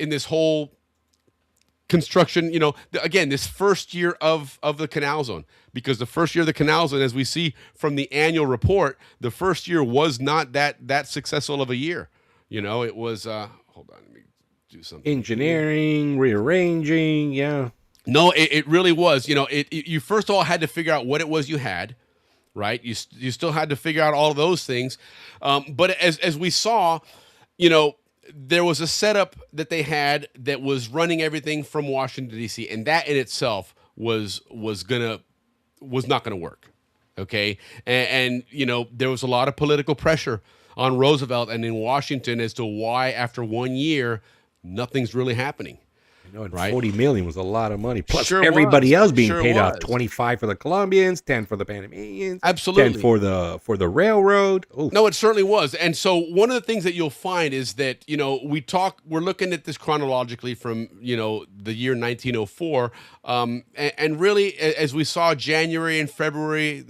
this whole construction, again, this first year of the Canal Zone, because the first year of the Canal Zone, as we see from the annual report, the first year was not that successful of a year. It was, hold on, let me do something. Engineering, rearranging, yeah. No, it really was. You first of all had to figure out what it was you had, right? You still had to figure out all of those things. But as we saw, there was a setup that they had that was running everything from Washington D.C., and that in itself was not gonna work. Okay, and there was a lot of political pressure on Roosevelt and in Washington as to why after 1 year nothing's really happening. And right? 40 million was a lot of money. Plus Sure everybody was. else being Sure paid out. was. 25 for the Colombians, 10 for the Panamanians, Absolutely. 10 for the railroad. Ooh. No, it certainly was. And so one of the things that you'll find is that, we're looking at this chronologically from, the year 1904. And really, as we saw January and February,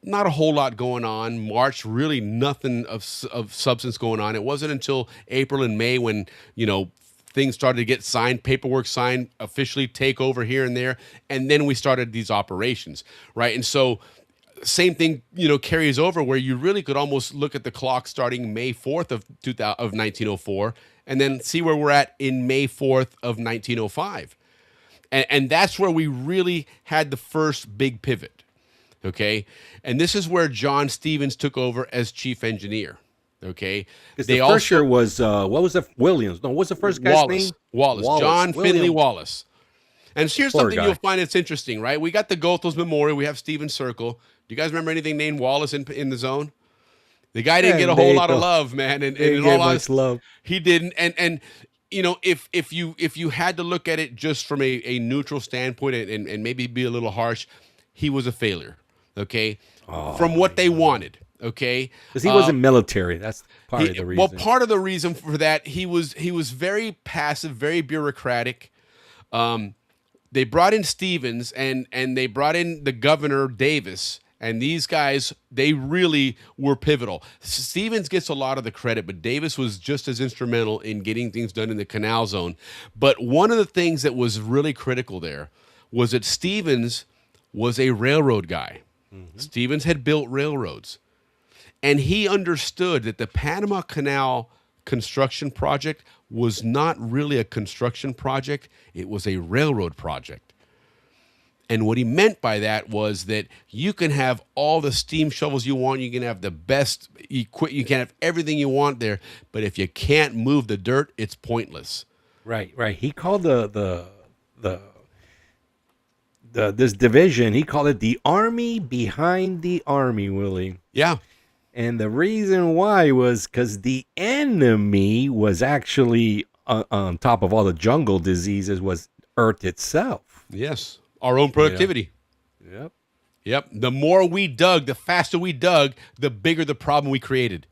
not a whole lot going on. March, really nothing of substance going on. It wasn't until April and May when, things started to get signed, paperwork signed, officially take over here and there. And then we started these operations, right? And so same thing, carries over where you really could almost look at the clock starting May 4th of 1904 and then see where we're at in May 4th of 1905. And that's where we really had the first big pivot, okay? And this is where John Stevens took over as chief engineer. Okay, the first year was what was the Williams? No, what's the first guy's name? Wallace. John Finley Wallace. And here's Poor something guy. you'll find that's interesting, right? We got the Goethals Memorial. We have Stevens Circle. Do you guys remember anything named Wallace in the zone? The guy didn't get a whole lot of love, man. And in all honesty, love. He didn't. And if you had to look at it just from a neutral standpoint and maybe be a little harsh, he was a failure. Okay, from what they wanted. Okay, because he wasn't military. That's part of the reason. Well, part of the reason for that, he was very passive, very bureaucratic. They brought in Stevens and they brought in the governor Davis, and these guys, they really were pivotal. Stevens gets a lot of the credit, but Davis was just as instrumental in getting things done in the Canal Zone. But one of the things that was really critical there was that Stevens was a railroad guy. Mm-hmm. Stevens had built railroads. And he understood that the Panama Canal construction project was not really a construction project. It was a railroad project. And what he meant by that was that you can have all the steam shovels you want. You can have the best equipment. You can have everything you want there. But if you can't move the dirt, it's pointless. Right. He called this division, he called it the Army behind the Army, Willie. Yeah. And the reason why was because the enemy was actually on top of all the jungle diseases was Earth itself. Yes, our own productivity. Yep. The more we dug, the faster we dug, the bigger the problem we created.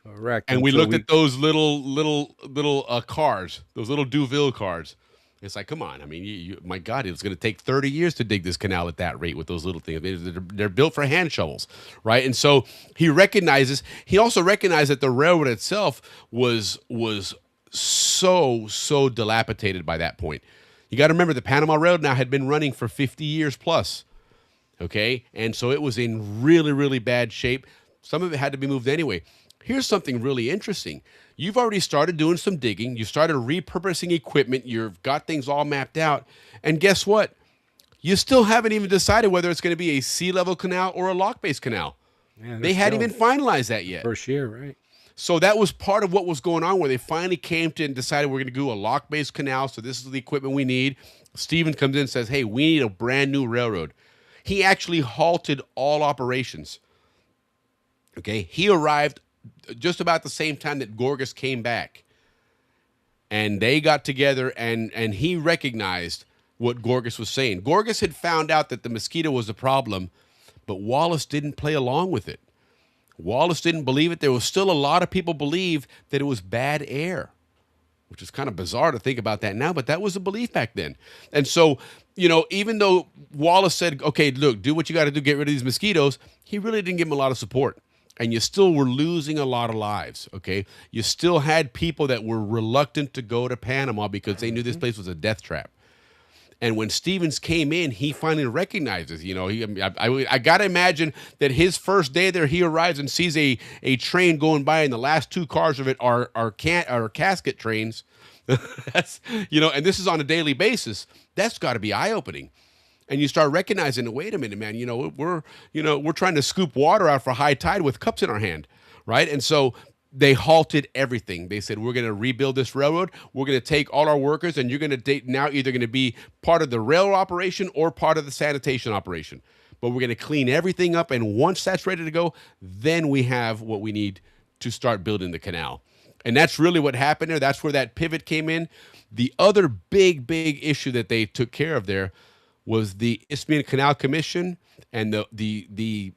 Correct. And we looked at those little cars, those little Duville cars. It's like, come on. I mean, my God, it's going to take 30 years to dig this canal at that rate with those little things. They're built for hand shovels, right? And so he also recognized that the railroad itself was so dilapidated by that point. You got to remember the Panama Railroad now had been running for 50 years plus, okay? And so it was in really, really bad shape. Some of it had to be moved anyway. Here's something really interesting. You've already started doing some digging. You started repurposing equipment. You've got things all mapped out. And guess what? You still haven't even decided whether it's going to be a sea level canal or a lock-based canal. Yeah, they hadn't even finalized that yet. First year, right? So that was part of what was going on where they finally came to and decided we're going to do a lock-based canal. So this is the equipment we need. Stephen comes in and says, hey, we need a brand new railroad. He actually halted all operations. Okay. He arrived just about the same time that Gorgas came back. And they got together and he recognized what Gorgas was saying. Gorgas had found out that the mosquito was the problem, but Wallace didn't play along with it. Wallace didn't believe it. There was still a lot of people believe that it was bad air, which is kind of bizarre to think about that now, but that was a belief back then. And so, even though Wallace said, okay, look, do what you got to do, get rid of these mosquitoes, he really didn't give him a lot of support. And you still were losing a lot of lives, okay? You still had people that were reluctant to go to Panama because they knew this place was a death trap. And when Stevens came in, he finally recognizes, I got to imagine that his first day there, he arrives and sees a train going by, and the last two cars of it are casket trains. That's, and this is on a daily basis. That's got to be eye-opening. And you start recognizing, wait a minute, man, we're trying to scoop water out for high tide with cups in our hand, right? And so they halted everything. They said, we're going to rebuild this railroad. We're going to take all our workers, and you're going to now either going to be part of the railroad operation or part of the sanitation operation. But we're going to clean everything up, and once that's ready to go, then we have what we need to start building the canal. And that's really what happened there. That's where that pivot came in. The other big issue that they took care of there was the Isthmian Canal Commission, and the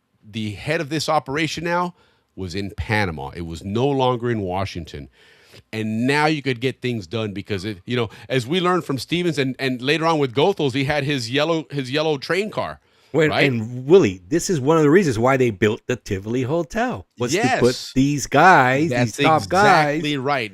head of this operation now was in Panama. It was no longer in Washington. And now you could get things done because as we learned from Stevens and later on with Goethals, he had his yellow train car. Wait, right? And Willie, this is one of the reasons why they built the Tivoli Hotel, was to put these guys, these top guys. Exactly right.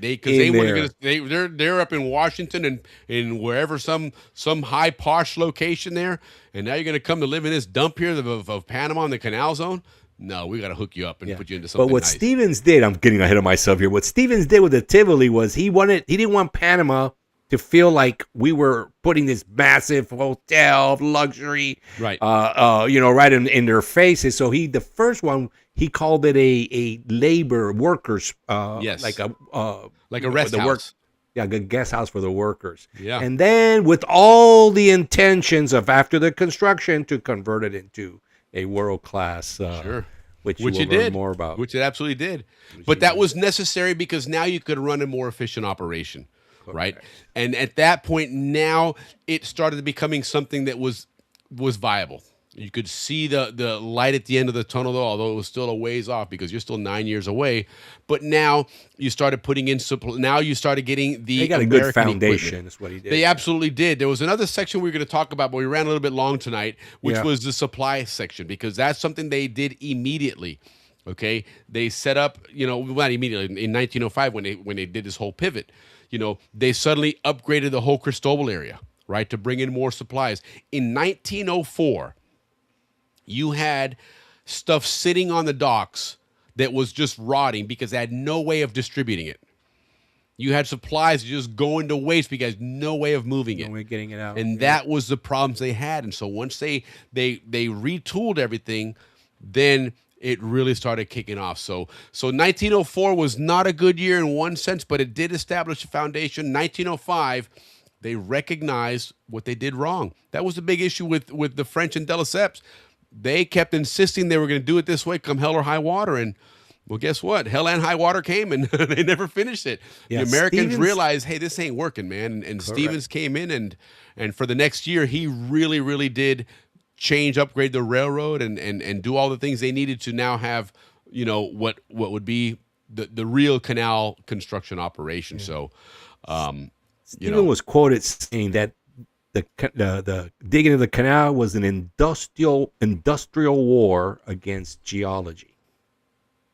They're up in Washington and in wherever some high posh location there, and now you're going to come to live in this dump here of Panama in the Canal Zone. No, we got to hook you up and put you into something. But what nice. Stevens did, I'm getting ahead of myself here. What Stevens did with the Tivoli was he didn't want Panama to feel like we were putting this massive hotel of luxury, right? Right in their faces. So the first one, he called it a labor workers, like a rest house. A guest house for the workers. Yeah. And then with all the intentions of after the construction to convert it into a world class, which you will learn more about. Which it absolutely did. But that was necessary because now you could run a more efficient operation. Right. And at that point, now it started becoming something that was viable. You could see the light at the end of the tunnel, though, although it was still a ways off because you're still 9 years away. But now you started putting in now you started getting the. They got American a good foundation, equipment. is what he did. They absolutely did. There was another section we were going to talk about, but we ran a little bit long tonight, which was the supply section, because that's something they did immediately. Okay, they set up, not immediately in 1905 when they did this whole pivot. They suddenly upgraded the whole Cristobal area, right, to bring in more supplies. In 1904, you had stuff sitting on the docks that was just rotting because they had no way of distributing it. You had supplies just going to waste because no way of moving it. No way of getting it out. And that was the problems they had. And so once they retooled everything, then it really started kicking off. So 1904 was not a good year in one sense, but it did establish a foundation. 1905, they recognized what they did wrong. That was the big issue with the French and de Lesseps. They kept insisting they were going to do it this way, come hell or high water. And, well, guess what? Hell and high water came, and they never finished it. Yeah, the Americans realized, hey, this ain't working, man. And Stevens came in, and for the next year, he really, really did upgrade the railroad and do all the things they needed to now have, what would be the real canal construction operation. Yeah. So, Stephen was quoted saying that the digging of the canal was an industrial war against geology.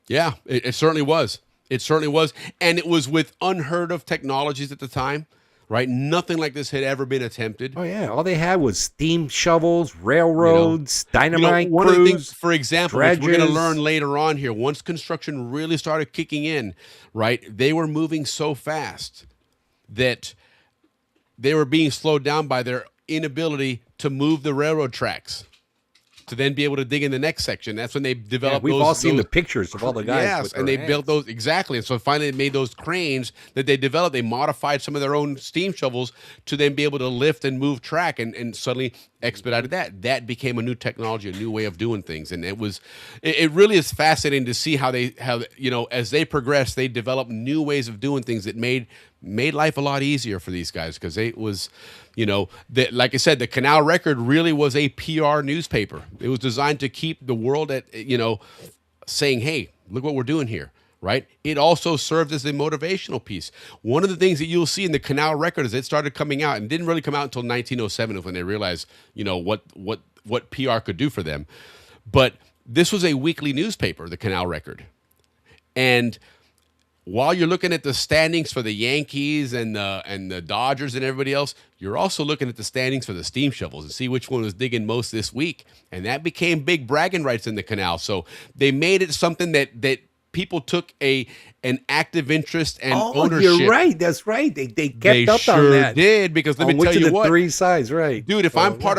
Yeah, it certainly was. It certainly was, and it was with unheard of technologies at the time. Right, nothing like this had ever been attempted. Oh yeah, all they had was steam shovels, railroads, dynamite one crews. Of the things, for example, which we're going to learn later on here, once construction really started kicking in, right, they were moving so fast that they were being slowed down by their inability to move the railroad tracks to then be able to dig in the next section. That's when they developed we've all seen the pictures of all the guys. Yes, and they built those, exactly. And so finally they made those cranes that they developed. They modified some of their own steam shovels to then be able to lift and move track and suddenly expedited that. That became a new technology, a new way of doing things. And it really is fascinating to see how as they progressed, they developed new ways of doing things that made life a lot easier for these guys, because it was, like I said, the Canal Record really was a PR newspaper. It was designed to keep the world at, saying, hey, look what we're doing here, right? It also served as a motivational piece. One of the things that you'll see in the Canal Record as it started coming out, and didn't really come out until 1907 when they realized, what PR could do for them. But this was a weekly newspaper, the Canal Record. And while you're looking at the standings for the Yankees and the Dodgers and everybody else, you're also looking at the standings for the steam shovels and see which one was digging most this week. And that became big bragging rights in the canal. So they made it something that people took a an active interest and Oh, ownership. you're right. That's right. They kept They up sure on that. did, because let me which tell of you the what, 3 sides, right, dude. If I'm part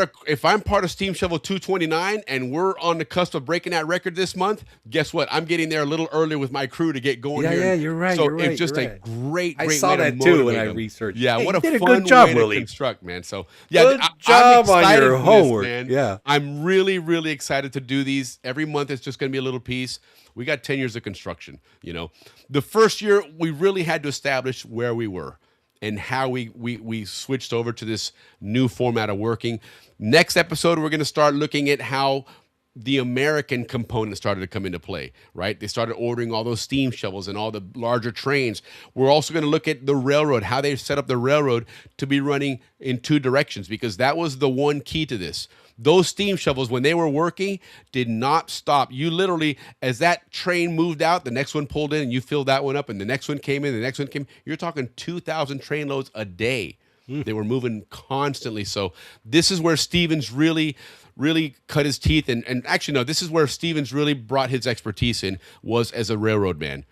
of Steam Shovel 229 and we're on the cusp of breaking that record this month, guess what? I'm getting there a little earlier with my crew to get going here. Yeah, you're right. So you're right, it's just you're a right. great I way saw to that too when motivate I them. researched. Yeah, Hey, what you a did a fun good job, way Willie. to construct, man. So yeah, Good I'm job on excited your for this, homework. man. Yeah. I'm really, really excited to do these. Every month it's just going to be a little piece. We got 10 years of construction. You know, the first year we really had to establish where we were and how we switched over to this new format of working. Next episode, we're going to start looking at how the American component started to come into play, right? They started ordering all those steam shovels and all the larger trains. We're also going to look at the railroad, how they set up the railroad to be running in 2 directions, because that was the one key to this. Those steam shovels, when they were working, did not stop. You literally, as that train moved out, the next one pulled in and you filled that one up, and the next one came in, the next one came. You're talking 2,000 train loads a day. They were moving constantly. So this is where Stevens really cut his teeth. And actually, no, this is where Stevens really brought his expertise in, was as a railroad man.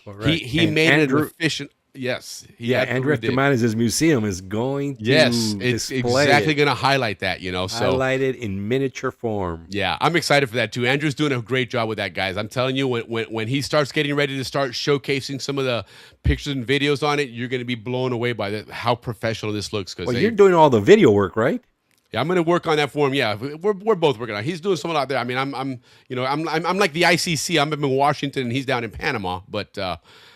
Correct. He made it an efficient. Yes. Andrew Eftimanes' museum is going to it's display exactly it. going to highlight that, you know. So Highlighted in miniature form. yeah, I'm excited for that too. Andrew's doing a great job with that, guys. I'm telling you, when he starts getting ready to start showcasing some of the pictures and videos on it, you're going to be blown away by how professional this looks. Well, you're doing all the video work, right? Yeah, I'm going to work on that for him. Yeah, we're both working on it. He's doing something out there. I mean, I'm like the ICC. I'm up in Washington and he's down in Panama, but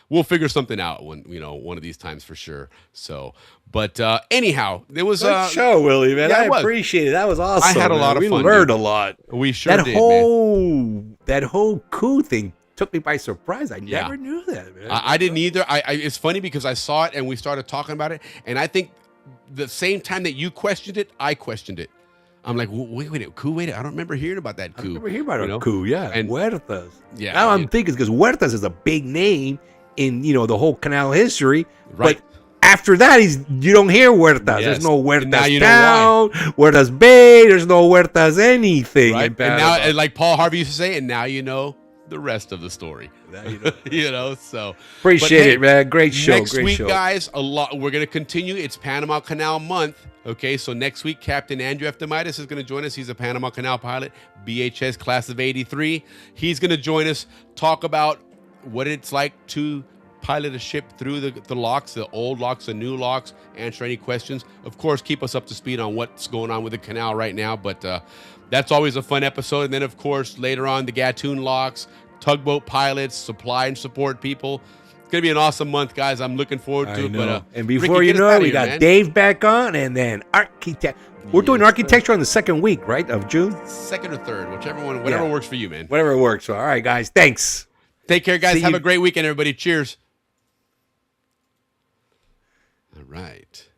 we'll figure something out one of these times for sure. So, but anyhow, there was a show, Willie, man. Yeah, I appreciate it. That was awesome. I had a lot of fun. We learned a lot. We sure did, man. That whole coup thing took me by surprise. I never knew that, man. I didn't either. It's funny because I saw it and we started talking about it, and I think the same time that you questioned it, I questioned it. I'm like, wait, coup? Wait, I don't remember hearing about that coup. I remember hearing about a coup, yeah. And Huertas. Yeah. Now I'm thinking, because Huertas is a big name in, the whole Canal history. Right. But after that, you don't hear Huertas. Yes. There's no Huertas town, Huertas Bay. There's no Huertas anything. Right. And now, like Paul Harvey used to say, and now you know the rest of the story. So appreciate it, man. Great show. Next week, guys, we're going to continue. It's Panama Canal month. Okay, so next week, Captain Andrew Eftimanes is going to join us. He's a Panama Canal pilot, BHS class of 83. He's going to join us, talk about what it's like to pilot a ship through the locks, the old locks, the new locks, answer any questions. Of course, keep us up to speed on what's going on with the canal right now, but that's always a fun episode. And then, of course, later on, the Gatun locks, tugboat pilots, supply and support people. It's going to be an awesome month, guys. I'm looking forward to it. But, and before you know it, we got Dave back on, and then architect. We're doing architecture on the second week, right, of June? Second or third, whatever works for you, man. Whatever works. All right, guys. Thanks. Take care, guys. Have a great weekend, everybody. Cheers. All right.